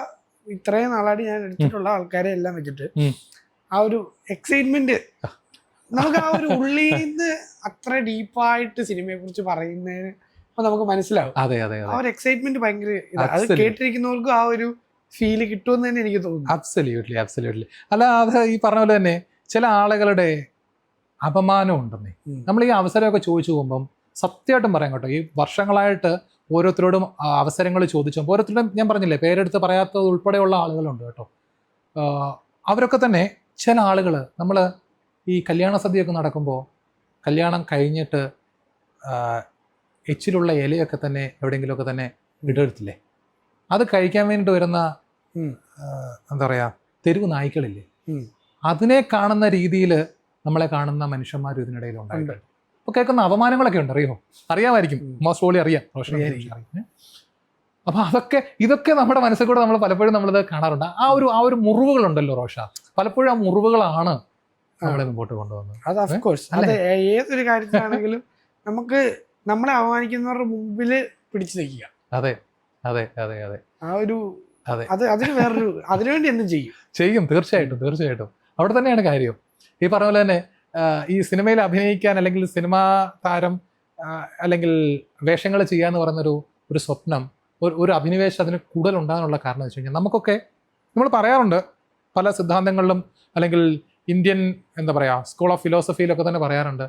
ഇത്രയും നാളായിട്ട് ഞാൻ എടുത്തിട്ടുള്ള ആൾക്കാരെ എല്ലാം വെച്ചിട്ട് ആ ഒരു എക്സൈറ്റ്മെന്റ് നമുക്ക് ആ ഒരു ഉള്ളിൽ നിന്ന് അത്ര ഡീപ്പായിട്ട് സിനിമയെ കുറിച്ച് പറയുന്നതിന് നമുക്ക് മനസ്സിലാവും. ആ ഒരു എക്സൈറ്റ്മെന്റ് ഭയങ്കര അത് കേട്ടിരിക്കുന്നവർക്കും ആ ഒരു ഫീല് കിട്ടുമെന്ന് തന്നെ എനിക്ക് തോന്നുന്നു. അബ്സല്യൂട്ട്ലി അല്ല അത് ഈ പറഞ്ഞ പോലെ തന്നെ ചില ആളുകളുടെ അപമാനം ഉണ്ടെന്നേ. നമ്മൾ ഈ അവസരമൊക്കെ ചോദിച്ചു പോകുമ്പം സത്യമായിട്ടും പറയാം കേട്ടോ, ഈ വർഷങ്ങളായിട്ട് ഓരോരുത്തരോടും അവസരങ്ങൾ ചോദിച്ചപ്പോൾ ഓരോരുത്തരോടും ഞാൻ പറഞ്ഞില്ലേ പേരെടുത്ത് പറയാത്തത് ഉൾപ്പെടെയുള്ള ആളുകളുണ്ട് കേട്ടോ. അവരൊക്കെ തന്നെ ചില ആളുകൾ നമ്മൾ ഈ കല്യാണ സദ്യയൊക്കെ നടക്കുമ്പോൾ കല്യാണം കഴിഞ്ഞിട്ട് എച്ചിലുള്ള ഇലയൊക്കെ തന്നെ എവിടെയെങ്കിലുമൊക്കെ തന്നെ ഇടത്തില്ലേ, അത് കഴിക്കാൻ വേണ്ടിയിട്ട് വരുന്ന എന്താ പറയുക തെരുവ് നായ്ക്കളില്ലേ, അതിനെ കാണുന്ന രീതിയിൽ നമ്മളെ കാണുന്ന മനുഷ്യന്മാരും ഇതിനിടയിൽ ഉണ്ടായിട്ടുണ്ട്. അപ്പോൾ കേൾക്കുന്ന അപമാനങ്ങളൊക്കെ ഉണ്ട്, അറിയാമായിരിക്കും, മോസ്റ്റ് ഓളി അറിയാം, അപ്പോൾ ഇതൊക്കെ നമ്മുടെ മനസ്സിൽ കൂടെ നമ്മൾ പലപ്പോഴും നമ്മളിത് കാണാറുണ്ട്. ആ ഒരു മുറിവുകളുണ്ടല്ലോ റോഷ, പലപ്പോഴും ആ മുറിവുകളാണ് നമ്മളെ മുമ്പോട്ട് കൊണ്ടുവന്നത്. അത് ഓഫ് കോഴ്സ്, അത് ഏതൊരു കാര്യത്തിലാണെങ്കിലും നമുക്ക് നമ്മളെ അവമാനിക്കുന്നവരുടെ മുമ്പിൽ പിടിച്ചു നിൽക്കുക. അതെ അതെ അതെ അതെ, ആ ഒരു അതെ, അതിന് വേറൊരു അതിനുവേണ്ടി എന്തും ചെയ്യും. തീർച്ചയായിട്ടും അവിടെ തന്നെയാണ് കാര്യം. ഈ പറഞ്ഞ പോലെ തന്നെ ഈ സിനിമയിൽ അഭിനയിക്കാൻ അല്ലെങ്കിൽ സിനിമാ താരം അല്ലെങ്കിൽ വേഷങ്ങൾ ചെയ്യാന്ന് പറയുന്നൊരു സ്വപ്നം, ഒരു അഭിനിവേശം അതിന് കൂടുതൽ ഉണ്ടാകാനുള്ള കാരണം എന്ന് വെച്ച് കഴിഞ്ഞാൽ നമുക്കൊക്കെ നമ്മൾ പറയാറുണ്ട് പല സിദ്ധാന്തങ്ങളിലും, അല്ലെങ്കിൽ ഇന്ത്യൻ എന്താ പറയുക സ്കൂൾ ഓഫ് ഫിലോസഫിയിലൊക്കെ തന്നെ പറയാറുണ്ട്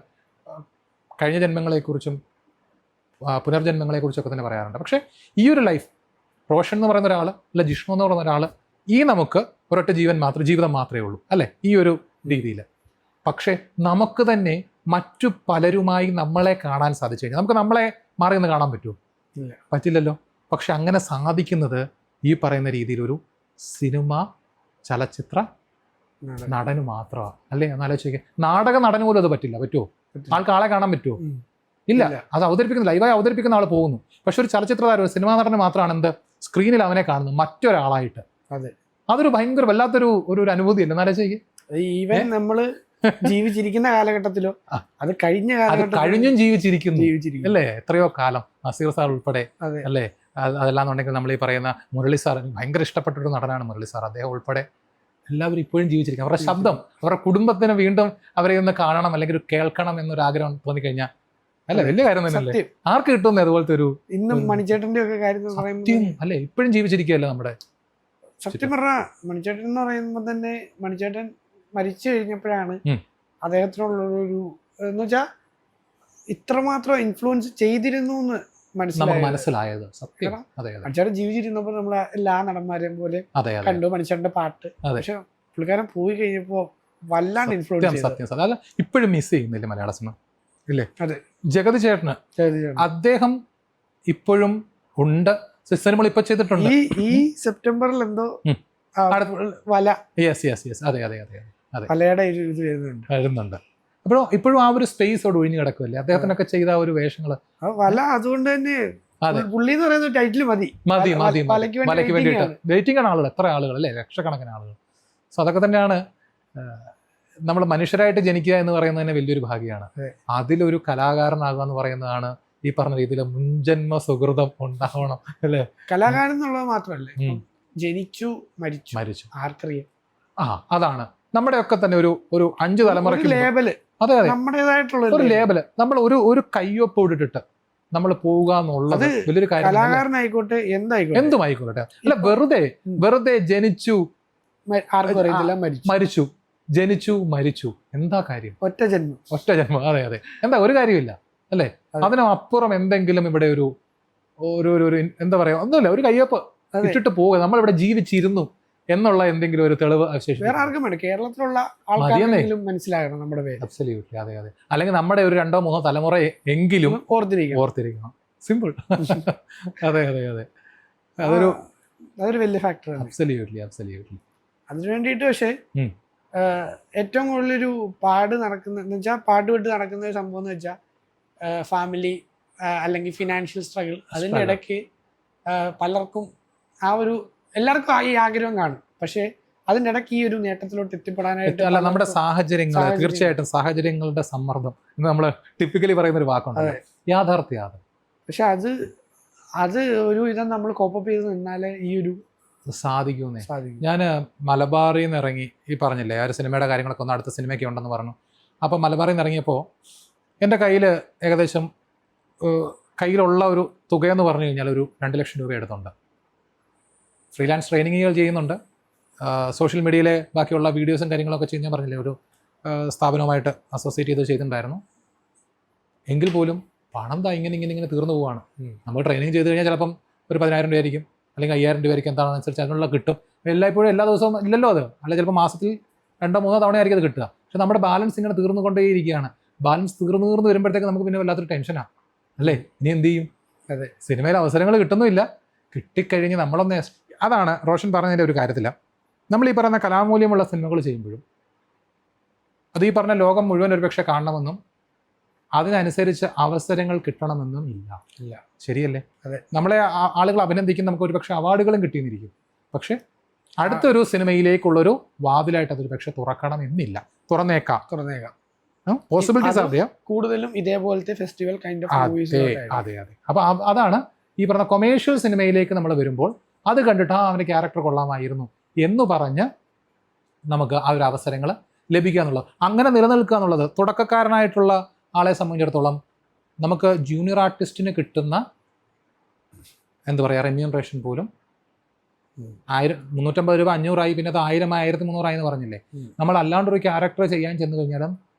കഴിഞ്ഞ ജന്മങ്ങളെക്കുറിച്ചും പുനർജന്മങ്ങളെക്കുറിച്ചൊക്കെ തന്നെ പറയാറുണ്ട്. പക്ഷേ ഈ ഒരു ലൈഫ്, റോഷൻ എന്ന് പറയുന്ന ഒരാൾ അല്ല ജിഷ്ണു എന്ന് പറയുന്ന ഒരാൾ, ഈ നമുക്ക് ഒരൊറ്റ ജീവിതം മാത്രമേ ഉള്ളൂ അല്ലേ, ഈ ഒരു രീതിയിൽ. പക്ഷേ നമുക്ക് തന്നെ മറ്റു പലരുമായി നമ്മളെ കാണാൻ സാധിച്ചു കഴിഞ്ഞാൽ നമുക്ക് നമ്മളെ മാറി നിന്ന് കാണാൻ പറ്റുമോ? പറ്റില്ലല്ലോ. പക്ഷെ അങ്ങനെ സാധിക്കുന്നത് ഈ പറയുന്ന രീതിയിൽ ഒരു സിനിമ ചലച്ചിത്ര നടന് മാത്രമാണ് അല്ലേ. എന്നാലോചിക്കുക, നാടക നടന് പോലും അത് പറ്റുമോ? ആൾക്കാളെ കാണാൻ പറ്റുമോ? ഇല്ല. അത് ലൈവായി അവതരിപ്പിക്കുന്ന ആൾ പോകുന്നു. പക്ഷെ ഒരു ചലച്ചിത്ര താരം, സിനിമാ നടന് മാത്രമാണ് എന്ത് സ്ക്രീനിൽ അവനെ കാണുന്നത് മറ്റൊരാളായിട്ട്. അതൊരു ഭയങ്കര വല്ലാത്തൊരു അനുഭൂതിയല്ല. എന്നാലോചിക്കുക, ഈവൻ നമ്മള് ജീവിച്ചിരിക്കുന്ന കാലഘട്ടത്തിലോ അത് കഴിഞ്ഞും ജീവിച്ചിരിക്കുന്നു അല്ലേ, എത്രയോ കാലം. നസീർ സാർ ഉൾപ്പെടെ അല്ലേ, അതല്ലാന്നുണ്ടെങ്കിൽ നമ്മൾ ഈ പറയുന്ന മുരളി സാർ, ഭയങ്കര ഇഷ്ടപ്പെട്ടൊരു നടനാണ് മുരളി സാർ, അദ്ദേഹം ഉൾപ്പെടെ എല്ലാവരും ഇപ്പോഴും ജീവിച്ചിരിക്കും. അവരുടെ ശബ്ദം അവരുടെ കുടുംബത്തിന് വീണ്ടും അവരെ ഒന്ന് കാണണം അല്ലെങ്കിൽ കേൾക്കണം എന്നൊരാഗ്രഹം തോന്നിക്കഴിഞ്ഞാൽ അല്ല വലിയ കാര്യം തന്നെയല്ലേ. ആർക്ക് കിട്ടുന്നേ അതുപോലത്തെ ഒരു ഇന്നും മണിച്ചേട്ടന്റെ ഒക്കെ കാര്യം അല്ലേ, ഇപ്പോഴും ജീവിച്ചിരിക്കുകയല്ലേ നമ്മുടെ. സത്യം പറഞ്ഞാൽ മണിച്ചേട്ടൻ എന്ന് പറയുമ്പോൾ തന്നെ മണിച്ചേട്ടൻ മരിച്ചു കഴിഞ്ഞപ്പോഴാണ് അദ്ദേഹത്തിനുള്ളൊരു എന്ന് വെച്ചാൽ ഇത്രമാത്രം ഇൻഫ്ലുവൻസ് ചെയ്തിരുന്നു എന്ന് മനസ്സിലായത്. സത്യം. മണിച്ചേട്ടൻ ജീവിച്ചിരുന്നപ്പോൾ നമ്മൾ എല്ലാ നടന്മാരെയും പോലെ കണ്ടു മണിച്ചേട്ടന്റെ പാട്ട്. പക്ഷെ പുള്ളിക്കാരൻ പോയി കഴിഞ്ഞപ്പോ വല്ലാണ്ട് ഇൻഫ്ലുവൻസ്. സത്യം. അല്ല ഇപ്പോഴും മിസ് ചെയ്യുന്നില്ല മലയാള സിനിമ ഇല്ലേ. അതെ, ജഗതി ചേട്ടന് അദ്ദേഹം ഇപ്പോഴും ഉണ്ട്. സിനിമകൾ ഇപ്പൊ ചെയ്തിട്ടുണ്ട്. ഈ സെപ്റ്റംബറിൽ എന്തോ വല. അതെ വലയുടെ ഇത് വരുന്നുണ്ട്. അപ്പോഴും ഇപ്പോഴും ആ ഒരു സ്പേസോട് ഒഴിഞ്ഞു കിടക്കുമല്ലേ അദ്ദേഹത്തിനൊക്കെ ചെയ്ത ആ ഒരു വേഷങ്ങള്. വല അതുകൊണ്ട് തന്നെ പുള്ളി എന്ന് പറയുന്ന ടൈറ്റിൽ മതി വലയ്ക്ക് വേണ്ടിയിട്ട് വെയിറ്റിംഗ് ആണ് ആളുകൾ, എത്ര ആളുകൾ അല്ലേ, ലക്ഷക്കണക്കിന് ആളുകൾ. സോ അതൊക്കെ തന്നെയാണ് നമ്മൾ മനുഷ്യരായിട്ട് ജനിക്കുക എന്ന് പറയുന്നത് തന്നെ വലിയൊരു ഭാഗ്യമാണ്. അതിലൊരു കലാകാരനാകുക എന്ന് പറയുന്നതാണ് ഈ പറഞ്ഞ രീതിയിൽ മുൻജന്മ സുഹൃതം ഉണ്ടാവണം അല്ലേ. കലാകാരൻ എന്നുള്ളത് മാത്രമല്ലേ, ജനിച്ചു മരിച്ചു ആർക്കറിയാം. അതാണ് നമ്മുടെ ഒക്കെ തന്നെ ഒരു 5 തലമുറയ്ക്ക് ലേബല്. അതെ, നമ്മുടേതായിട്ടുള്ള ഒരു ലേബല്. നമ്മൾ ഒരു കയ്യൊപ്പ് ഇട്ടിട്ട് നമ്മൾ പോവുക എന്നുള്ളത് വലിയൊരു കാര്യം. കലാകാരനായിക്കോട്ടെ എന്തുമായിക്കോട്ടെ. അല്ല, വെറുതെ ജനിച്ചു മരിച്ചു, ജനിച്ചു മരിച്ചു, എന്താ കാര്യം? ഒറ്റ ജന്മം. അതെ, എന്താ ഒരു കാര്യമില്ല അല്ലേ. അതിനപ്പുറം എന്തെങ്കിലും ഇവിടെ ഒരു എന്താ പറയാ, ഒന്നുമില്ല. ഒരു കയ്യൊപ്പ് ഇട്ടിട്ട് പോവുക, നമ്മളിവിടെ ജീവിച്ചിരുന്നു എന്നുള്ള എന്തെങ്കിലും ഒരു തെളിവ് അവശേഷിക്കും. വേറെ ആർക്കും വേണം, കേരളത്തിലുള്ള ആൾക്കാരെങ്കിലും മനസ്സിലാകണം നമ്മുടെ പേര്. അബ്സല്യൂട്ട്ലി. അതെ. അല്ലെങ്കിൽ നമ്മുടെ ഒരു 2-3 തലമുറ എങ്കിലും ഓർത്തിരിക്കണം. സിമ്പിൾ. അതെ. അതൊരു വലിയ ഫാക്ടറാണ്. അബ്സല്യൂട്ട്ലി. അതിനു വേണ്ടിയിട്ട് പക്ഷേ ഏറ്റവും കൂടുതലൊരു പാട് വിട്ട് നടക്കുന്ന ഒരു സംഭവം എന്ന് വെച്ചാൽ ഫാമിലി അല്ലെങ്കിൽ ഫിനാൻഷ്യൽ സ്ട്രഗിൾ. അതിൻ്റെ ഇടയ്ക്ക് പലർക്കും എല്ലാവർക്കും ഈ ആഗ്രഹം കാണും. പക്ഷേ അതിൻ്റെ ഇടയ്ക്ക് ഈ ഒരു നേട്ടത്തിലോട്ട് എത്തിപ്പെടാനായിട്ട് നമ്മുടെ സാഹചര്യങ്ങൾ, തീർച്ചയായിട്ടും സാഹചര്യങ്ങളുടെ സമ്മർദ്ദം എന്ന് നമ്മൾ ടിപ്പിക്കലി പറയുന്ന ഒരു വാക്കുണ്ട്, യാഥാർത്ഥ്യം. പക്ഷെ അത് ഒരു വിധം നമ്മൾ കോപ്പപ്പ് ചെയ്ത് നിന്നാലേ ഈ ഒരു സാധിക്കുന്നേ. ഞാൻ മലബാറിൽ നിന്ന് ഇറങ്ങി, ഈ പറഞ്ഞില്ലേ ആ ഒരു സിനിമയുടെ കാര്യങ്ങളൊക്കെ ഒന്ന് അടുത്ത സിനിമയ്ക്ക് ഉണ്ടെന്ന് പറഞ്ഞു. അപ്പോൾ മലബാറിൽ നിന്ന് ഇറങ്ങിയപ്പോൾ എൻ്റെ കയ്യിൽ ഏകദേശം കയ്യിലുള്ള ഒരു തുകയെന്ന് പറഞ്ഞു കഴിഞ്ഞാൽ ഒരു 2 ലക്ഷം രൂപ എടുത്തുണ്ട്. ഫ്രീലാൻസ് ട്രെയിനിങ്ങുകൾ ചെയ്യുന്നുണ്ട്, സോഷ്യൽ മീഡിയയിലെ ബാക്കിയുള്ള വീഡിയോസും കാര്യങ്ങളൊക്കെ ചെയ്യാൻ പറഞ്ഞില്ലേ ഒരു സ്ഥാപനവുമായിട്ട് അസോസിയേറ്റ് ചെയ്ത് ചെയ്തിട്ടുണ്ടായിരുന്നു. എങ്കിൽ പോലും പണം ഇങ്ങനെ തീർന്നു പോവാണ്. നമ്മൾ ട്രെയിനിങ് ചെയ്ത് കഴിഞ്ഞാൽ ചിലപ്പം ഒരു 10,000 രൂപ ആയിരിക്കും, അല്ലെങ്കിൽ 5,000 രൂപ ആയിരിക്കും, എന്താണെന്നനുസരിച്ച് അതിനുള്ള കിട്ടും. എല്ലായ്പ്പോഴും എല്ലാ ദിവസവും ഇല്ലല്ലോ അത്, അല്ല ചിലപ്പോൾ മാസത്തിൽ 2-3 തവണ ആയിരിക്കും അത് കിട്ടുക. പക്ഷെ നമ്മുടെ ബാലൻസ് ഇങ്ങനെ തീർന്നുകൊണ്ടേയിരിക്കുകയാണ്. ബാലൻസ് തീർന്നു വരുമ്പോഴത്തേക്ക് നമുക്ക് പിന്നെ വല്ലാത്തൊരു ടെൻഷനാണ്. അല്ലേ? ഇനി എന്ത് ചെയ്യും? അതെ, സിനിമയിൽ അവസരങ്ങൾ കിട്ടുന്നുമില്ല. കിട്ടിക്കഴിഞ്ഞ് നമ്മളൊന്ന് അതാണ് റോഷൻ പറഞ്ഞതിൻ്റെ ഒരു കാര്യത്തില്ല. നമ്മൾ ഈ പറയുന്ന കലാമൂല്യമുള്ള സിനിമകൾ ചെയ്യുമ്പോഴും അത് ഈ പറഞ്ഞ ലോകം മുഴുവൻ ഒരുപക്ഷെ കാണണമെന്നും അതിനനുസരിച്ച് അവസരങ്ങൾ കിട്ടണമെന്നും ഇല്ല. ശരിയല്ലേ? അതെ. നമ്മളെ ആളുകൾ അഭിനന്ദിക്കും, നമുക്ക് ഒരുപക്ഷെ അവാർഡുകളും കിട്ടിയെന്നിരിക്കും. പക്ഷെ അടുത്തൊരു സിനിമയിലേക്കുള്ളൊരു വാതിലായിട്ട് അതൊരു പക്ഷെ തുറക്കണം എന്നില്ല. തുറന്നേക്കാം. പോസിബിലിറ്റീസ് അറിയാം. കൂടുതലും ഇതേപോലത്തെ ഫെസ്റ്റിവൽ കൈൻഡ് ഓഫ് മൂവീസ്. അതെ. അപ്പൊ അതാണ് ഈ പറഞ്ഞ കൊമേഴ്ഷ്യൽ സിനിമയിലേക്ക് നമ്മൾ വരുമ്പോൾ അത് കണ്ടിട്ട് അവൻ്റെ ക്യാരക്ടർ കൊള്ളാമായിരുന്നു എന്ന് പറഞ്ഞ് നമുക്ക് ആ ഒരു അവസരങ്ങൾ ലഭിക്കുക എന്നുള്ളത്, അങ്ങനെ നിലനിൽക്കുക എന്നുള്ളത് തുടക്കക്കാരനായിട്ടുള്ള ആളെ സംബന്ധിച്ചിടത്തോളം നമുക്ക് ജൂനിയർ ആർട്ടിസ്റ്റിന് കിട്ടുന്ന എന്താ പറയുക റെമ്യൂണറേഷൻ പോലും 350 രൂപ 500 പിന്നെ അത് 1000 1300 എന്ന് പറഞ്ഞില്ലേ. നമ്മൾ അല്ലാണ്ടൊരു ക്യാരക്ടർ ചെയ്യാൻ ചെന്ന് കഴിഞ്ഞാലും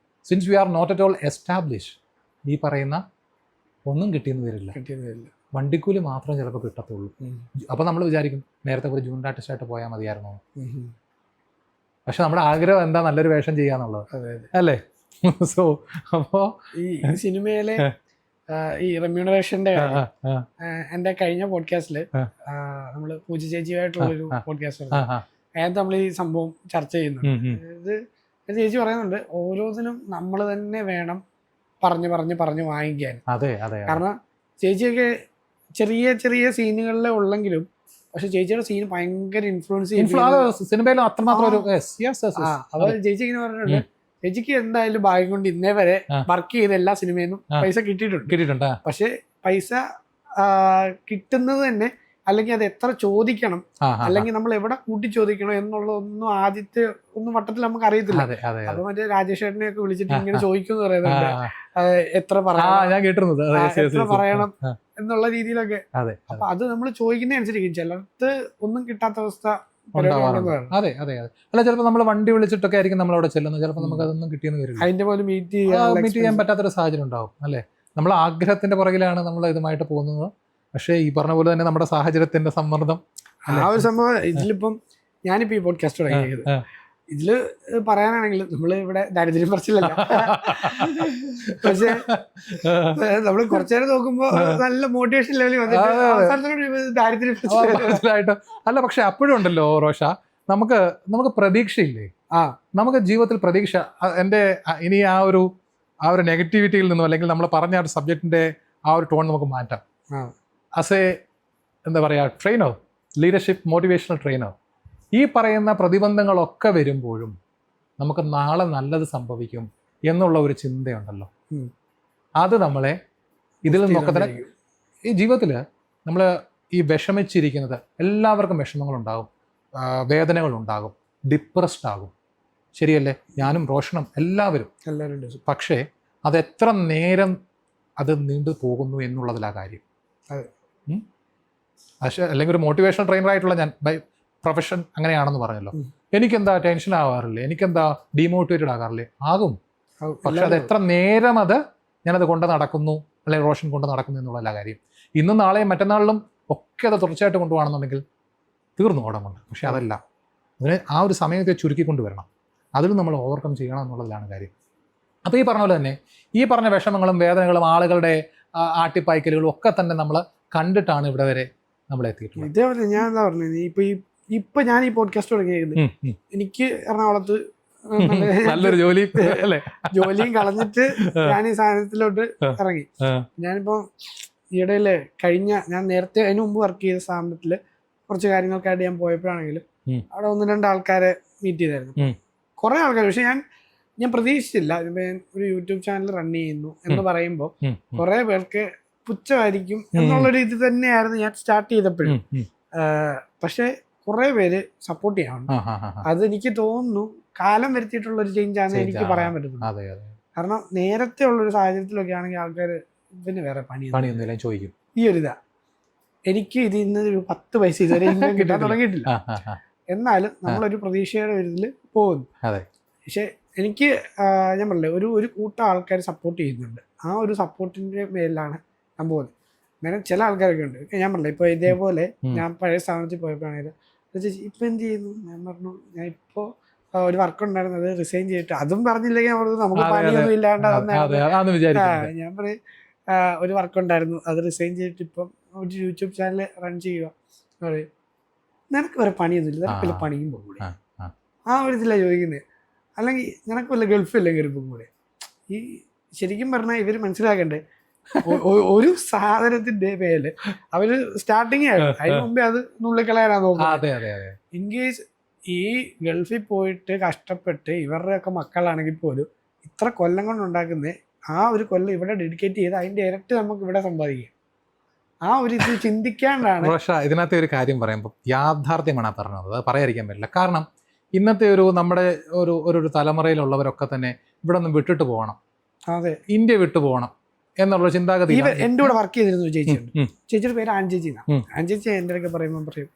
since we are not at all establish ഈ പറയുന്ന ഒന്നും കിട്ടിയെന്ന് വരില്ല. വണ്ടിക്കൂലി മാത്രം ചിലപ്പോൾ കിട്ടത്തുള്ളൂ. അപ്പോൾ നമ്മൾ വിചാരിക്കും നേരത്തെ ഒരു ജൂനിയർ ആർട്ടിസ്റ്റായിട്ട് പോയാൽ മതിയായിരുന്നോ. പക്ഷെ നമ്മുടെ ആഗ്രഹം എന്താ, നല്ലൊരു വേഷം ചെയ്യാന്നുള്ളത് അല്ലേ? സോ അപ്പോൾ ഈ സിനിമയിലെ ഈ റെമ്യൂണറേഷന്റെ എന്റെ കഴിഞ്ഞ പോഡ്കാസ്റ്റില് നമ്മള് പൂജ ചേച്ചിയായിട്ടുള്ളൊരു പോഡ്കാസ്റ്റ് അതിനകത്ത് നമ്മൾ ഈ സംഭവം ചർച്ച ചെയ്യുന്നുണ്ട്. ഇത് ചേച്ചി പറയുന്നുണ്ട് ഓരോന്നിനും നമ്മൾ തന്നെ വേണം പറഞ്ഞ് വാങ്ങിക്കാൻ. കാരണം ചേച്ചിയൊക്കെ ചെറിയ ചെറിയ സീനുകളിലെ ഉള്ളെങ്കിലും പക്ഷെ ചേച്ചിയുടെ സീൻ ഭയങ്കര ഇൻഫ്ലുവൻസ് സിനിമയിൽ അത്രമാത്രം. അപ്പൊ ചേച്ചി ഇങ്ങനെ പറഞ്ഞിട്ടുണ്ട് ചേച്ചിക്ക് എന്തായാലും ഭാഗ്യം കൊണ്ട് ഇന്നേ വരെ വർക്ക് ചെയ്ത എല്ലാ സിനിമയിലും പൈസ കിട്ടിയിട്ടുണ്ട്. പക്ഷെ പൈസ കിട്ടുന്നത് തന്നെ അല്ലെങ്കിൽ അത് എത്ര ചോദിക്കണം അല്ലെങ്കിൽ നമ്മൾ എവിടെ കൂട്ടി ചോദിക്കണം എന്നുള്ളതൊന്നും ആദ്യത്തെ ഒന്നും വട്ടത്തിൽ നമുക്ക് അറിയത്തില്ല. അപ്പൊ മറ്റേ രാജേഷ് ചേട്ടനെയൊക്കെ വിളിച്ചിട്ട് ഇങ്ങനെ ചോദിക്കുമെന്ന് പറയുന്നുണ്ട് എത്ര പറയണം എന്നുള്ള രീതിയിലൊക്കെ. അപ്പൊ അത് നമ്മൾ ചോദിക്കുന്ന അനുസരിക്കും. ചിലർക്ക് ഒന്നും കിട്ടാത്ത അവസ്ഥ. അതെ. അല്ല ചിലപ്പോൾ നമ്മൾ വണ്ടി വിളിച്ചിട്ടൊക്കെ ആയിരിക്കും നമ്മൾ അവിടെ ചെല്ലുന്നത്. ചിലപ്പോൾ നമുക്ക് അതൊന്നും കിട്ടിയെന്ന് വരില്ല. അതിന്റെ പോലും മീറ്റ് ചെയ്യാൻ പറ്റാത്തൊരു സാഹചര്യം ഉണ്ടാവും അല്ലേ? നമ്മൾ ആഗ്രഹത്തിന്റെ പുറകിലാണ് നമ്മൾ ഇതുമായിട്ട് പോകുന്നത്. പക്ഷേ ഈ പറഞ്ഞ പോലെ തന്നെ നമ്മുടെ സാഹചര്യത്തിന്റെ സമ്മർദ്ദം ആ ഒരു സംഭവം. ഇതിലിപ്പം ഞാനിപ്പോ ഈ പോഡ്കാസ്റ്റ് തുടങ്ങിയത് ഇതില് പറയാനാണെങ്കിൽ നമ്മള് ഇവിടെ ദാരിദ്ര്യം പറച്ചിലല്ല. പക്ഷെ നമ്മള് കുറച്ചേരം നോക്കുമ്പോ നല്ല മോട്ടിവേഷൻ ലെവലിൽ വന്നിട്ട് ദാരിദ്ര്യം അല്ല. പക്ഷെ അപ്പോഴും ഉണ്ടല്ലോ റോഷ, നമുക്ക് പ്രതീക്ഷയില്ലേ? നമുക്ക് ജീവിതത്തിൽ പ്രതീക്ഷ. എൻ്റെ ഇനി ആ ഒരു നെഗറ്റിവിറ്റിയിൽ നിന്നും അല്ലെങ്കിൽ നമ്മൾ പറഞ്ഞ ആ ഒരു സബ്ജക്റ്റിന്റെ ആ ഒരു ടോൺ നമുക്ക് മാറ്റാം. ആസ് എ എന്താ പറയുക ട്രെയിനർ, ലീഡർഷിപ്പ് മോട്ടിവേഷണൽ ട്രെയിനർ, ഈ പറയുന്ന പ്രതിബന്ധങ്ങളൊക്കെ വരുമ്പോഴും നമുക്ക് നാളെ നല്ലത് സംഭവിക്കും എന്നുള്ള ഒരു ചിന്തയുണ്ടല്ലോ, അത് നമ്മളെ ഇതിൽ നിന്നൊക്കെ തന്നെ ഈ ജീവിതത്തിൽ നമ്മൾ ഈ വിഷമിച്ചിരിക്കുന്നത് എല്ലാവർക്കും വിഷമങ്ങളുണ്ടാകും, വേദനകളുണ്ടാകും, ഡിപ്രസ്ഡ് ആകും. ശരിയല്ലേ? ഞാനും റോഷനും എല്ലാവരും. പക്ഷേ അതെത്ര നേരം അത് നീണ്ടു പോകുന്നു എന്നുള്ളതിലാ കാര്യം. പക്ഷേ അല്ലെങ്കിൽ ഒരു മോട്ടിവേഷണൽ ട്രെയിനർ ആയിട്ടുള്ള ഞാൻ ബൈ പ്രൊഫഷൻ അങ്ങനെയാണെന്ന് പറഞ്ഞല്ലോ. എനിക്കെന്താ ടെൻഷൻ ആവാറില്ലേ? എനിക്കെന്താ ഡീമോട്ടിവേറ്റഡ് ആകാറില്ലേ? ആകും. പക്ഷെ അത് എത്ര നേരം ഞാനത് കൊണ്ട് നടക്കുന്നു അല്ലെങ്കിൽ റോഷൻ കൊണ്ട് നടക്കുന്നു എന്നുള്ളതല്ല കാര്യം. ഇന്നും നാളെയും മറ്റന്നാളിലും ഒക്കെ അത് തുടർച്ചയായിട്ട് കൊണ്ടുപോകണമെന്നുണ്ടെങ്കിൽ തീർന്നു ഓടം കൊണ്ട്. പക്ഷെ അതല്ല, അതിന് ആ ഒരു സമയത്തെ ചുരുക്കിക്കൊണ്ട് വരണം. അതിൽ നമ്മൾ ഓവർകം ചെയ്യണം എന്നുള്ളതിലാണ് കാര്യം. അപ്പോൾ ഈ പറഞ്ഞ പോലെ തന്നെ ഈ പറഞ്ഞ വിഷമങ്ങളും വേദനകളും ആളുകളുടെ ആട്ടിപ്പായ്ക്കലുകളും ഒക്കെ തന്നെ നമ്മൾ കണ്ടിട്ടാണ് ഇവിടെ വരെ നമ്മൾ എത്തിയിട്ടുള്ളത്. ഇതേപോലെ ഞാൻ എന്താ പറഞ്ഞത്, ഇപ്പൊ ഞാൻ ഈ പോഡ്കാസ്റ്റ് തുടങ്ങിയത് എനിക്ക് എറണാകുളത്ത് നല്ലൊരു ജോലിയും കളഞ്ഞിട്ട് ഞാൻ ഈ സാധനത്തിലോട്ട് ഇറങ്ങി. ഞാനിപ്പോ ഈയിടയില് ഞാൻ നേരത്തെ അതിന് മുമ്പ് വർക്ക് ചെയ്ത സ്ഥാപനത്തില് കുറച്ച് കാര്യങ്ങൾക്കായിട്ട് ഞാൻ പോയപ്പോഴാണെങ്കിലും അവിടെ 1-2 ആൾക്കാരെ മീറ്റ് ചെയ്തായിരുന്നു. കുറെ ആൾക്കാർ. പക്ഷെ ഞാൻ പ്രതീക്ഷിച്ചില്ല. ഒരു യൂട്യൂബ് ചാനൽ റൺ ചെയ്യുന്നു എന്ന് പറയുമ്പോൾ കുറെ പേർക്ക് പുച്ഛമായിരിക്കും എന്നുള്ളൊരു ഇത് തന്നെയായിരുന്നു ഞാൻ സ്റ്റാർട്ട് ചെയ്തപ്പോഴും. പക്ഷെ കുറെ പേര് സപ്പോർട്ട് ചെയ്യണം. അതെനിക്ക് തോന്നുന്നു കാലം വരുത്തിയിട്ടുള്ള ഒരു ചേഞ്ച് ആണെന്ന് എനിക്ക് പറയാൻ പറ്റുന്നത്. കാരണം നേരത്തെ ഉള്ളൊരു സാഹചര്യത്തിലൊക്കെ ആണെങ്കിൽ ആൾക്കാർ പിന്നെ വേറെ പണിയൊന്നുമില്ല ചോദിക്കും. ഈ ഒരു എനിക്ക് ഇതിൽ നിന്ന് ഒരു 10 പൈസ ഇതുവരെ ഇൻകം കിട്ടാൻ തുടങ്ങിയിട്ടില്ല. എന്നാലും നമ്മളൊരു പ്രതീക്ഷയുടെ ഒരു ഇതിൽ പോകുന്നു. പക്ഷെ എനിക്ക് ഞാൻ പറഞ്ഞില്ലേ ഒരു കൂട്ടം ആൾക്കാർ സപ്പോർട്ട് ചെയ്യുന്നുണ്ട്. ആ ഒരു സപ്പോർട്ടിന്റെ മേലാണ് ഞാൻ പോകുന്നത്. അന്നേരം ചില ആൾക്കാരൊക്കെ ഉണ്ട്. ഞാൻ പറഞ്ഞില്ല ഇപ്പൊ ഇതേപോലെ ഞാൻ പഴയ സ്ഥാപനത്തിൽ പോയപ്പോഴാണെങ്കിലും ചേച്ചി ഇപ്പൊ എന്ത് ചെയ്യുന്നു? ഞാൻ പറഞ്ഞു ഞാൻ ഇപ്പോ ഒരു വർക്ക് ഉണ്ടായിരുന്നത് റിസൈൻ ചെയ്തിട്ട്. അതും പറഞ്ഞില്ലെങ്കിൽ നമുക്ക് പണിയൊന്നും ഇല്ലാണ്ട് ഞാൻ പറയും ഒരു വർക്ക് ഉണ്ടായിരുന്നു, അത് റിസൈൻ ചെയ്തിട്ട് ഇപ്പം ഒരു യൂട്യൂബ് ചാനൽ റൺ ചെയ്യുക. പറയും നിനക്ക് വേറെ പണിയൊന്നുമില്ല, നിനക്ക് വല്ല പണിയും പോകൂടെ, ആ ഒരു ഇതിലാണ് ചോദിക്കുന്നത്. അല്ലെങ്കിൽ നിനക്ക് വല്ല ഗൾഫില്ല കയറിപ്പം കൂടെ. ഈ ശരിക്കും പറഞ്ഞാൽ ഇവർ മനസ്സിലാക്കണ്ടേ, ഒരു സാധനത്തിന്റെ മേല് അവര് സ്റ്റാർട്ടിങ് ആയിരുന്നു, അതിന് മുമ്പേ അത് നുള്ളിക്കളയാനാ നോക്കുന്നത്. ഇൻ കേസ് ഈ ഗൾഫിൽ പോയിട്ട് കഷ്ടപ്പെട്ട് ഇവരുടെ ഒക്കെ മക്കളാണെങ്കിൽ പോലും ഇത്ര കൊല്ലം കൊണ്ടുണ്ടാക്കുന്ന ആ ഒരു കൊല്ലം ഇവിടെ ഡെഡിക്കേറ്റ് ചെയ്ത് അതിന്റെ ഇരട്ടി നമുക്ക് ഇവിടെ സമ്പാദിക്കാം. ആ ഒരു ഇത് ചിന്തിക്കാണ്ടാണ്. ഇതിനകത്തെ ഒരു കാര്യം പറയുമ്പോൾ യാഥാർത്ഥ്യമാണ് പറഞ്ഞത്, അത് പറയാതിരിക്കാൻ പറ്റില്ല. കാരണം ഇന്നത്തെ ഒരു നമ്മുടെ ഒരു തലമുറയിലുള്ളവരൊക്കെ തന്നെ ഇവിടെ നിന്ന് വിട്ടിട്ട് പോകണം, അതെ, ഇന്ത്യ വിട്ടു പോകണം എന്നുള്ള ചിന്താഗതി. എന്റെ കൂടെ വർക്ക് ചെയ്തിരുന്നു ചേച്ചിയുണ്ട്, ചേച്ചിയുടെ പേര് ആൻചേച്ചി എന്നാണ്. ആൻചേച്ചി എൻ്റെ അടുക്കെ പറയുമ്പോൾ പറയും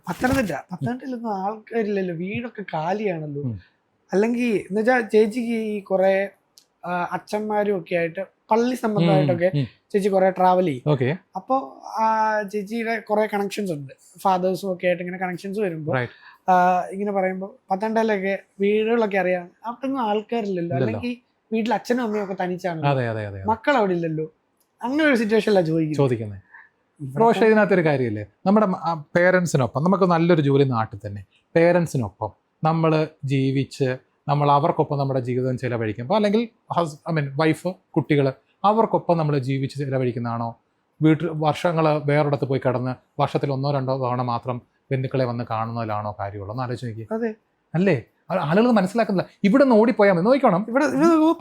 പത്തനംതിട്ടയിലൊന്നും ആൾക്കാരില്ലല്ലോ, വീടൊക്കെ കാലിയാണല്ലോ. അല്ലെങ്കിൽ എന്നുവെച്ചാൽ ചേച്ചിക്ക് ഈ കുറെ അച്ഛന്മാരും ഒക്കെ ആയിട്ട് പള്ളി സംബന്ധമായിട്ടൊക്കെ ചേച്ചി കുറെ ട്രാവൽ ചെയ്യും. അപ്പോൾ ചേച്ചിയുടെ കുറെ കണക്ഷൻസ് ഉണ്ട്, ഫാദേഴ്സും ഒക്കെ ആയിട്ട് ഇങ്ങനെ കണക്ഷൻസ് വരുമ്പോൾ ഇങ്ങനെ പറയുമ്പോൾ പത്തനംതിട്ടയിലൊക്കെ വീടുകളൊക്കെ അറിയാം, അവിടെ ആൾക്കാരില്ലല്ലോ, അല്ലെങ്കിൽ വീട്ടിൽ അച്ഛനും അമ്മയും ഒക്കെ തനിച്ചാണ്, മക്കൾ അവിടെ ഇല്ലല്ലോ. അങ്ങനെ ഒരു സിറ്റുവേഷനിലാണ് ചോദിക്കുന്നത്. റോഷ ഇതിനകത്തൊരു കാര്യമില്ലേ, നമ്മുടെ പേരൻസിനൊപ്പം നമുക്ക് നല്ലൊരു ജോലി നാട്ടിൽ തന്നെ പേരൻസിനൊപ്പം നമ്മൾ ജീവിച്ച് നമ്മൾ അവർക്കൊപ്പം നമ്മുടെ ജീവിതം ചിലവഴിക്കുമ്പോൾ, അല്ലെങ്കിൽ വൈഫ് കുട്ടികൾ അവർക്കൊപ്പം നമ്മൾ ജീവിച്ച് ചിലവഴിക്കുന്നതാണോ, വീട്ടിൽ വർഷങ്ങൾ വേറൊരിടത്ത് പോയി കിടന്ന് വർഷത്തിൽ 1-2 തവണ മാത്രം ബന്ധുക്കളെ വന്ന് കാണുന്നതിലാണോ കാര്യമുള്ളൂ എന്ന് ആലോചിച്ച് നോക്കി. അതെ അല്ലേ, ആളുകൾ മനസ്സിലാക്കുന്നില്ല. ഇവിടെ നിന്ന് ഓടിപ്പോയാൽ മതി, നോക്കണം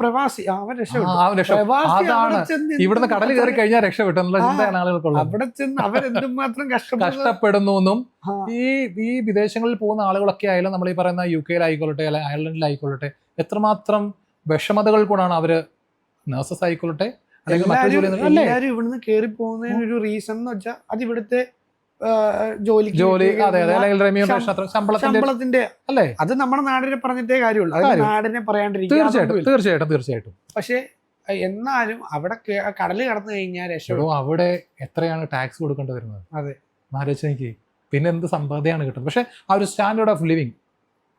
പ്രവാസി അതാണ്, ഇവിടുന്ന് കടൽ കയറി കഴിഞ്ഞാൽ രക്ഷപ്പെട്ടു എന്നുള്ള ചിന്തയാണ് ആളുകൾക്കുള്ളത്. അവിടെ ചെന്ന് അവരെന്തുമാത്രം കഷ്ടപ്പെടുന്നു എന്നും ഈ വിദേശങ്ങളിൽ പോകുന്ന ആളുകളൊക്കെ ആയാലും നമ്മൾ ഈ പറയുന്ന UK-യിലായിക്കൊള്ളട്ടെ അല്ലെങ്കിൽ അയർലൻഡിലായിക്കൊള്ളട്ടെ എത്രമാത്രം വിഷമതകൾ കൂടാണ് അവര്, നേഴ്സസ് ആയിക്കൊള്ളട്ടെ അല്ലെങ്കിൽ മറ്റു ജോലി. എല്ലാവരും ഇവിടുന്ന് കയറി പോകുന്നതിനൊരു റീസൺ എന്ന് വെച്ചാൽ അത് ഇവിടുത്തെ ജോലി, ശമ്പളത്തിന്റെ അല്ലേ, അത് നമ്മുടെ നാടിനെ പറഞ്ഞിട്ടേ കാര്യമുള്ളൂ, അത് നാടിനെ പറയാണ്ടിരിക്കും. തീർച്ചയായിട്ടും. പക്ഷെ എന്നാലും അവിടെ കടല് കടന്നു കഴിഞ്ഞാൽ രക്ഷപ്പെടും. അവിടെ എത്രയാണ് ടാക്സ് കൊടുക്കേണ്ടി വരുന്നത്? അതെ, ആലോചിച്ച് എനിക്ക് പിന്നെ എന്ത് സമ്പാദ്യമാണ് കിട്ടുന്നത്. പക്ഷെ ആ ഒരു സ്റ്റാൻഡേർഡ് ഓഫ് ലിവിങ്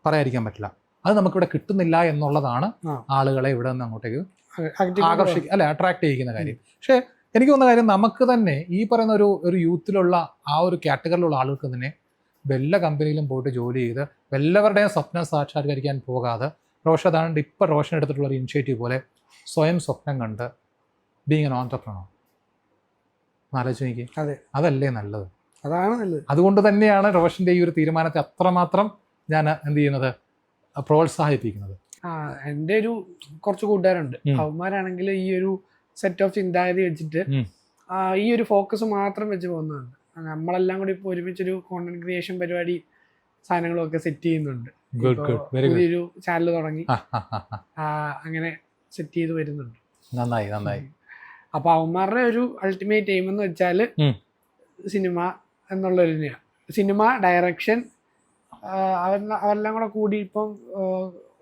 പറയാതിരിക്കാൻ പറ്റില്ല, അത് നമുക്കിവിടെ കിട്ടുന്നില്ല എന്നുള്ളതാണ് ആളുകളെ ഇവിടെ നിന്ന് അങ്ങോട്ടേക്ക് അട്രാക്ട് ചെയ്യിക്കുന്ന കാര്യം. പക്ഷെ എനിക്ക് തോന്നുന്ന കാര്യം, നമുക്ക് തന്നെ ഈ പറയുന്ന ഒരു യൂത്തിലുള്ള ആ ഒരു കാറ്റഗറിയിലുള്ള ആളുകൾക്ക് തന്നെ വല്ല കമ്പനിയിലും പോയിട്ട് ജോലി ചെയ്ത് വല്ലവരുടെയും സ്വപ്നം സാക്ഷാത്കരിക്കാൻ പോകാതെ, അതാണ്ട് ഇപ്പം റോഷൻ എടുത്തിട്ടുള്ള ഒരു ഇനിഷ്യേറ്റീവ് പോലെ സ്വയം സ്വപ്നം കണ്ട് ബീങ് എൻ ഓൺട്രപ്രണർ ആലോചിച്ച് എനിക്ക്. അതല്ലേ നല്ലത്? അതാണ് നല്ലത്. അതുകൊണ്ട് തന്നെയാണ് റോഷന്റെ ഈ ഒരു തീരുമാനത്തെ അത്രമാത്രം ഞാൻ എന്ത് ചെയ്യുന്നത്, പ്രോത്സാഹിപ്പിക്കുന്നത്. എൻ്റെ ഒരു കുറച്ച് കൂട്ടുകാരുണ്ട്, അവന്മാരാണെങ്കിൽ ഈ ഒരു സെറ്റ് ഓഫ് ചിന്താഗതി വെച്ചിട്ട് ഈ ഒരു ഫോക്കസ് മാത്രം വെച്ച് പോകുന്നതാണ്. നമ്മളെല്ലാം കൂടി ഇപ്പോൾ ഒരുമിച്ചൊരു കോണ്ടന്റ് ക്രിയേഷൻ പരിപാടി സാധനങ്ങളും ഒക്കെ സെറ്റ് ചെയ്യുന്നുണ്ട്. പുതിയൊരു ചാനൽ തുടങ്ങി അങ്ങനെ സെറ്റ് ചെയ്ത് വരുന്നുണ്ട്. നന്നായി. അപ്പൊ അവന്മാരുടെ ഒരു അൾട്ടിമേറ്റ് എയിം എന്ന് വെച്ചാൽ സിനിമ എന്നുള്ളൊരു തന്നെയാണ്. സിനിമ, ഡയറക്ഷൻ, അവരെല്ലാം കൂടെ കൂടി ഇപ്പം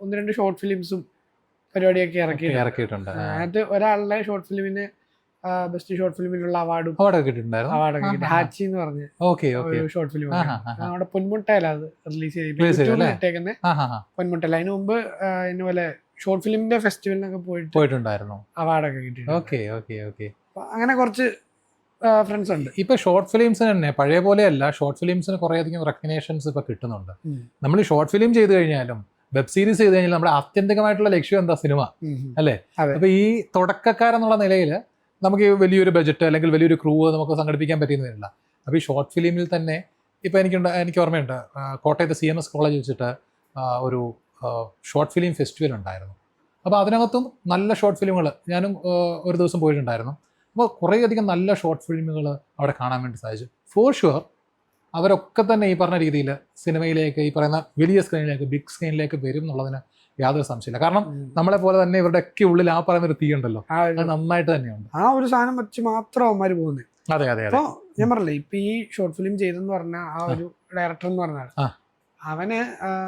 1-2 ഷോർട്ട് ഫിലിംസും പരിപാടിയൊക്കെ ഇറക്കിയിട്ടുണ്ട്. അതിനകത്ത് ഒരാളുടെ ഷോർട്ട് ഫിലിമിന് ബെസ്റ്റ് ഷോർട്ട് ഫിലിമിനുള്ള അവാർഡൊക്കെ കിട്ടി. ഹാച്ചി എന്ന് പറഞ്ഞ ഒരു ഷോർട്ട് ഫിലിം നമ്മുടെ പൊന്മുട്ടയില അത് റിലീസ് ചെയ്തിട്ടേക്കുന്നത്. പൊന്മുട്ടയില അതിന് മുമ്പ് ഇതുപോലെ ഷോർട്ട് ഫിലിമിന്റെ ഫെസ്റ്റിവലിനൊക്കെ പോയിട്ടുണ്ടായിരുന്നു, അവാർഡൊക്കെ കിട്ടി. അങ്ങനെ കുറച്ച് ഫ്രണ്ട്സ് ഉണ്ട്. ഇപ്പൊ ഷോർട്ട് ഫിലിംസിന് തന്നെ പഴയ പോലെയല്ല, ഷോർട്ട് ഫിലിംസിന് കുറേയധികം റെക്കഗ്നേഷൻസ് ഇപ്പൊ കിട്ടുന്നുണ്ട്. നമ്മൾ ഷോർട്ട് ഫിലിം ചെയ്ത് കഴിഞ്ഞാലും വെബ് സീരീസ് ചെയ്ത് കഴിഞ്ഞാൽ നമ്മുടെ ആത്യന്തികമായിട്ടുള്ള ലക്ഷ്യം എന്താ? സിനിമ അല്ലേ? അപ്പൊ ഈ തുടക്കക്കാരെന്നുള്ള നിലയിൽ നമുക്ക് വലിയൊരു ബഡ്ജറ്റ് അല്ലെങ്കിൽ വലിയൊരു ക്രൂ നമുക്ക് സംഘടിപ്പിക്കാൻ പറ്റിയെന്ന് വരില്ല. അപ്പോൾ ഈ ഷോർട്ട് ഫിലിമിൽ തന്നെ ഇപ്പോൾ എനിക്ക് ഓർമ്മയുണ്ട്, കോട്ടയത്ത് CMS കോളേജ് വെച്ചിട്ട് ഒരു ഷോർട്ട് ഫിലിം ഫെസ്റ്റിവൽ ഉണ്ടായിരുന്നു. അപ്പോൾ അതിനകത്തും നല്ല ഷോർട്ട് ഫിലിമുകൾ ഞാനും ഒരു ദിവസം പോയിട്ടുണ്ടായിരുന്നു. അപ്പോൾ കുറേയധികം നല്ല ഷോർട്ട് ഫിലിമുകൾ അവിടെ കാണാൻ വേണ്ടി സാധിച്ചു. ഫോർ ഷുവർ അവരൊക്കെ തന്നെ ഈ പറഞ്ഞ രീതിയിൽ സിനിമയിലേക്ക്, ഈ പറയുന്ന വലിയ സ്ക്രീനിലേക്ക്, ബിഗ് സ്ക്രീനിലേക്ക് വരും എന്നുള്ളതിന് യാതൊരു സംശയമില്ല. കാരണം നമ്മളെ പോലെ തന്നെ ഇവരുടെ ഒക്കെ ഉള്ളിൽ ആ പറയുന്ന ഒരു തീ ഉണ്ടല്ലോ, അത് നന്നായിട്ട് തന്നെയുണ്ട്. ആ ഒരു സാധനം വെച്ച് മാത്രം അവന്മാര് പോകുന്നത്. അതെ. അപ്പോൾ ഞാൻ പറഞ്ഞില്ലേ, ഇപ്പൊ ഈ ഷോർട്ട് ഫിലിം ചെയ്തെന്ന് പറഞ്ഞ ആ ഒരു ഡയറക്ടർ എന്ന് പറഞ്ഞാൽ അവന്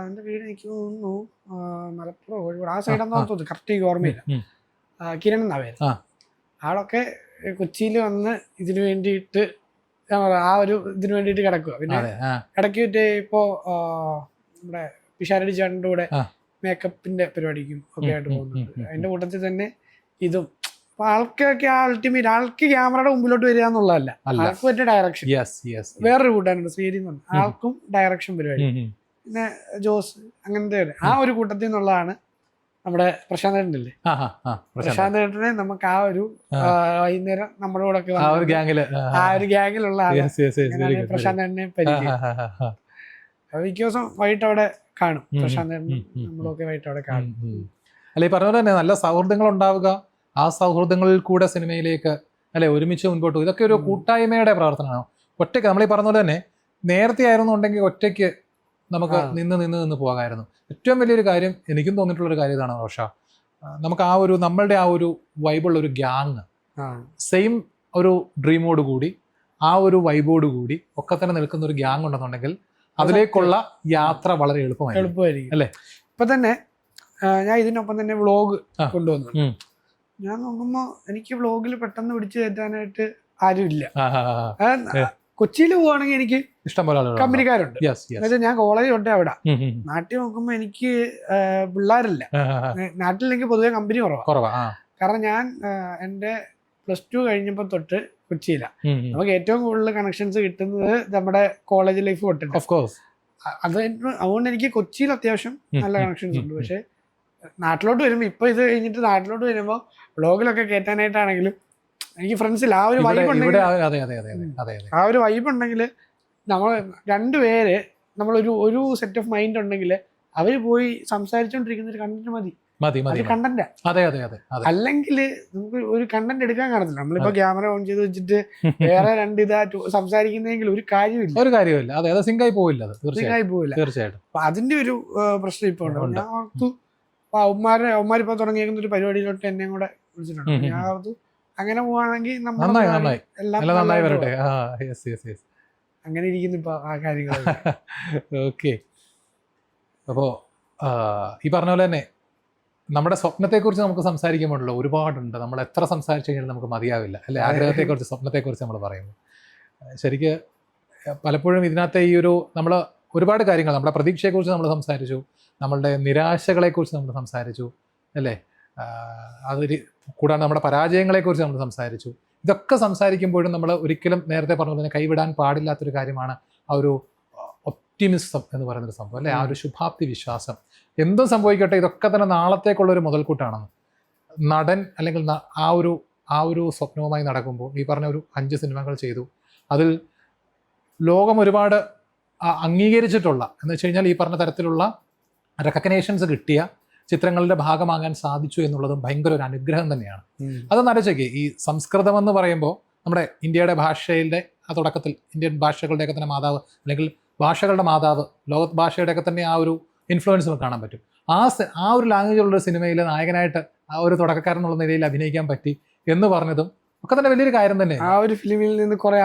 എന്റെ വീട് എനിക്ക് തോന്നുന്നു മലപ്പുറം, കോഴിക്കോട് ആ സൈഡെന്ന് തോന്നുന്നു, കറക്റ്റ് ഓർമ്മയില്ല. കിരൺ എന്നാ പേര്. ആളൊക്കെ കൊച്ചിയിൽ വന്ന് ഇതിനു വേണ്ടിയിട്ട് ആ ഒരു ഇതിനു വേണ്ടിയിട്ട് കിടക്കുക. പിന്നെ ഇടയ്ക്ക് ഇപ്പോ നമ്മുടെ പിഷാരടി ചേട്ടൻ്റെ കൂടെ മേക്കപ്പിന്റെ പരിപാടിക്കും ഒക്കെ ആയിട്ട് പോകുന്നുണ്ട്. അതിന്റെ കൂട്ടത്തിൽ തന്നെ ഇതും അപ്പൊ ആൾക്കൊക്കെ അൾട്ടിമേറ്റ് ആൾക്ക് ക്യാമറയുടെ മുമ്പിലോട്ട് വരിക എന്നുള്ളതല്ല, ആൾക്ക് പറ്റിയ ഡയറക്ഷൻ. വേറൊരു കൂട്ടാനുണ്ട് ശ്രീരി എന്ന് പറഞ്ഞ ആൾക്കും ഡയറക്ഷൻ പരിപാടി, പിന്നെ ജോസ് അങ്ങനത്തെ ആ ഒരു കൂട്ടത്തിൽ നിന്നുള്ളതാണ് നമ്മുടെ പ്രശാന്ത് ഏട്ടനില്ലേ. പ്രശാന്ത് ഏട്ടനെ നമുക്ക് ആ ഒരു വൈകുന്നേരം നമ്മുടെ കൂടെ ഒക്കെ ആ ഒരു ഗ്യാങ്ങിലുള്ള പ്രശാന്ത് ഏട്ടനെ പരിചയം. മിക്ക ദിവസം വൈകിട്ട് അവിടെ കാണും, പ്രശാന്ത് ഏട്ടനും നമ്മളൊക്കെ വൈകിട്ട് അവിടെ കാണും. അല്ല, ഈ പറഞ്ഞ പോലെ തന്നെ നല്ല സൗഹൃദങ്ങൾ ഉണ്ടാവുക, ആ സൗഹൃദങ്ങളിൽ കൂടെ സിനിമയിലേക്ക് അല്ലെ ഒരുമിച്ച് മുൻപോട്ട് പോകും, ഇതൊക്കെ ഒരു കൂട്ടായ്മയുടെ പ്രവർത്തനമാണ്. ഒറ്റയ്ക്ക് നമ്മൾ ഈ പറഞ്ഞ പോലെ തന്നെ നേരത്തെ ആയിരുന്നുണ്ടെങ്കിൽ ഒറ്റയ്ക്ക് നമുക്ക് നിന്ന് പോകാമായിരുന്നു. ഏറ്റവും വലിയൊരു കാര്യം എനിക്കും തോന്നിയിട്ടുള്ളൊരു കാര്യം ഇതാണ് റോഷ, നമുക്ക് ആ ഒരു നമ്മളുടെ ആ ഒരു വൈബുള്ള ഒരു ഗ്യാങ് സെയിം ഒരു ഡ്രീമോട് കൂടി ആ ഒരു വൈബോട് കൂടി ഒക്കെ തന്നെ നിൽക്കുന്ന ഒരു ഗ്യാങ് ഉണ്ടെന്നുണ്ടെങ്കിൽ അതിലേക്കുള്ള യാത്ര വളരെ എളുപ്പമായിരിക്കും അല്ലേ. ഇപ്പൊ തന്നെ ഞാൻ ഇതിനൊപ്പം തന്നെ വ്ളോഗ് കൊണ്ടുവന്നു. ഞാൻ നോക്കുമ്പോ എനിക്ക് വ്ളോഗിൽ പെട്ടെന്ന് പിടിച്ചു കയറ്റാനായിട്ട് ആരുമില്ല. കൊച്ചിയിൽ പോവാണെങ്കിൽ എനിക്ക് ഇഷ്ടംപോലെ കമ്പനിക്കാരുണ്ട്. എന്നുവെച്ചാൽ ഞാൻ കോളേജ് തൊട്ടേ അവിടെ. നാട്ടിൽ നോക്കുമ്പോ എനിക്ക് പിള്ളേരില്ല. നാട്ടിലെനിക്ക് പൊതുവെ കമ്പനി കുറവാ. കാരണം ഞാൻ എൻ്റെ +2 കഴിഞ്ഞപ്പോ തൊട്ട് കൊച്ചിയിലാണ്. നമുക്ക് ഏറ്റവും കൂടുതൽ കണക്ഷൻസ് കിട്ടുന്നത് നമ്മുടെ കോളേജ് ലൈഫ് തൊട്ടിട്ട്. അതുകൊണ്ട് എനിക്ക് കൊച്ചിയിൽ അത്യാവശ്യം നല്ല കണക്ഷൻസ് ഉണ്ട്. പക്ഷെ നാട്ടിലോട്ട് വരുമ്പോ ഇപ്പൊ ഇത് കഴിഞ്ഞിട്ട് നാട്ടിലോട്ട് വരുമ്പോ വ്ളോഗിലൊക്കെ കയറ്റാനായിട്ടാണെങ്കിലും എനിക്ക് ഫ്രണ്ട്സിൽ ആ ഒരു വൈബ് ഉണ്ടെങ്കിൽ ആ ഒരു വൈബ് ഉണ്ടെങ്കിൽ നമ്മൾ രണ്ടുപേര് നമ്മളൊരു സെറ്റ് ഓഫ് മൈൻഡ് ഉണ്ടെങ്കിൽ അവര് പോയി സംസാരിച്ചോണ്ടിരിക്കുന്ന ഒരു കണ്ടന്റ് മതി. കണ്ടന്റ് അല്ലെങ്കിൽ നമുക്ക് ഒരു കണ്ടന്റ് എടുക്കാൻ കാണത്തില്ല. നമ്മളിപ്പോ ക്യാമറ ഓൺ ചെയ്ത് വെച്ചിട്ട് വേറെ രണ്ട് സംസാരിക്കുന്നെങ്കിൽ ഒരു കാര്യമില്ല. സിങ്കായി പോവില്ല. തീർച്ചയായിട്ടും അതിന്റെ ഒരു പ്രശ്നം ഇപ്പൊ ഉണ്ട്. ഞാൻ ഓർത്തു അവന്മാരിപ്പോ തുടങ്ങിയേക്കുന്ന ഒരു പരിപാടിയിലോട്ട് എന്നെ കൂടെ വിളിച്ചിട്ടുണ്ട്. ഞാൻ ഓർത്തു അങ്ങനെ പോവാണെങ്കിൽ അങ്ങനെ ഇരിക്കുന്നു ഇപ്പൊ ആ കാര്യങ്ങൾ. ഓക്കെ, അപ്പോ ഈ പറഞ്ഞ പോലെ തന്നെ നമ്മുടെ സ്വപ്നത്തെക്കുറിച്ച് നമുക്ക് സംസാരിക്കുമ്പോഴല്ലോ ഒരുപാടുണ്ട്. നമ്മൾ എത്ര സംസാരിച്ചു കഴിഞ്ഞാൽ നമുക്ക് മതിയാവില്ല അല്ലെ. ആഗ്രഹത്തെക്കുറിച്ച്, സ്വപ്നത്തെക്കുറിച്ച് നമ്മൾ പറയുമ്പോൾ ശരിക്ക് പലപ്പോഴും ഇതിനകത്തെ ഈ ഒരു നമ്മൾ ഒരുപാട് കാര്യങ്ങൾ, നമ്മുടെ പ്രതീക്ഷയെക്കുറിച്ച് നമ്മൾ സംസാരിച്ചു, നമ്മളുടെ നിരാശകളെക്കുറിച്ച് നമ്മൾ സംസാരിച്ചു അല്ലേ. അതൊരു കൂടാതെ നമ്മുടെ പരാജയങ്ങളെക്കുറിച്ച് നമ്മൾ സംസാരിച്ചു. ഇതൊക്കെ സംസാരിക്കുമ്പോഴും നമ്മൾ ഒരിക്കലും നേരത്തെ പറഞ്ഞ പോലെ കൈവിടാൻ പാടില്ലാത്തൊരു കാര്യമാണ് ആ ഒരു ഒപ്റ്റിമിസം എന്ന് പറയുന്നൊരു സംഭവം അല്ലേ. ആ ഒരു ശുഭാപ്തി വിശ്വാസം. എന്തും സംഭവിക്കട്ടെ, ഇതൊക്കെ തന്നെ നാളത്തേക്കുള്ളൊരു മുതൽക്കൂട്ടാണെന്ന് നടൻ അല്ലെങ്കിൽ ആ ഒരു സ്വപ്നവുമായി നടക്കുമ്പോൾ ഈ പറഞ്ഞ ഒരു 5 സിനിമകൾ ചെയ്തു. അതിൽ ലോകം ഒരുപാട് അംഗീകരിച്ചിട്ടുള്ള എന്ന് വെച്ച് കഴിഞ്ഞാൽ ഈ പറഞ്ഞ തരത്തിലുള്ള റെക്കഗ്നേഷൻസ് കിട്ടിയ ചിത്രങ്ങളുടെ ഭാഗമാകാൻ സാധിച്ചു എന്നുള്ളതും ഭയങ്കര ഒരു അനുഗ്രഹം തന്നെയാണ്. അതൊന്ന് ആലോചിക്കുക. ഈ സംസ്കൃതം എന്ന് പറയുമ്പോൾ നമ്മുടെ ഇന്ത്യയുടെ ഭാഷയുടെ ആ തുടക്കത്തിൽ ഇന്ത്യൻ ഭാഷകളുടെയൊക്കെ തന്നെ മാതാവ് അല്ലെങ്കിൽ ഭാഷകളുടെ മാതാവ്, ലോക ഭാഷയുടെയൊക്കെ തന്നെ ആ ഒരു ഇൻഫ്ലുവൻസ് നമുക്ക് കാണാൻ പറ്റും. ആ ഒരു ലാംഗ്വേജുള്ള സിനിമയിൽ നായകനായിട്ട് ആ ഒരു തുടക്കക്കാരൻ എന്നുള്ള നിലയിൽ അഭിനയിക്കാൻ പറ്റി എന്ന് പറഞ്ഞതും ഒക്കെ തന്നെ വലിയൊരു കാര്യം തന്നെ. ആ ഒരു ഫിലിമിൽ നിന്ന് കുറേ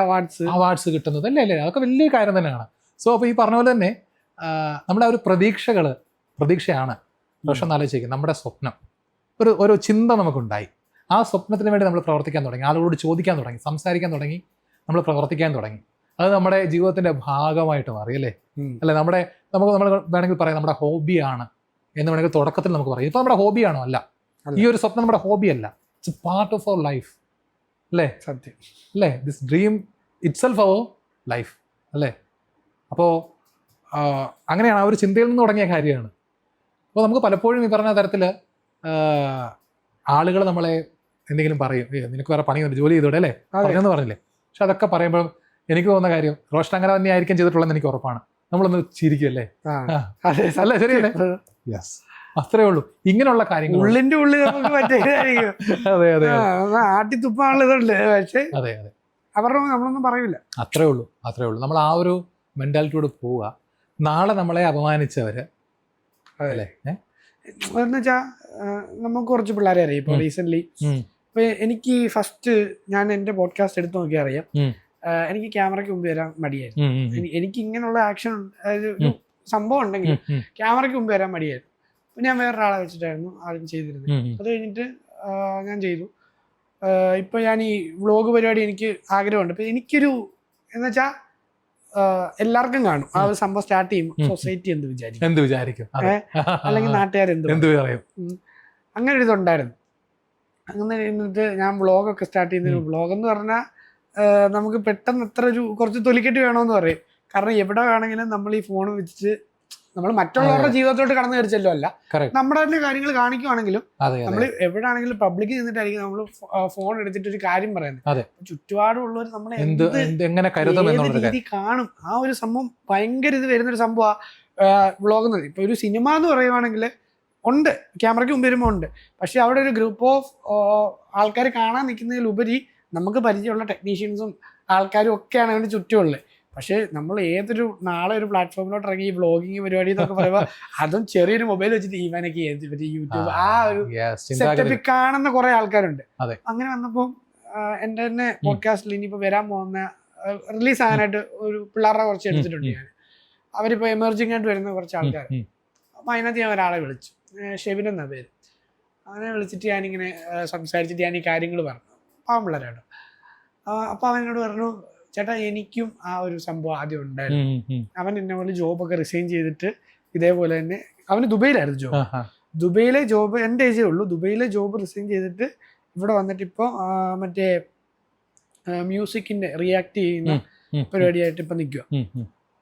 അവാർഡ്സ് കിട്ടുന്നത് അല്ലേ അതൊക്കെ വലിയൊരു കാര്യം തന്നെയാണ്. സോ അപ്പോൾ ഈ പറഞ്ഞ പോലെ തന്നെ നമ്മുടെ ആ ഒരു പ്രതീക്ഷയാണ് പക്ഷെ ആലോചിക്കുക. നമ്മുടെ സ്വപ്നം ഒരു ചിന്ത നമുക്കുണ്ടായി, ആ സ്വപ്നത്തിന് വേണ്ടി നമ്മൾ പ്രവർത്തിക്കാൻ തുടങ്ങി, ആളുകളോട് ചോദിക്കാൻ തുടങ്ങി, സംസാരിക്കാൻ തുടങ്ങി, നമ്മൾ പ്രവർത്തിക്കാൻ തുടങ്ങി. അത് നമ്മുടെ ജീവിതത്തിന്റെ ഭാഗമായിട്ട് മാറി അല്ലേ. നമ്മൾ വേണമെങ്കിൽ പറയാം നമ്മുടെ ഹോബിയാണ് എന്ന് വേണമെങ്കിൽ തുടക്കത്തിൽ നമുക്ക് പറയാം. ഇപ്പൊ നമ്മുടെ ഹോബിയാണോ? അല്ല. ഈ ഒരു സ്വപ്നം നമ്മുടെ ഹോബിയല്ല, it's part of our life അല്ലേ. സത്യം അല്ലേ. This dream itself our life അല്ലേ. അപ്പോൾ അങ്ങനെയാണ് ആ ഒരു ചിന്തയിൽ നിന്ന് തുടങ്ങിയ കാര്യമാണ്. അപ്പോൾ നമുക്ക് പലപ്പോഴും ഈ പറഞ്ഞ തരത്തിൽ ആളുകൾ നമ്മളെ എന്തെങ്കിലും പറയും, നിനക്ക് വേറെ പണിയുണ്ട്, ജോലി ചെയ്തോടെ അല്ലേ പറഞ്ഞെന്ന് പറഞ്ഞില്ലേ. പക്ഷെ അതൊക്കെ പറയുമ്പോഴും എനിക്ക് തോന്നുന്ന കാര്യം റോഷൻ അങ്ങനെ തന്നെ ആയിരിക്കും ചെയ്തിട്ടുള്ളതെന്ന് എനിക്ക് ഉറപ്പാണ്. നമ്മളൊന്ന് ചിരിക്കുമല്ലേ. അല്ലേ, ശരിയല്ലേ? യെസ്, അത്രേ ഉള്ളൂ. ഇങ്ങനെയുള്ള കാര്യങ്ങൾ ഉള്ളിന്റെ ഉള്ളിൽ അതെ അതെ ആട്ടിത്തുപ്പാണുള്ളതുണ്ട്. പക്ഷേ അതെ അതെ അവരുടെ നമ്മളൊന്നും പറയില്ല. അത്രേ ഉള്ളൂ. നമ്മൾ ആ ഒരു മെന്റാലിറ്റിയോട് പോവുക. നാളെ നമ്മളെ അപമാനിച്ചവര് അല്ലേ എന്ന് വെച്ചാൽ നമുക്ക് കുറച്ച് പിള്ളേരെ അറിയാം. ഇപ്പൊ റീസെന്റ് ഇപ്പൊ എനിക്ക് ഫസ്റ്റ് ഞാൻ എന്റെ പോഡ്കാസ്റ്റ് എടുത്ത് നോക്കിയാൽ അറിയാം, എനിക്ക് ക്യാമറയ്ക്ക് മുമ്പ് വരാൻ മടിയായിരുന്നു. എനിക്ക് ഇങ്ങനെയുള്ള ആക്ഷൻ ഒരു സംഭവം ഉണ്ടെങ്കിൽ ക്യാമറയ്ക്ക് മുമ്പ് വരാൻ മടിയായിരുന്നു. അപ്പൊ ഞാൻ വേറൊരാളെ വെച്ചിട്ടായിരുന്നു ആദ്യം ചെയ്തിരുന്നത്. അത് കഴിഞ്ഞിട്ട് ഞാൻ ചെയ്തു. ഇപ്പൊ ഞാൻ ഈ വ്ളോഗ് പരിപാടി എനിക്ക് ആഗ്രഹമുണ്ട്. ഇപ്പൊ എനിക്കൊരു എന്ന് വെച്ചാൽ എല്ലാവർക്കും കാണും ആ ഒരു സംഭവം സ്റ്റാർട്ട് ചെയ്യുമ്പോൾ സൊസൈറ്റി എന്ത് വിചാരിക്കും അല്ലെങ്കിൽ നാട്ടുകാർ എന്ത് പറയും, അങ്ങനെ ഒരു ഇതുണ്ടായിരുന്നു. അങ്ങനെ ഇരുന്നിട്ട് ഞാൻ വ്ളോഗൊക്കെ സ്റ്റാർട്ട് ചെയ്യുന്നതിന് വ്ളോഗ് എന്ന് പറഞ്ഞാൽ നമുക്ക് പെട്ടെന്ന് എത്ര കുറച്ച് തൊലിക്കെട്ടി വേണമെന്ന് പറയും. കാരണം എവിടെ വേണമെങ്കിലും നമ്മൾ ഈ ഫോൺ വെച്ചിട്ട് നമ്മൾ മറ്റുള്ളവരുടെ ജീവിതത്തോട്ട് കടന്നു കയറിച്ചല്ലോ അല്ല, നമ്മുടെ തന്നെ കാര്യങ്ങൾ കാണിക്കുവാണെങ്കിലും നമ്മൾ എവിടെയാണെങ്കിലും പബ്ലിക്കിൽ നിന്നിട്ടായിരിക്കും നമ്മൾ ഫോൺ എടുത്തിട്ട് ഒരു കാര്യം പറയുന്നത്. ചുറ്റുപാടുള്ളവർ നമ്മളെ ഏത് രീതി കാണും, ആ ഒരു സംഭവം ഭയങ്കര ഇത് വരുന്നൊരു സംഭവമാണ് വ്ളോഗ് എന്നത്. ഇപ്പൊ ഒരു സിനിമ എന്ന് പറയുവാണെങ്കിൽ ഉണ്ട്, ക്യാമറയ്ക്ക് മുമ്പ് വരുമ്പോൾ ഉണ്ട്, പക്ഷെ അവിടെ ഒരു ഗ്രൂപ്പ് ഓഫ് ആൾക്കാർ കാണാൻ നിൽക്കുന്നതിലുപരി നമുക്ക് പരിചയമുള്ള ടെക്നീഷ്യൻസും ആൾക്കാരും ഒക്കെയാണ് അതിന് ചുറ്റുമുള്ളത്. പക്ഷെ നമ്മൾ ഏതൊരു നാളെ ഒരു പ്ലാറ്റ്ഫോമിലോട്ട് ഇറങ്ങി ഈ വ്ളോഗിങ് പരിപാടി എന്നൊക്കെ പറയുമ്പോൾ അതും ചെറിയൊരു മൊബൈൽ വെച്ചിട്ട് ഈവനൊക്കെ യൂട്യൂബ് ആ ഒരു സെറ്റപ്പിൽ കാണുന്ന കുറെ ആൾക്കാരുണ്ട്. അങ്ങനെ വന്നപ്പോൾ എൻ്റെ തന്നെ പോഡ്കാസ്റ്റിൽ ഇനിയിപ്പോൾ വരാൻ പോകുന്ന റിലീസ് ആകാനായിട്ട് ഒരു പിള്ളേരുടെ കുറച്ച് എടുത്തിട്ടുണ്ട് ഞാൻ. അവരിപ്പോൾ എമർജിങ് ആയിട്ട് വരുന്ന കുറച്ച് ആൾക്കാർ. അപ്പോൾ അതിനകത്ത് ഞാൻ ഒരാളെ വിളിച്ചു, ഷെബിൻ എന്നാ പേര്. അവനെ വിളിച്ചിട്ട് ഞാനിങ്ങനെ സംസാരിച്ചിട്ട് ഞാൻ ഈ കാര്യങ്ങൾ പറഞ്ഞു, പാവം പിള്ളേരാട്ടോ. അപ്പോൾ അവനോട് പറഞ്ഞു, ചേട്ടാ എനിക്കും ആ ഒരു സംഭവം ആദ്യം ഉണ്ടായിരുന്നു. അവൻ എന്നെ പോലെ ജോബൊക്കെ റിസൈൻ ചെയ്തിട്ട് ഇതേപോലെ തന്നെ അവന് ദുബൈയിലായിരുന്നു ജോബ്. ദുബൈയിലെ ജോബ് എൻ്റെ ഏജേ ഉള്ളൂ. ദുബൈയിലെ ജോബ് റിസൈൻ ചെയ്തിട്ട് ഇവിടെ വന്നിട്ട് ഇപ്പോൾ മറ്റേ മ്യൂസിക്കിൻ്റെ റിയാക്ട് ചെയ്യുന്ന പരിപാടിയായിട്ട് ഇപ്പം നിൽക്കുക.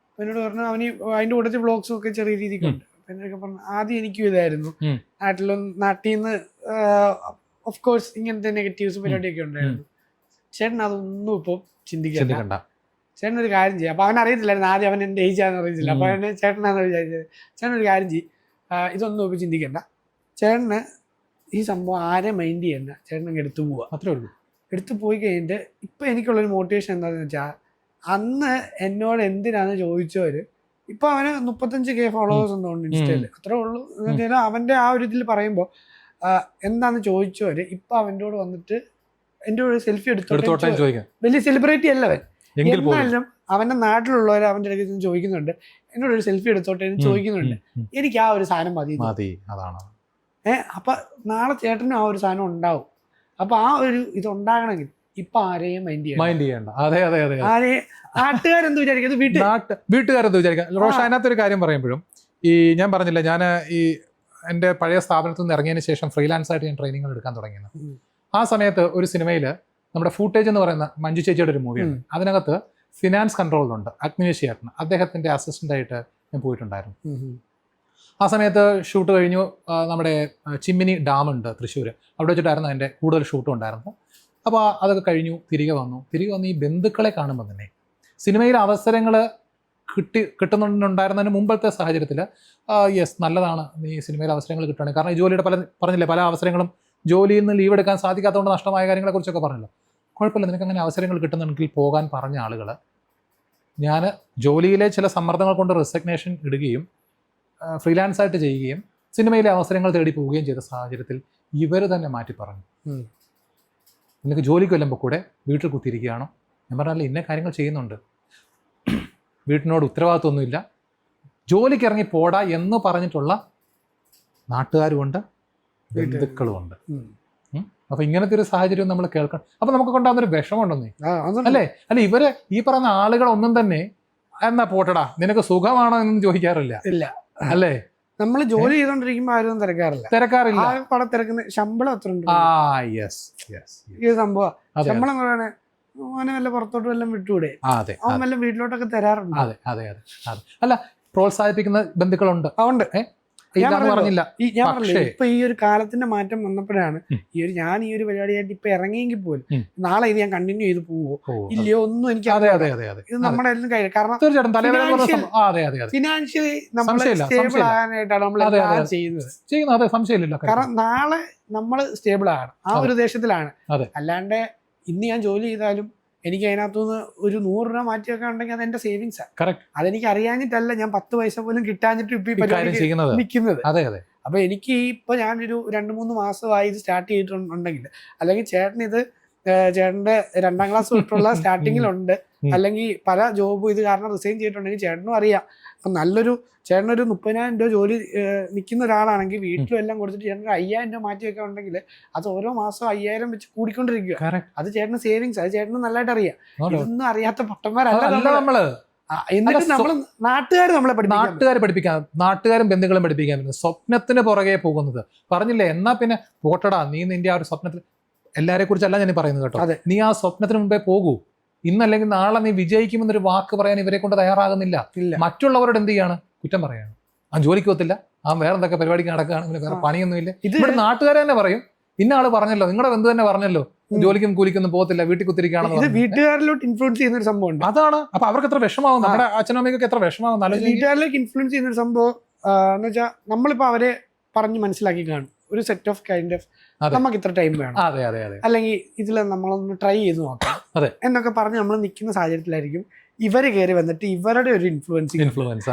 അപ്പം എന്നോട് പറഞ്ഞു അവന് അതിൻ്റെ കൂട്ടത്തിൽ വ്ളോഗ്സും ഒക്കെ ചെറിയ രീതിക്കുണ്ട്. അപ്പം എന്നൊക്കെ പറഞ്ഞു ആദ്യം എനിക്കും ഇതായിരുന്നു, നാട്ടിൽ നിന്ന് ഓഫ് കോഴ്സ് ഇങ്ങനത്തെ നെഗറ്റീവ്സ് പരിപാടിയൊക്കെ ഉണ്ടായിരുന്നു. ചേട്ടൻ അതൊന്നും ഇപ്പോൾ ചിന്തിക്കണ്ട, ചേട്ടൻ ഒരു കാര്യം ചെയ്യും. അപ്പൊ അവൻ അറിയത്തില്ലായിരുന്നു ആദ്യം, അവൻ എൻ്റെ ഏജാന്ന് അറിയത്തില്ല. അപ്പൊ അവനെ ചേട്ടനാന്ന് വിചാരിച്ചത്. ചേട്ടൻ ഒരു കാര്യം ചെയ്യും, ഇതൊന്നും ഇപ്പൊ ചിന്തിക്കണ്ട, ചേട്ടന് ഈ സംഭവം ആരെ മൈൻഡ് ചെയ്യണ്ട, ചേട്ടൻ എടുത്തു പോവുക, അത്രേ ഉള്ളൂ. എടുത്തു പോയി കഴിഞ്ഞിട്ട് ഇപ്പൊ എനിക്കുള്ളൊരു മോട്ടിവേഷൻ എന്താണെന്ന് വെച്ചാൽ, അന്ന് എന്നോട് എന്തിനാന്ന് ചോദിച്ചവര് ഇപ്പൊ അവന് 35K ഫോളോവേഴ്സ് ഉണ്ട് ഇൻസ്റ്റയില്, അത്രേ ഉള്ളൂ. അവന്റെ ആ ഒരു ഇതിൽ പറയുമ്പോൾ എന്താന്ന് ചോദിച്ചവര് ഇപ്പൊ അവൻ്റെ കൂടെ വന്നിട്ട് എൻ്റെ ഒരു സെൽഫി എടുത്തോട്ടെ, വലിയ സെലിബ്രിറ്റി അല്ല അവൻ, എന്നാലും അവന്റെ നാട്ടിലുള്ളവർ അവന്റെ ഇടയ്ക്ക് ചോദിക്കുന്നുണ്ട്, എന്നോട് ഒരു സെൽഫി എടുത്തോട്ടെ എന്ന് ചോദിക്കുന്നുണ്ട്. എനിക്ക് ആ ഒരു സാധനം മതി. അപ്പൊ നാളെ ചേട്ടനും ആ ഒരു സാധനം ഉണ്ടാവും. അപ്പൊ ആ ഒരു ഇത് ഉണ്ടാകണമെങ്കിൽ ഇപ്പൊ ആരെയും മൈൻഡ് ചെയ്യണ്ട. നാട്ടുകാരെന്ത് വിചാരിക്കും, വീട്ടുകാരെന്ത് വിചാരിക്കാം. റോഷ അതിനകത്തൊരു കാര്യം പറയുമ്പോഴും ഈ ഞാൻ പറഞ്ഞില്ല, ഞാൻ ഈ എൻ്റെ പഴയ സ്ഥാപനത്തിൽ നിന്ന് ഇറങ്ങിയതിന് ശേഷം ഫ്രീലാൻസ് ആയിട്ട് ഞാൻ ട്രെയിനിങ്ങൾ എടുക്കാൻ തുടങ്ങിയത്. ആ സമയത്ത് ഒരു സിനിമയിൽ നമ്മുടെ ഫൂട്ടേജ് എന്ന് പറയുന്ന മഞ്ജു ചേച്ചിയുടെ ഒരു മൂവിയാണ്. അതിനകത്ത് ഫിനാൻസ് കൺട്രോളുണ്ട് അഗ്നിവേശ് ചേട്ടൻ, അദ്ദേഹത്തിൻ്റെ അസിസ്റ്റൻ്റായിട്ട് ഞാൻ പോയിട്ടുണ്ടായിരുന്നു. ആ സമയത്ത് ഷൂട്ട് കഴിഞ്ഞു. നമ്മുടെ ചിമ്മിനി ഡാമുണ്ട് തൃശ്ശൂർ, അവിടെ വെച്ചിട്ടായിരുന്നു അതിൻ്റെ കൂടുതൽ ഷൂട്ടും ഉണ്ടായിരുന്നു. അപ്പോൾ അതൊക്കെ കഴിഞ്ഞു, തിരികെ വന്നു ഈ ബന്ധുക്കളെ കാണുമ്പോൾ തന്നെ സിനിമയിലെ അവസരങ്ങൾ കിട്ടുന്നുണ്ടായിരുന്നതിന് മുമ്പത്തെ സാഹചര്യത്തിൽ യെസ് നല്ലതാണ് നീ സിനിമയിൽ അവസരങ്ങൾ കിട്ടുകയാണ്. കാരണം ഈ ജോലിയുടെ പല അവസരങ്ങളും ജോലിയിൽ നിന്ന് ലീവ് എടുക്കാൻ സാധിക്കാത്തതുകൊണ്ട് നഷ്ടമായ കാര്യങ്ങളെക്കുറിച്ചൊക്കെ പറഞ്ഞല്ലോ. കുഴപ്പമില്ല, നിനക്ക് അങ്ങനെ അവസരങ്ങൾ കിട്ടുന്നുണ്ടെങ്കിൽ പോകാൻ പറഞ്ഞ ആളുകൾ, ഞാൻ ജോലിയിലെ ചില സമ്മർദ്ദങ്ങൾ കൊണ്ട് റെസിഗ്നേഷൻ ഇടുകയും ഫ്രീലാൻസായിട്ട് ചെയ്യുകയും സിനിമയിലെ അവസരങ്ങൾ തേടി പോവുകയും ചെയ്ത സാഹചര്യത്തിൽ ഇവർ തന്നെ മാറ്റി പറഞ്ഞു, നിനക്ക് ജോലിക്ക് വല്ലുമ്പോൾ കൂടെ വീട്ടിൽ കുത്തിയിരിക്കുകയാണോ? ഞാൻ പറഞ്ഞാൽ ഇന്ന കാര്യങ്ങൾ ചെയ്യുന്നുണ്ട്, വീട്ടിനോട് ഉത്തരവാദിത്വമൊന്നുമില്ല, ജോലിക്ക് ഇറങ്ങി പോടാ എന്ന് പറഞ്ഞിട്ടുള്ള നാട്ടുകാരുമുണ്ട്, ബന്ധുക്കളുമുണ്ട്. അപ്പൊ ഇങ്ങനത്തെ ഒരു സാഹചര്യം നമ്മൾ കേൾക്കണം. അപ്പൊ നമുക്ക് കൊണ്ടാകുന്നൊരു വിഷമമുണ്ടെന്നേ, അല്ലേ? ഇവര് ഈ പറയുന്ന ആളുകളൊന്നും തന്നെ എന്നാ പോട്ടടാ നിനക്ക് സുഖമാണോ എന്ന് ചോദിക്കാറില്ല, അല്ലേ? നമ്മൾ ജോലി ചെയ്തോണ്ടിരിക്കുമ്പോ ആരും തിരക്കാറില്ല. പടം തിരക്കുന്ന ശമ്പളം എത്ര ഉണ്ട് ഈ സംഭവം. ശമ്പളം പറയണേ അവനെ വല്ല പുറത്തോട്ട് വല്ലതും വിട്ടുകൂടെ, അവൻ വല്ല വീട്ടിലോട്ടൊക്കെ തരാറുണ്ട്. അല്ല, പ്രോത്സാഹിപ്പിക്കുന്ന ബന്ധുക്കളുണ്ട്. പറഞ്ഞില്ല. ഇപ്പൊ ഈ ഒരു കാലത്തിന്റെ മാറ്റം വന്നപ്പോഴാണ് ഞാൻ ഈ ഒരു പരിപാടിയായിട്ട് ഇപ്പൊ ഇറങ്ങിയെങ്കിൽ പോലും നാളെ ഇത് ഞാൻ കണ്ടിന്യൂ ചെയ്ത് പോവോ ഇല്ലയോ ഒന്നും എനിക്ക് ഇത് നമ്മുടെ എല്ലാം കാര്യം. കാരണം ഫിനാൻഷ്യലി നമ്മൾ സ്റ്റേബിൾ ആകാനായിട്ടാണ് നമ്മൾ ചെയ്യുന്നത്. കാരണം നാളെ നമ്മൾ സ്റ്റേബിൾ ആകണം, ആ ഒരു ഉദ്ദേശത്തിലാണ്. അല്ലാണ്ട് ഇന്ന് ഞാൻ ജോലി ചെയ്താലും എനിക്ക് അതിനകത്തുനിന്ന് ഒരു 100 രൂപ മാറ്റി വെക്കാൻ ഉണ്ടെങ്കിൽ അത് എന്റെ സേവിങ്സ് ആണ്. അതെനിക്ക് അറിയാഞ്ഞിട്ടല്ല, ഞാൻ 10 പൈസ പോലും കിട്ടാഞ്ഞിട്ട് ഇപ്പൊ ഈ പരിപാടി നിൽക്കുന്നത്. അപ്പൊ എനിക്ക് ഇപ്പൊ ഞാനൊരു 2-3 മാസമായി ഇത് സ്റ്റാർട്ട് ചെയ്തിട്ടുണ്ടെങ്കിൽ, അല്ലെങ്കിൽ ചേട്ടന്റെ 2ാം ക്ലാസ് തൊട്ടുള്ള സ്റ്റാർട്ടിങ്ങിലുണ്ട്, അല്ലെങ്കിൽ പല ജോബും ഇത് കാരണം റിസൈൻ ചെയ്തിട്ടുണ്ടെങ്കിൽ ചേട്ടനും അറിയാം. അപ്പൊ ചേട്ടനൊരു 30,000 രൂപ ജോലി നിൽക്കുന്ന ഒരാളാണെങ്കിൽ വീട്ടിലും എല്ലാം കൊടുത്തിട്ട് ചേട്ടന് 5,000 രൂപ മാറ്റി വെക്കാൻ ഉണ്ടെങ്കിൽ അത് ഓരോ മാസം 5,000 വെച്ച് കൂടിക്കൊണ്ടിരിക്കുക. അത് ചേട്ടന് സേവിങ്സ്, അത് ചേട്ടന് നല്ലതായിട്ട് അറിയാം. ഇതൊന്നും അറിയാത്ത പൊട്ടന്മാരല്ല നമ്മള്. എന്നിട്ട് നമ്മൾ നമ്മളെ പഠിപ്പിക്കാൻ, നാട്ടുകാരും ബന്ധുക്കളും പഠിപ്പിക്കാൻ പറ്റുന്നത് സ്വപ്നത്തിന് പുറകെ പോകുന്നത്. പറഞ്ഞില്ലേ, എന്നാ പിന്നെ പോട്ടടാ, നീ നിന്റെ ആ ഒരു സ്വപ്നത്തിൽ, എല്ലാരെ കുറിച്ചല്ല ഞാൻ പറയുന്നത് കേട്ടോ, നീ ആ സ്വപ്നത്തിന് മുമ്പേ പോകൂ. ഇന്നല്ലെങ്കിൽ നാളെ നീ വിജയിക്കുമെന്നൊരു വാക്ക് പറയാൻ ഇവരെ കൊണ്ട് തയ്യാറാകുന്നില്ല. മറ്റുള്ളവരോട് എന്ത് ചെയ്യാണ്? കുറ്റം പറയാണ്. ആ ജോലിക്ക് പോകത്തില്ല, ആ വേറെ എന്തൊക്കെ പരിപാടിക്ക് നടക്കുകയാണെങ്കിൽ വേറെ പണിയൊന്നുമില്ല. ഇവിടെ നാട്ടുകാരെ തന്നെ പറയും, ഇന്ന ആള് പറഞ്ഞല്ലോ, നിങ്ങളുടെ ബന്ധു തന്നെ പറഞ്ഞല്ലോ, ജോലിക്കും കൂലിക്കൊന്നും പോകത്തില്ല, വീട്ടിൽ കുത്തിരിക്കുകയാണെന്ന്. വീട്ടുകാരിലോട്ട് ഇൻഫ്ലുവൻസ് ചെയ്യുന്ന ഒരു സംഭവം അതാണ്. അപ്പൊ അവർക്ക് എത്ര വിഷമാവും, നമ്മുടെ അച്ഛനും അമ്മയ്ക്കൊക്കെ എത്ര വിഷമാവും. വീട്ടുകാരിലേക്ക് ഇൻഫ്ലുവൻസ് ചെയ്യുന്ന ഒരു സംഭവം എന്ന് വെച്ചാൽ നമ്മളിപ്പോ അവരെ പറഞ്ഞ് മനസ്സിലാക്കി കാണും, ഒരു സെറ്റ് ഓഫ് കൈൻഡ് ഓഫ് നമുക്ക് ഇത്ര ടൈം വേണം, അല്ലെങ്കിൽ ഇതിൽ നമ്മളൊന്ന് ട്രൈ ചെയ്ത് നോക്കാം എന്നൊക്കെ പറഞ്ഞ് നമ്മൾ നിൽക്കുന്ന സാഹചര്യത്തിലായിരിക്കും ഇവര് കയറി വന്നിട്ട് ഇവരുടെ ഒരു ഇൻഫ്ലുവൻസ്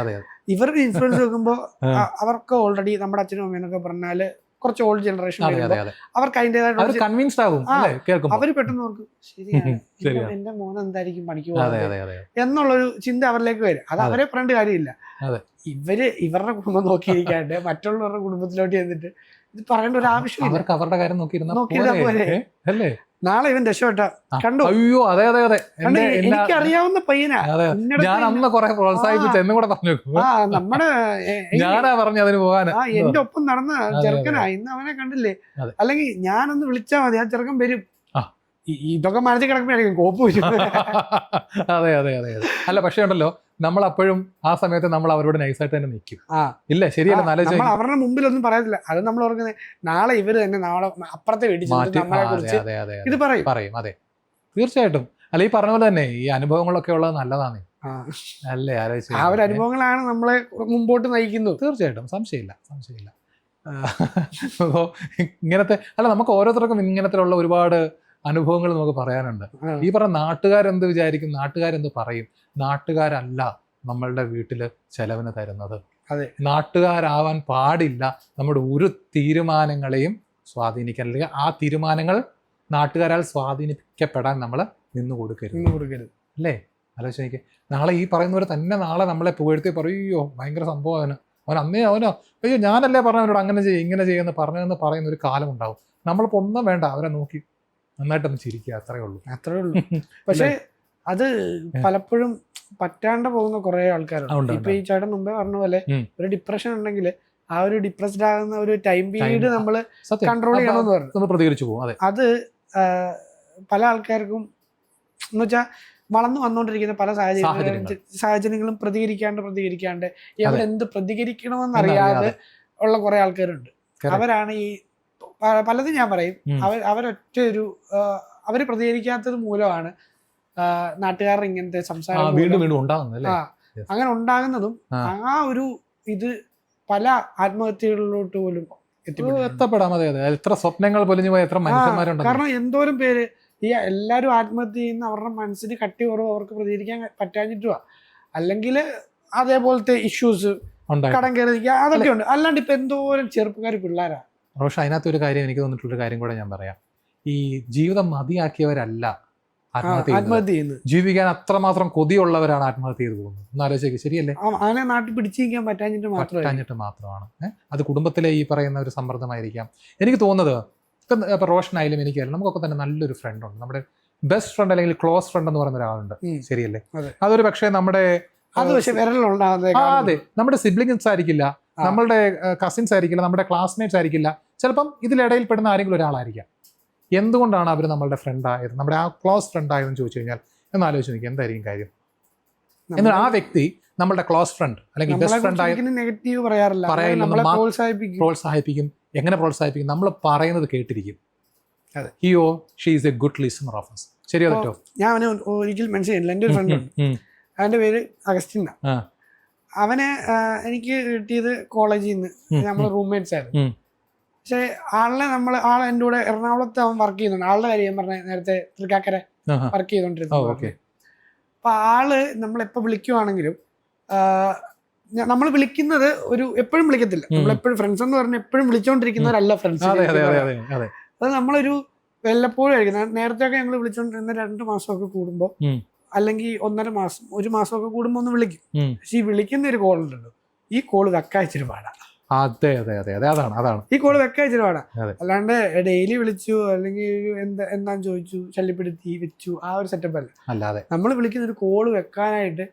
ഇവരുടെ ഇൻഫ്ലുവൻസ് നോക്കുമ്പോൾ അവർക്ക് ഓൾറെഡി നമ്മുടെ അച്ഛനും അമ്മയെന്നൊക്കെ പറഞ്ഞാല് കുറച്ച് ഓൾഡ് ജനറേഷൻ അവർക്ക് അതിൻ്റെതായിട്ട് അവര് പെട്ടെന്ന് ഓർക്കും, ശരിയാണ് എന്റെ മോൻ എന്തായിരിക്കും പണിക്ക് പോകുന്നത് എന്നുള്ളൊരു ചിന്ത അവരിലേക്ക് വരും. അത് അവരെ പറഞ്ഞിട്ട് കാര്യമില്ല. ഇവരുടെ കുടുംബം നോക്കിയിരിക്കാണ്ട് മറ്റുള്ളവരുടെ കുടുംബത്തിലോട്ട് ചെന്നിട്ട് ഇത് പറയേണ്ട ഒരു ആവശ്യമില്ല. അവർക്ക് അവരുടെ കാര്യം നോക്കിയിരുന്ന നാളെ ഇവൻ രക്ഷപ്പെട്ട കണ്ടു. അയ്യോ അതെ അതെ അതെ, എനിക്കറിയാവുന്ന പയ്യനാ, ഞാൻ അന്ന് കുറെ പ്രോത്സാഹിപ്പിച്ചു എന്നും കൂടെ പറഞ്ഞു. നമ്മുടെ ഞാനാ പറഞ്ഞു അതിന് പോകാൻ, എന്റെ ഒപ്പം നടന്ന ചെറുക്കനാ, ഇന്ന് അവനെ കണ്ടില്ലേ, അല്ലെങ്കിൽ ഞാനൊന്ന് വിളിച്ചാൽ മതി, ആ ചെറുക്കൻ വരും. ഇതൊക്കെ മനസ്സിൽ കിടക്കുമ്പോഴായിരിക്കും കോപ്പ് വരും. അതെ അതെ അതെ അതെ. അല്ല പക്ഷേ ഉണ്ടല്ലോ, നമ്മൾ അപ്പോഴും ആ സമയത്ത് നമ്മൾ അവരോട് നൈസായിട്ട് തന്നെ നിൽക്കും. ഇല്ല ശരിയല്ല, അവരുടെ മുമ്പിലൊന്നും പറയത്തില്ല. അത് നമ്മൾ ഓർക്കുന്നത് നാളെ ഇവര് തന്നെ നാളെ അപ്പുറത്തെ വീട്ടിൽ ഇത് പറയും. അതെ തീർച്ചയായിട്ടും. അല്ല ഈ പറഞ്ഞ പോലെ തന്നെ ഈ അനുഭവങ്ങളൊക്കെ ഉള്ളത് നല്ലതാണ് അല്ലേ? ആ ഒരു അനുഭവങ്ങളാണ് നമ്മളെ മുമ്പോട്ട് നയിക്കുന്നത്. തീർച്ചയായിട്ടും, സംശയമില്ല. അപ്പോൾ ഇങ്ങനത്തെ അല്ല, നമുക്ക് ഓരോരുത്തർക്കും ഇങ്ങനത്തിലുള്ള ഒരുപാട് അനുഭവങ്ങൾ നമുക്ക് പറയാനുണ്ട്. ഈ പറഞ്ഞ നാട്ടുകാരെന്ത് വിചാരിക്കും, നാട്ടുകാരെന്ത് പറയും, നാട്ടുകാരല്ല നമ്മളുടെ വീട്ടില് ചെലവിന് തരുന്നത്. നാട്ടുകാരാവാൻ പാടില്ല നമ്മുടെ ഒരു തീരുമാനങ്ങളെയും സ്വാധീനിക്കാൻ, അല്ലെങ്കിൽ ആ തീരുമാനങ്ങൾ നാട്ടുകാരാൽ സ്വാധീനിക്കപ്പെടാൻ നമ്മൾ നിന്ന് കൊടുക്കരുത് അല്ലേ? ആലോചിക്ക്, നാളെ ഈ പറയുന്നവർ തന്നെ നാളെ നമ്മളെ പുകഴ്ത്തി പറയോ ഭയങ്കര സംഭവം അവൻ അന്നേ അവനോ അയ്യോ ഞാനല്ലേ പറഞ്ഞവരോട് അങ്ങനെ ചെയ്യും ഇങ്ങനെ ചെയ്യുമെന്ന് പറഞ്ഞതെന്ന് പറയുന്ന ഒരു കാലം ഉണ്ടാവും. നമ്മളിപ്പോൾ ഒന്നും വേണ്ട, അവരെ നോക്കി നന്നായിട്ടൊന്ന് ചിരിക്കുക, അത്രേ ഉള്ളൂ. പക്ഷെ അത് പലപ്പോഴും പറ്റാണ്ട് പോകുന്ന കുറെ ആൾക്കാരുണ്ട്. ഇപ്പൊ ഈ ചേട്ടൻ മുമ്പേ പറഞ്ഞ പോലെ ഒരു ഡിപ്രഷൻ ഉണ്ടെങ്കിൽ ആ ഒരു ഡിപ്രസ്ഡ് ആകുന്ന ഒരു ടൈം പീരീഡ് നമ്മൾ കൺട്രോൾ ചെയ്യണമെന്ന് പറഞ്ഞു പ്രതികരിച്ചു പോകും. അത് പല ആൾക്കാർക്കും എന്ന് വെച്ചാൽ വളർന്നു വന്നുകൊണ്ടിരിക്കുന്ന പല സാഹചര്യങ്ങളും പ്രതികരിക്കാണ്ട് എവരെന്ത് പ്രതികരിക്കണമെന്നറിയാതെ ഉള്ള കുറെ ആൾക്കാരുണ്ട്. അവരാണ് ഈ പലതും ഞാൻ പറയും, അവരൊറ്റ ഒരു അവര് പ്രതികരിക്കാത്തത് മൂലമാണ് നാട്ടുകാരുടെ ഇങ്ങനത്തെ സംസാരം അങ്ങനെ ഉണ്ടാകുന്നതും. ആ ഒരു ഇത് പല ആത്മഹത്യകളിലോട്ട് പോലും എത്തപ്പെടാം. എത്ര സ്വപ്നങ്ങൾ പൊലിഞ്ഞു പോയ എത്ര മനുഷ്യന്മാരുണ്ട്. കാരണം എന്തോരം പേര് ഈ എല്ലാവരും ആത്മഹത്യ ചെയ്യുന്ന അവരുടെ മനസ്സിന് കട്ടി കുറവ്, അവർക്ക് പ്രതികരിക്കാൻ പറ്റാഞ്ഞിട്ടുവാ, അല്ലെങ്കിൽ അതേപോലത്തെ ഇഷ്യൂസ് കടം കയറി അതൊക്കെ ഉണ്ട്. അല്ലാണ്ട് ഇപ്പൊ എന്തോരം ചെറുപ്പക്കാർ പിള്ളേരാ. പക്ഷെ അതിനകത്ത് ഒരു കാര്യം എനിക്ക് തോന്നിയിട്ടുള്ളൊരു കാര്യം കൂടെ ഞാൻ പറയാം. ഈ ജീവിതം മതിയാക്കിയവരല്ല ആത്മഹത്യ ചെയ്യുന്നത്, ജീവിക്കാൻ അത്രമാത്രം കൊതിയുള്ളവരാണ് ആത്മഹത്യ ചെയ്ത് പോകുന്നത്. ഒന്ന് ആലോചിക്കുക, ശരിയല്ലേ? അങ്ങനെ നാട്ടിൽ പിടിച്ചിരിക്കാൻ പറ്റാഞ്ഞിട്ട് മാത്രമാണ്. അത് കുടുംബത്തിലെ ഈ പറയുന്ന ഒരു സമ്മർദ്ദമായിരിക്കാം. എനിക്ക് തോന്നുന്നത് ഇപ്പം റോഷനായാലും എനിക്കായാലും നമുക്കൊക്കെ തന്നെ നല്ലൊരു ഫ്രണ്ട് ഉണ്ട്, നമ്മുടെ ബെസ്റ്റ് ഫ്രണ്ട് അല്ലെങ്കിൽ ക്ലോസ് ഫ്രണ്ട് എന്ന് പറയുന്ന ഒരാളുണ്ട്, ശരിയല്ലേ? അതൊരു പക്ഷേ നമ്മുടെ അതെ നമ്മുടെ സിബ്ലിംഗ്സ് ആയിരിക്കില്ല, നമ്മളുടെ കസിൻസ് ആയിരിക്കില്ല, നമ്മുടെ ക്ലാസ്മേറ്റ്സ് ആയിരിക്കില്ല, ചിലപ്പം ഇതിലിടയിൽ പെടുന്ന ആരെങ്കിലും ഒരാളായിരിക്കാം. എന്തുകൊണ്ടാണ് അവർ നമ്മളുടെ ഫ്രണ്ട് ആയത്, നമ്മുടെ ആ ക്ലോസ് ഫ്രണ്ട് ആയതെന്ന് ചോദിച്ചു കഴിഞ്ഞാൽ ഒന്ന് ആലോചിച്ച് നോക്കി, എന്തായിരിക്കും കാര്യം? എന്നാൽ ആ വ്യക്തി നമ്മളുടെ ക്ലോസ് ഫ്രണ്ട് അല്ലെങ്കിൽ ബെസ്റ്റ് ഫ്രണ്ട് ആയ പ്രോത്സാഹിപ്പിക്കും. എങ്ങനെ പ്രോത്സാഹിപ്പിക്കും? നമ്മൾ പറയുന്നത് കേട്ടിരിക്കും. He or she is a good listener of us. ശരിയോ തെറ്റോ? ഞാൻ അവനെ ഒരിക്കലും മെൻഷൻ ചെയ്യില്ല. എൻ്റെ ഒരു ഫ്രണ്ട് ഉണ്ട്, അവൻ്റെ പേര് അഗസ്റ്റിൻ. അവനെ എനിക്ക് കിട്ടിയത് കോളേജിൽ നിന്ന്, നമ്മൾ റൂംമേറ്റ്സ് ആയിരുന്നു. പക്ഷെ ആളെ എൻ്റെ കൂടെ എറണാകുളത്ത് അവൻ വർക്ക് ചെയ്യുന്നുണ്ട്. ആളുടെ കാര്യം ഞാൻ പറഞ്ഞ നേരത്തെ തൃക്കാക്കര വർക്ക് ചെയ്തോണ്ടിരുന്നു. അപ്പൊ ആള് നമ്മളെപ്പോ വിളിക്കുവാണെങ്കിലും നമ്മൾ വിളിക്കുന്നത് ഒരു എപ്പോഴും വിളിക്കത്തില്ല, നമ്മളെപ്പോഴും ഫ്രണ്ട്സ് എന്ന് പറഞ്ഞാൽ എപ്പോഴും വിളിച്ചോണ്ടിരിക്കുന്നവരല്ല ഫ്രണ്ട്സ്. അത് നമ്മളൊരു വല്ലപ്പോഴും ആയിരിക്കും. നേരത്തെ ഒക്കെ ഞങ്ങൾ വിളിച്ചോണ്ടിരുന്ന 2 മാസമൊക്കെ കൂടുമ്പോ, അല്ലെങ്കിൽ 1.5 മാസം 1 മാസമൊക്കെ കൂടുമ്പോ ഒന്ന് വിളിക്കും. പക്ഷെ ഈ വിളിക്കുന്ന ഒരു കോൾ ഉണ്ടല്ലോ, ഈ കോള് വെക്കാച്ചിരി പാടാ. അതാണ് ഈ കോള് വെക്കാച്ചിരി പാടാ. അല്ലാണ്ട് ഡെയിലി വിളിച്ചു അല്ലെങ്കിൽ എന്താന്ന് ചോദിച്ചു ശല്യപ്പെടുത്തി വെച്ചു ആ ഒരു സെറ്റപ്പ് അല്ല. നമ്മൾ വിളിക്കുന്ന ഒരു കോള് വെക്കാനായിട്ട്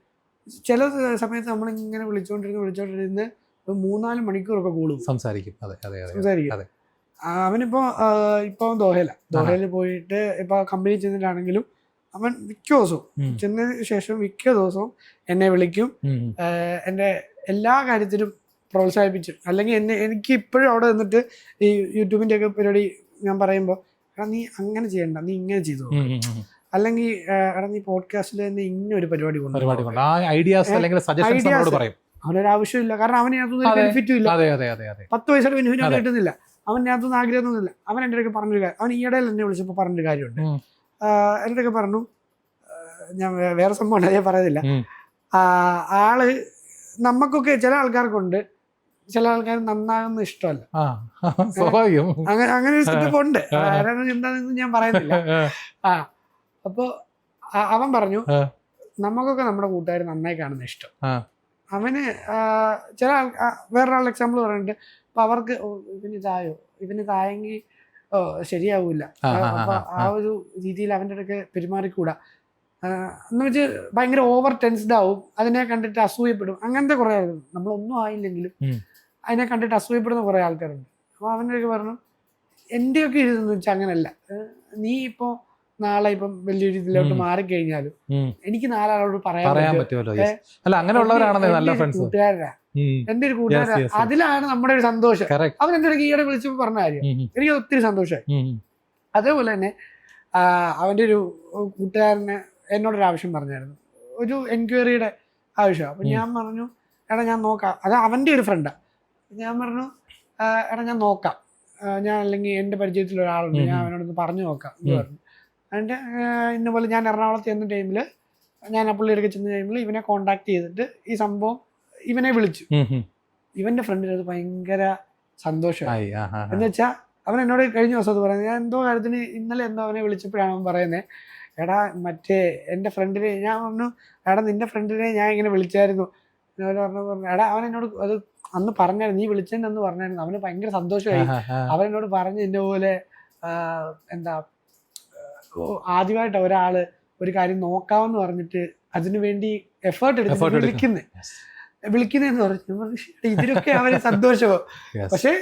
ചില സമയത്ത് നമ്മളിങ്ങനെ വിളിച്ചോണ്ടിരുന്ന് 3-4 മണിക്കൂറൊക്കെ കൂടും സംസാരിക്കും. അതെ അതെ അതെ സംസാരിക്കും. അതെ. ഇപ്പൊ ദോഹയിൽ പോയിട്ട് ഇപ്പൊ കമ്പനി ചെന്നിട്ടാണെങ്കിലും അവൻ മിക്ക ദിവസവും ചെന്നതിന് ശേഷം മിക്ക ദിവസവും എന്നെ വിളിക്കും. എൻ്റെ എല്ലാ കാര്യത്തിലും പ്രോത്സാഹിപ്പിച്ചു. അല്ലെങ്കിൽ എനിക്ക് ഇപ്പോഴും അവിടെ നിന്നിട്ട് ഈ യൂട്യൂബിൻ്റെ ഒക്കെ പരിപാടി ഞാൻ പറയുമ്പോൾ എടാ നീ അങ്ങനെ ചെയ്യണ്ട, നീ ഇങ്ങനെ ചെയ്തു, അല്ലെങ്കിൽ എടാ നീ പോഡ്കാസ്റ്റിൽ തന്നെ ഇന്നൊരു പരിപാടി കൊണ്ടുപോകും. അവനൊരു ആവശ്യമില്ല, കാരണം അവന് അതിനകത്തൊന്നും ബെനിഫിറ്റും ഇല്ല. 10 പൈസയുടെ ബെനിഫിറ്റ് കിട്ടുന്നില്ല. അവൻ്റെ അകത്തൊന്നും ആഗ്രഹമൊന്നുമില്ല. അവൻ എൻ്റെ അടുത്ത് പറഞ്ഞൊരു കാര്യം, അവൻ ഈയിടയിൽ എന്നെ വിളിച്ചപ്പോൾ പറഞ്ഞൊരു കാര്യമുണ്ട്. എൻ്റെ അടുത്ത് പറഞ്ഞു, ഞാൻ വേറെ സംഭവം ഉണ്ട്, ഞാൻ പറയുന്നില്ല. ആള് നമുക്കൊക്കെ ചില ആൾക്കാർക്കുണ്ട്, ചില ആൾക്കാർ നന്നാകുന്ന ഇഷ്ടമല്ല. അങ്ങനെ ഒരു സെറ്റപ്പ് ഉണ്ട്. എന്താണെന്ന് ഞാൻ പറയുന്നില്ല. അപ്പൊ അവൻ പറഞ്ഞു, നമുക്കൊക്കെ നമ്മുടെ കൂട്ടുകാർ നന്നായി കാണുന്ന ഇഷ്ടം. അവന് ചില വേറൊരാളുടെ എക്സാമ്പിൾ പറഞ്ഞിട്ട്, അപ്പൊ അവർക്ക് ഇവനിതായെങ്കിൽ ശരിയാവൂല, അപ്പൊ ആ ഒരു രീതിയിൽ അവൻ്റെ അടുക്കെ പെരുമാറിക്കൂടാ എന്ന് വെച്ച് ഭയങ്കര ഓവർ ടെൻസ്ഡ് ആവും. അതിനെ കണ്ടിട്ട് അസൂയപ്പെടും. അങ്ങനത്തെ കുറെ ആളുകൾ, നമ്മളൊന്നും ആയില്ലെങ്കിലും അതിനെ കണ്ടിട്ട് അസൂയപ്പെടുന്ന കുറെ ആൾക്കാരുണ്ട്. അപ്പോൾ അവൻ്റെ പറഞ്ഞു, എൻ്റെയൊക്കെ ഇതെന്ന് വെച്ചാൽ അങ്ങനല്ല. നീ ഇപ്പോൾ നാളെ ഇപ്പം വലിയൊരു ഇതിലോട്ട് മാറിക്കഴിഞ്ഞാലും എനിക്ക് 4 ആളോട് പറയാൻ പറ്റുമല്ലോ. കൂട്ടുകാരാ, എൻ്റെ ഒരു കൂട്ടുകാരാ, അതിലാണ് നമ്മുടെ ഒരു സന്തോഷം. അവൻ എൻ്റെ ഒരു ഈയിടെ വിളിച്ചപ്പോൾ പറഞ്ഞ കാര്യം എനിക്ക് ഒത്തിരി സന്തോഷമായി. അതേപോലെ തന്നെ അവൻ്റെ ഒരു കൂട്ടുകാരന് എന്നോടൊരു ആവശ്യം പറഞ്ഞായിരുന്നു, ഒരു എൻക്വയറിയുടെ ആവശ്യം. അപ്പം ഞാൻ പറഞ്ഞു, എടാ ഞാൻ നോക്കാം. അത് അവൻ്റെ ഒരു ഫ്രണ്ടാണ്. ഞാൻ പറഞ്ഞു, എടാ ഞാൻ നോക്കാം, ഞാൻ അല്ലെങ്കിൽ എൻ്റെ പരിചയത്തിൽ ഒരാളുണ്ട്, ഞാൻ അവനോടൊന്ന് പറഞ്ഞു നോക്കാം എന്ന് പറഞ്ഞു. അതിൻ്റെ ഇന്നപോലെ ഞാൻ എറണാകുളത്ത് ചെന്ന ടൈമിൽ, ഞാൻ ആ പുള്ളിയൊക്കെ ചെന്ന ടൈമിൽ ഇവനെ കോണ്ടാക്ട് ചെയ്തിട്ട് ഈ സംഭവം ഇവനെ വിളിച്ചു. ഇവൻ്റെ ഫ്രണ്ടിനത് ഭയങ്കര സന്തോഷമായി. എന്ന് വെച്ചാൽ അവൻ എന്നോട് കഴിഞ്ഞ ദിവസം അത് പറയുന്നത്, ഞാൻ എന്തോ കാര്യത്തിന് ഇന്നലെ എന്തോ അവനെ വിളിച്ചപ്പോഴാണ് അവൻ പറയുന്നത്, എടാ മറ്റേ എൻ്റെ ഫ്രണ്ടിനെ, ഞാൻ പറഞ്ഞു എടാ നിൻ്റെ ഫ്രണ്ടിനെ ഞാൻ ഇങ്ങനെ വിളിച്ചായിരുന്നു. പറഞ്ഞു എടാ അവൻ എന്നോട് അത് അന്ന് പറഞ്ഞായിരുന്നു, നീ വിളിച്ചെന്ന് പറഞ്ഞായിരുന്നു. അവന് ഭയങ്കര സന്തോഷമായി. അവനോട് പറഞ്ഞ് ഇന്ന പോലെ എന്താ ആദ്യമായിട്ട് ഒരാള് ഒരു കാര്യം നോക്കാമെന്ന് പറഞ്ഞിട്ട് അതിനു വേണ്ടി എഫേർട്ട് എടുത്ത് വിളിക്കുന്നതെന്ന് പറഞ്ഞു. ഇതിലൊക്കെ അവന് സന്തോഷമോ. പക്ഷെ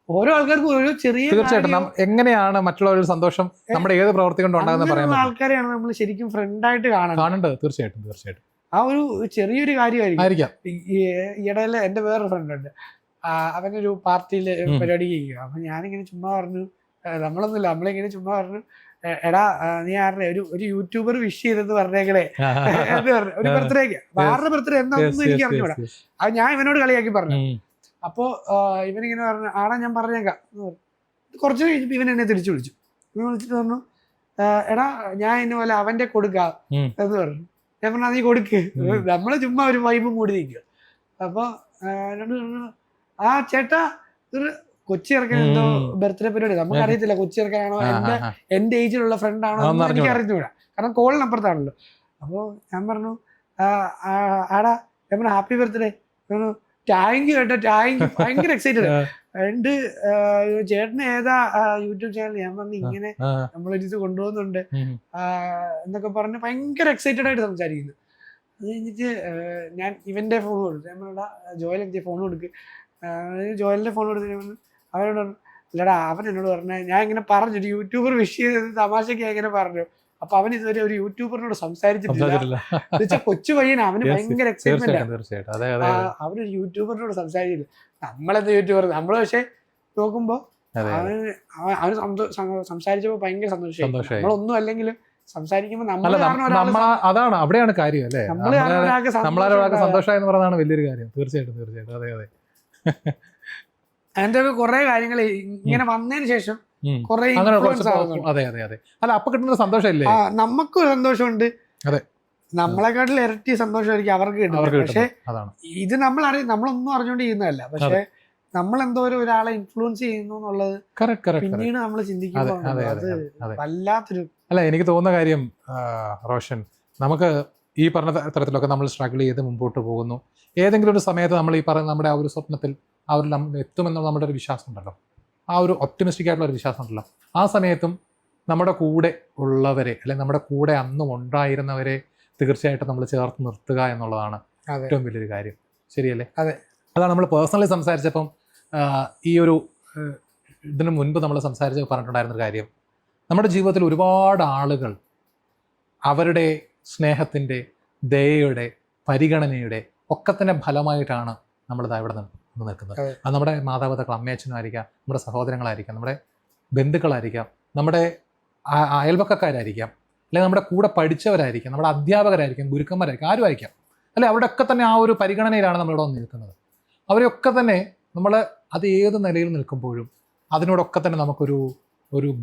ഓരോ ആൾക്കാർക്കും ഓരോ ചെറിയ, തീർച്ചയായിട്ടും എങ്ങനെയാണ് മറ്റുള്ളവരുടെ സന്തോഷം നമ്മുടെ ഏത് പ്രവർത്തി കൊണ്ടുണ്ടാകുന്ന പറയാൻ ആൾക്കാരെയാണ് നമ്മൾ ശരിക്കും ഫ്രണ്ടായിട്ട് കാണേണ്ടത്. തീർച്ചയായിട്ടും ആ ഒരു ചെറിയൊരു കാര്യമായിരിക്കും. ഈയിടയിൽ എൻ്റെ വേറൊരു ഫ്രണ്ട് ഉണ്ട്, അവനൊരു പാർട്ടിയിൽ പരിപാടി ചെയ്യുക. അപ്പൊ ഞാനിങ്ങനെ ചുമ്മാ പറഞ്ഞു, നമ്മളൊന്നുമില്ല, നമ്മളിങ്ങനെ ചുമ്മാ പറഞ്ഞു, എടാ നീ ആരുടെ ഒരു യൂട്യൂബർ വിഷ് ചെയ്തെന്ന് പറഞ്ഞേക്കണേ എന്ന് പറഞ്ഞു, ഒരു ബർത്ത്ഡേക്ക്. ആരുടെ ബർത്ത്ഡേ എന്താണെന്ന് എനിക്ക് അറിഞ്ഞൂടാ. അത് ഞാൻ ഇവനോട് കളിയാക്കി പറഞ്ഞു. അപ്പോൾ ഇവനിങ്ങനെ പറഞ്ഞു, ആടാ ഞാൻ പറഞ്ഞേക്കാം എന്ന് പറഞ്ഞു. കുറച്ച് കഴിഞ്ഞപ്പോൾ ഇവൻ എന്നെ തിരിച്ചു വിളിച്ചു. ഇവൻ വിളിച്ചിട്ട് പറഞ്ഞു, എടാ ഞാൻ ഇന്ന പോലെ അവൻ്റെ കൊടുക്കാം എന്ന് പറഞ്ഞു. ഞാൻ പറഞ്ഞു നീ കൊടുക്ക്, നമ്മള് ചുമ്മാ ഒരു വൈബും കൂടി നിൽക്കുക. അപ്പോൾ എന്നോട് പറഞ്ഞു, ആ ചേട്ടാ ഒരു കൊച്ചി ഇറക്കാൻ എന്തോ ബർത്ത്ഡേ പരിപാടി, നമുക്കറിയത്തില്ല കൊച്ചി ഇറക്കാനാണോ എൻ്റെ ഏജിലുള്ള ഫ്രണ്ടാണോ എന്ന് എനിക്ക് അറിഞ്ഞൂടാ, കാരണം കോളിനപ്പുറത്താണല്ലോ. അപ്പോൾ ഞാൻ പറഞ്ഞു, ആടാ ഞാൻ പറഞ്ഞു ഹാപ്പി ബർത്ത്ഡേ. താങ്ക് യു കേട്ടോ, താങ്ക് യു, ഭയങ്കര എക്സൈറ്റഡ്. and ചേട്ടന് ഏതാ യൂട്യൂബ് ചാനൽ? ഞാൻ പറഞ്ഞു ഇങ്ങനെ നമ്മളൊരിത് കൊണ്ടുപോകുന്നുണ്ട് എന്നൊക്കെ പറഞ്ഞ് ഭയങ്കര എക്സൈറ്റഡ് ആയിട്ട് സംസാരിക്കുന്നു. അത് കഴിഞ്ഞിട്ട് ഞാൻ ഇവന്റെ ഫോൺ കൊടുത്തു. നമ്മളുടെ ജോയലിന്റെ ഫോൺ കൊടുക്ക്. ജോയലിന്റെ ഫോൺ കൊടുത്ത് ഞാൻ അവനോട് പറഞ്ഞു, അല്ലടാ അവൻ എന്നോട് പറഞ്ഞ ഞാൻ ഇങ്ങനെ പറഞ്ഞു യൂട്യൂബർ വിഷ് ചെയ്ത് തമാശക്ക് ഇങ്ങനെ പറഞ്ഞു. അപ്പൊ അവൻ ഇതുവരെ ഒരു യൂട്യൂബറിനോട് സംസാരിച്ചിട്ടില്ല. കൊച്ചു പയ്യന, അവന് ഭയങ്കര എക്സൈറ്റ്മെന്റ്. അവനൊരു യൂട്യൂബറിനോട് സംസാരിച്ചില്ല. നമ്മളെന്താ യൂട്യൂബർ, നമ്മള് പക്ഷെ നോക്കുമ്പോ അവന് സംസാരിച്ചപ്പോ ഭയങ്കര സന്തോഷമായി. നമ്മളൊന്നും അല്ലെങ്കിലും സംസാരിക്കുമ്പോ അതാണ് അവിടെയാണ് കാര്യം അല്ലേ, നമ്മളൊരാൾക്ക് സന്തോഷം എന്ന് പറയുന്നതാണ് വലിയൊരു കാര്യം. തീർച്ചയായിട്ടും അതെ. അതിന്റെ കുറെ കാര്യങ്ങൾ ഇങ്ങനെ വന്നതിന് ശേഷം കുറെ അല്ല അപ്പൊ കിട്ടുന്ന സന്തോഷമല്ലേ, നമുക്കും സന്തോഷമുണ്ട്. അതെ, നമ്മളെക്കാട്ടിൽ ഇരട്ടി സന്തോഷമായിരിക്കും അവർക്ക് കിട്ടുന്നത്. പക്ഷെ ഇത് നമ്മളൊന്നും അറിഞ്ഞുകൊണ്ട് ചെയ്യുന്നതല്ല. പക്ഷെ നമ്മൾ എന്തോരം ഒരാളെ ഇൻഫ്ലുവൻസ് ചെയ്യുന്നു എന്നുള്ളത് പിന്നീട് നമ്മൾ ചിന്തിക്കുമ്പോൾ അത് വല്ലാത്തൊരു. അല്ല എനിക്ക് തോന്നുന്ന കാര്യം റോഷൻ, നമുക്ക് ഈ പറഞ്ഞ തരത്തിലൊക്കെ നമ്മൾ സ്ട്രഗിൾ ചെയ്ത് മുമ്പോട്ട് പോകുന്നു. ഏതെങ്കിലും ഒരു സമയത്ത് നമ്മൾ ഈ പറയുന്ന നമ്മുടെ ആ ഒരു സ്വപ്നത്തിൽ ആ ഒരു എത്തുമെന്നുള്ള നമ്മുടെ ഒരു വിശ്വാസം ഉണ്ടല്ലോ, ആ ഒരു ഒപ്റ്റിമിസ്റ്റിക് ആയിട്ടുള്ള ഒരു വിശ്വാസം ഉണ്ടല്ലോ, ആ സമയത്തും നമ്മുടെ കൂടെ ഉള്ളവരെ അല്ലെങ്കിൽ നമ്മുടെ കൂടെ അന്നും ഉണ്ടായിരുന്നവരെ തീർച്ചയായിട്ടും നമ്മൾ ചേർത്ത് നിർത്തുക എന്നുള്ളതാണ് അതെ. ഏറ്റവും വലിയൊരു കാര്യം. ശരിയല്ലേ? അതെ. അതാണ് നമ്മൾ പേഴ്സണലി സംസാരിച്ചപ്പം ഈ ഒരു ഇതിനു മുൻപ് നമ്മൾ സംസാരിച്ച് പറഞ്ഞിട്ടുണ്ടായിരുന്നൊരു കാര്യം, നമ്മുടെ ജീവിതത്തിൽ ഒരുപാട് ആളുകൾ അവരുടെ സ്നേഹത്തിൻ്റെ, ദയയുടെ, പരിഗണനയുടെ ഒക്കെ തന്നെ ഫലമായിട്ടാണ് നമ്മളിതാ ഇവിടെ നിന്ന് നിൽക്കുന്നത്. അത് നമ്മുടെ മാതാപിതാക്കൾ, അമ്മയച്ഛനും ആയിരിക്കാം, നമ്മുടെ സഹോദരങ്ങളായിരിക്കാം, നമ്മുടെ ബന്ധുക്കളായിരിക്കാം, നമ്മുടെ അയൽപക്കക്കാരായിരിക്കാം, അല്ലെങ്കിൽ നമ്മുടെ കൂടെ പഠിച്ചവരായിരിക്കാം, നമ്മുടെ അധ്യാപകരായിരിക്കാം, ഗുരുക്കന്മാരായിരിക്കും, ആരും ആയിരിക്കാം അല്ലെ, അവിടെയൊക്കെ തന്നെ ആ ഒരു പരിഗണനയിലാണ് നമ്മളിവിടെ വന്ന് നിൽക്കുന്നത്. അവരെയൊക്കെ തന്നെ നമ്മൾ അത് ഏത് നിലയിൽ നിൽക്കുമ്പോഴും അതിനോടൊക്കെ തന്നെ നമുക്കൊരു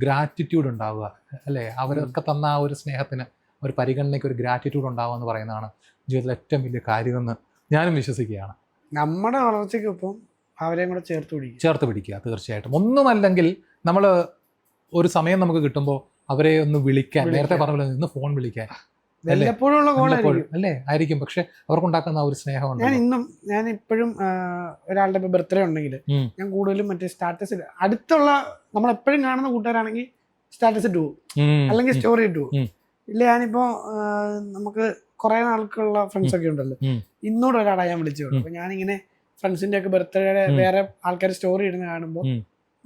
ഗ്രാറ്റിറ്റ്യൂഡ് ഉണ്ടാവുക അല്ലേ, അവരൊക്കെ തന്ന ആ ഒരു സ്നേഹത്തിന്, ഒരു പരിഗണനയ്ക്ക് ഒരു ഗ്രാറ്റിറ്റ്യൂഡ് ഉണ്ടാവുക എന്ന് പറയുന്നതാണ് ജീവിതത്തിലെ ഏറ്റവും വലിയ കാര്യമെന്ന് ഞാനും വിശ്വസിക്കുകയാണ്. നമ്മുടെ വളർച്ചയ്ക്കൊപ്പം അവരെയും കൂടെ ചേർത്ത് പിടിക്കുക. തീർച്ചയായിട്ടും. ഒന്നുമല്ലെങ്കിൽ നമ്മൾ ഒരു സമയം നമുക്ക് കിട്ടുമ്പോൾ അവരെ ഒന്ന് വിളിക്കാൻ, നേരത്തെ പറഞ്ഞ ഇന്ന് ഫോൺ വിളിക്കാൻ അല്ലേ ആയിരിക്കും, പക്ഷെ അവർക്കുണ്ടാക്കുന്ന ഒരു സ്നേഹമുണ്ട്. ഞാൻ ഇപ്പോഴും ഒരാളുടെ ബർത്ത്ഡേ ഉണ്ടെങ്കിൽ ഞാൻ കൂടുതലും മറ്റേ സ്റ്റാറ്റസ് അടുത്തുള്ള നമ്മളെപ്പോഴും കാണുന്ന കൂട്ടുകാരാണെങ്കിൽ സ്റ്റാറ്റസ് ഇട്ട് പോകും, അല്ലെങ്കിൽ സ്റ്റോറി ഇട്ട് പോകും. ഇല്ല, ഞാനിപ്പോ നമുക്ക് കുറെ നാൾക്കുള്ള ഫ്രണ്ട്സ് ഒക്കെ ഉണ്ടല്ലോ, ഇന്നോട് ഒരാളെ ഞാൻ വിളിച്ചു. അപ്പൊ ഞാനിങ്ങനെ ഫ്രണ്ട്സിന്റെ ഒക്കെ ബർത്ത്ഡേ വേറെ ആൾക്കാർ സ്റ്റോറി ഇടുന്ന കാണുമ്പോൾ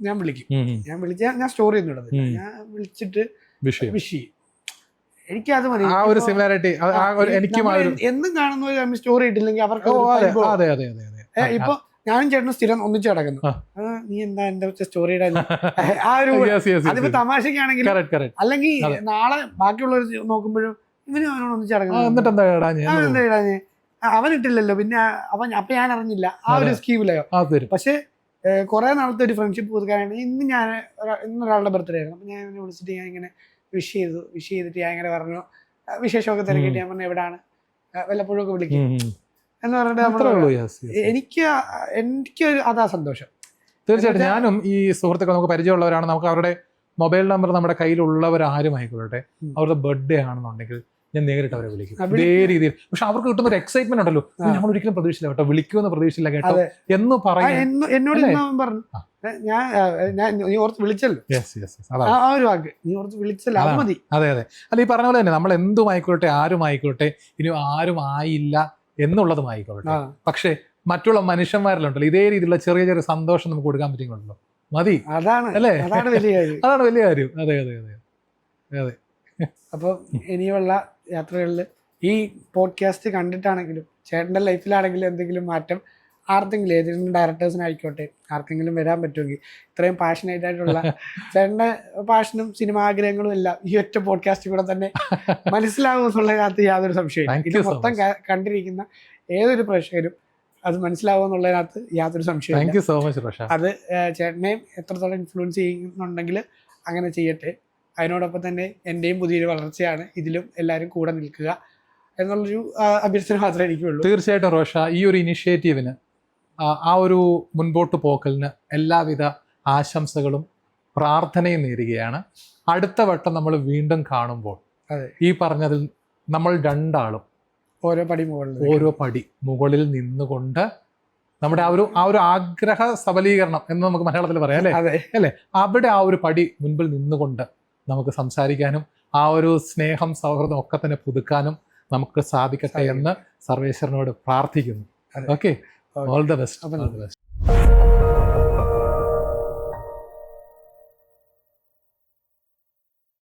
ഞാൻ വിളിക്കും. ഞാൻ സ്റ്റോറി ഒന്നും ഇടുന്നില്ല, ഞാൻ വിളിച്ചിട്ട് വിഷ് ചെയ്യും. എനിക്കത് മതി. ആ ഒരു സിമിലാരിറ്റി എന്നും കാണുന്ന സ്റ്റോറി ഇട്ടില്ലെങ്കിൽ അവർക്ക് ഇപ്പൊ ഞാനും ചേട്ടനും സ്ഥിരം ഒന്നിച്ച് കിടക്കുന്നു, നീ എന്താ എന്റെ സ്റ്റോറി ഇടാൻ, ആ ഒരു അതിപ്പോ തമാശക്കാണെങ്കിൽ, അല്ലെങ്കിൽ നാളെ ബാക്കിയുള്ളവർ നോക്കുമ്പോഴും ഇവനും അവനോട് ഒന്നിച്ച് കിടക്കുന്നു, അവൻ ഇട്ടില്ലല്ലോ, പിന്നെ അപ്പൊ ഞാൻ അറിഞ്ഞില്ല, ആ ഒരു സ്കീമിലായോ. പക്ഷെ കുറെ നാളത്തെ ഒരു ഫ്രണ്ട്ഷിപ്പ് പുതുക്കാനാണ്. ഇന്നൊരാളുടെ ബർത്ത്ഡേ ആയിരുന്നു, അപ്പൊ ഞാൻ ഇവനെ വിളിച്ചിട്ട് ഞാൻ ഇങ്ങനെ വിഷ് ചെയ്തിട്ട് ഞാൻ ഇങ്ങനെ പറഞ്ഞു, വിശേഷമൊക്കെ തിരക്കിയിട്ട് ഞാൻ പറഞ്ഞു എവിടാണ്, വല്ലപ്പോഴും ഒക്കെ വിളിക്കും എന്ന് പറഞ്ഞിട്ട് എനിക്ക് അതാ സന്തോഷം. തീർച്ചയായിട്ടും. ഞാനും ഈ സുഹൃത്തുക്കൾ നമുക്ക് പരിചയമുള്ളവരാണ്, നമുക്ക് അവരുടെ മൊബൈൽ നമ്പർ നമ്മുടെ കയ്യിലുള്ളവരാരുമായിക്കോട്ടെ, അവരുടെ ബർത്ത്ഡേ ആണെന്നുണ്ടെങ്കിൽ ഞാൻ നേരിട്ട് അവരെ വിളിക്കും ഇതേ രീതിയിൽ. പക്ഷെ അവർക്ക് കിട്ടുന്ന ഒരു എക്സൈറ്റ്മെന്റ് ഉണ്ടല്ലോ, ഞങ്ങൾ ഒരിക്കലും പ്രതീക്ഷിച്ചില്ല കേട്ടോ, വിളിക്കുമെന്ന് പ്രതീക്ഷിച്ചില്ല കേട്ടോ എന്ന് പറയും. എന്നോട് പറഞ്ഞു, നീ ഓർത്ത് വിളിച്ചല്ലോ, ആ ഒരു വാക്ക് നീ ഓർത്ത് വിളിച്ചല്ലോ, അത് മതി. അതെ. അല്ല, ഈ പറഞ്ഞ പോലെ തന്നെ നമ്മൾ എന്തുമായിക്കോട്ടെ, ആരുമായിക്കോട്ടെ, ഇനി ആരും ആയില്ല എന്നുള്ളതുമായിക്കോട്ടെ, പക്ഷെ മറ്റുള്ള മനുഷ്യന്മാരിലുണ്ടല്ലോ ഇതേ രീതിയിലുള്ള ചെറിയ ചെറിയ സന്തോഷം നമുക്ക് കൊടുക്കാൻ പറ്റുന്നുണ്ടല്ലോ, മതി. അല്ലേ, അതാണ് വലിയ കാര്യം. അതെ. അപ്പോൾ ഇനിയുള്ള യാത്രകളിൽ ഈ പോഡ്കാസ്റ്റ് കണ്ടിട്ടാണെങ്കിലും ചേട്ടൻ്റെ ലൈഫിലാണെങ്കിലും എന്തെങ്കിലും മാറ്റം ആർക്കെങ്കിലും, ഏതെങ്കിലും ഡയറക്ടേഴ്സിനായിക്കോട്ടെ ആർക്കെങ്കിലും വരാൻ പറ്റുമെങ്കിൽ, ഇത്രയും പാഷനേറ്റ് ആയിട്ടുള്ള ചേട്ടൻ്റെ പാഷനും സിനിമാഗ്രഹങ്ങളും എല്ലാം ഈ ഒറ്റ പോഡ്കാസ്റ്റിൽ കൂടെ തന്നെ മനസ്സിലാവുമെന്നുള്ളതിനകത്ത് യാതൊരു സംശയമില്ല. ഇത് മൊത്തം കണ്ടിരിക്കുന്ന ഏതൊരു പ്രേക്ഷകരും അത് മനസ്സിലാവുമെന്നുള്ളതിനകത്ത് യാതൊരു സംശയമില്ല. അത് ചേട്ടനെയും എത്രത്തോളം ഇൻഫ്ലുവൻസ് ചെയ്യുന്നുണ്ടെങ്കിൽ അങ്ങനെ ചെയ്യട്ടെ. അതിനോടൊപ്പം തന്നെ എൻ്റെയും പുതിയൊരു വളർച്ചയാണ്, ഇതിലും എല്ലാവരും കൂടെ നിൽക്കുക എന്നുള്ളൊരു അഭ്യർത്ഥന മാത്രമേ എനിക്കുള്ളൂ. തീർച്ചയായിട്ടും റോഷ, ഈ ഒരു ഇനിഷ്യേറ്റീവിന്, ആ ഒരു മുൻപോട്ട് പോക്കലിന് എല്ലാവിധ ആശംസകളും പ്രാർത്ഥനയും നേരുകയാണ്. അടുത്ത വട്ടം നമ്മൾ വീണ്ടും കാണുമ്പോൾ ഈ പറഞ്ഞതിൽ നമ്മൾ രണ്ടാളും ഓരോ പടി മുകളിൽ നിന്നുകൊണ്ട് നമ്മുടെ ആ ഒരു ആഗ്രഹ സബലീകരണം എന്ന് നമുക്ക് മലയാളത്തിൽ പറയാം അല്ലേ, അവിടെ ആ ഒരു പടി മുൻപിൽ നിന്നുകൊണ്ട് നമുക്ക് സംസാരിക്കാനും ആ ഒരു സ്നേഹം, സൗഹൃദം ഒക്കെ തന്നെ പുതുക്കാനും നമുക്ക് സാധിക്കട്ടെ എന്ന് സർവേശ്വരനോട് പ്രാർത്ഥിക്കുന്നു. Okay, all the best.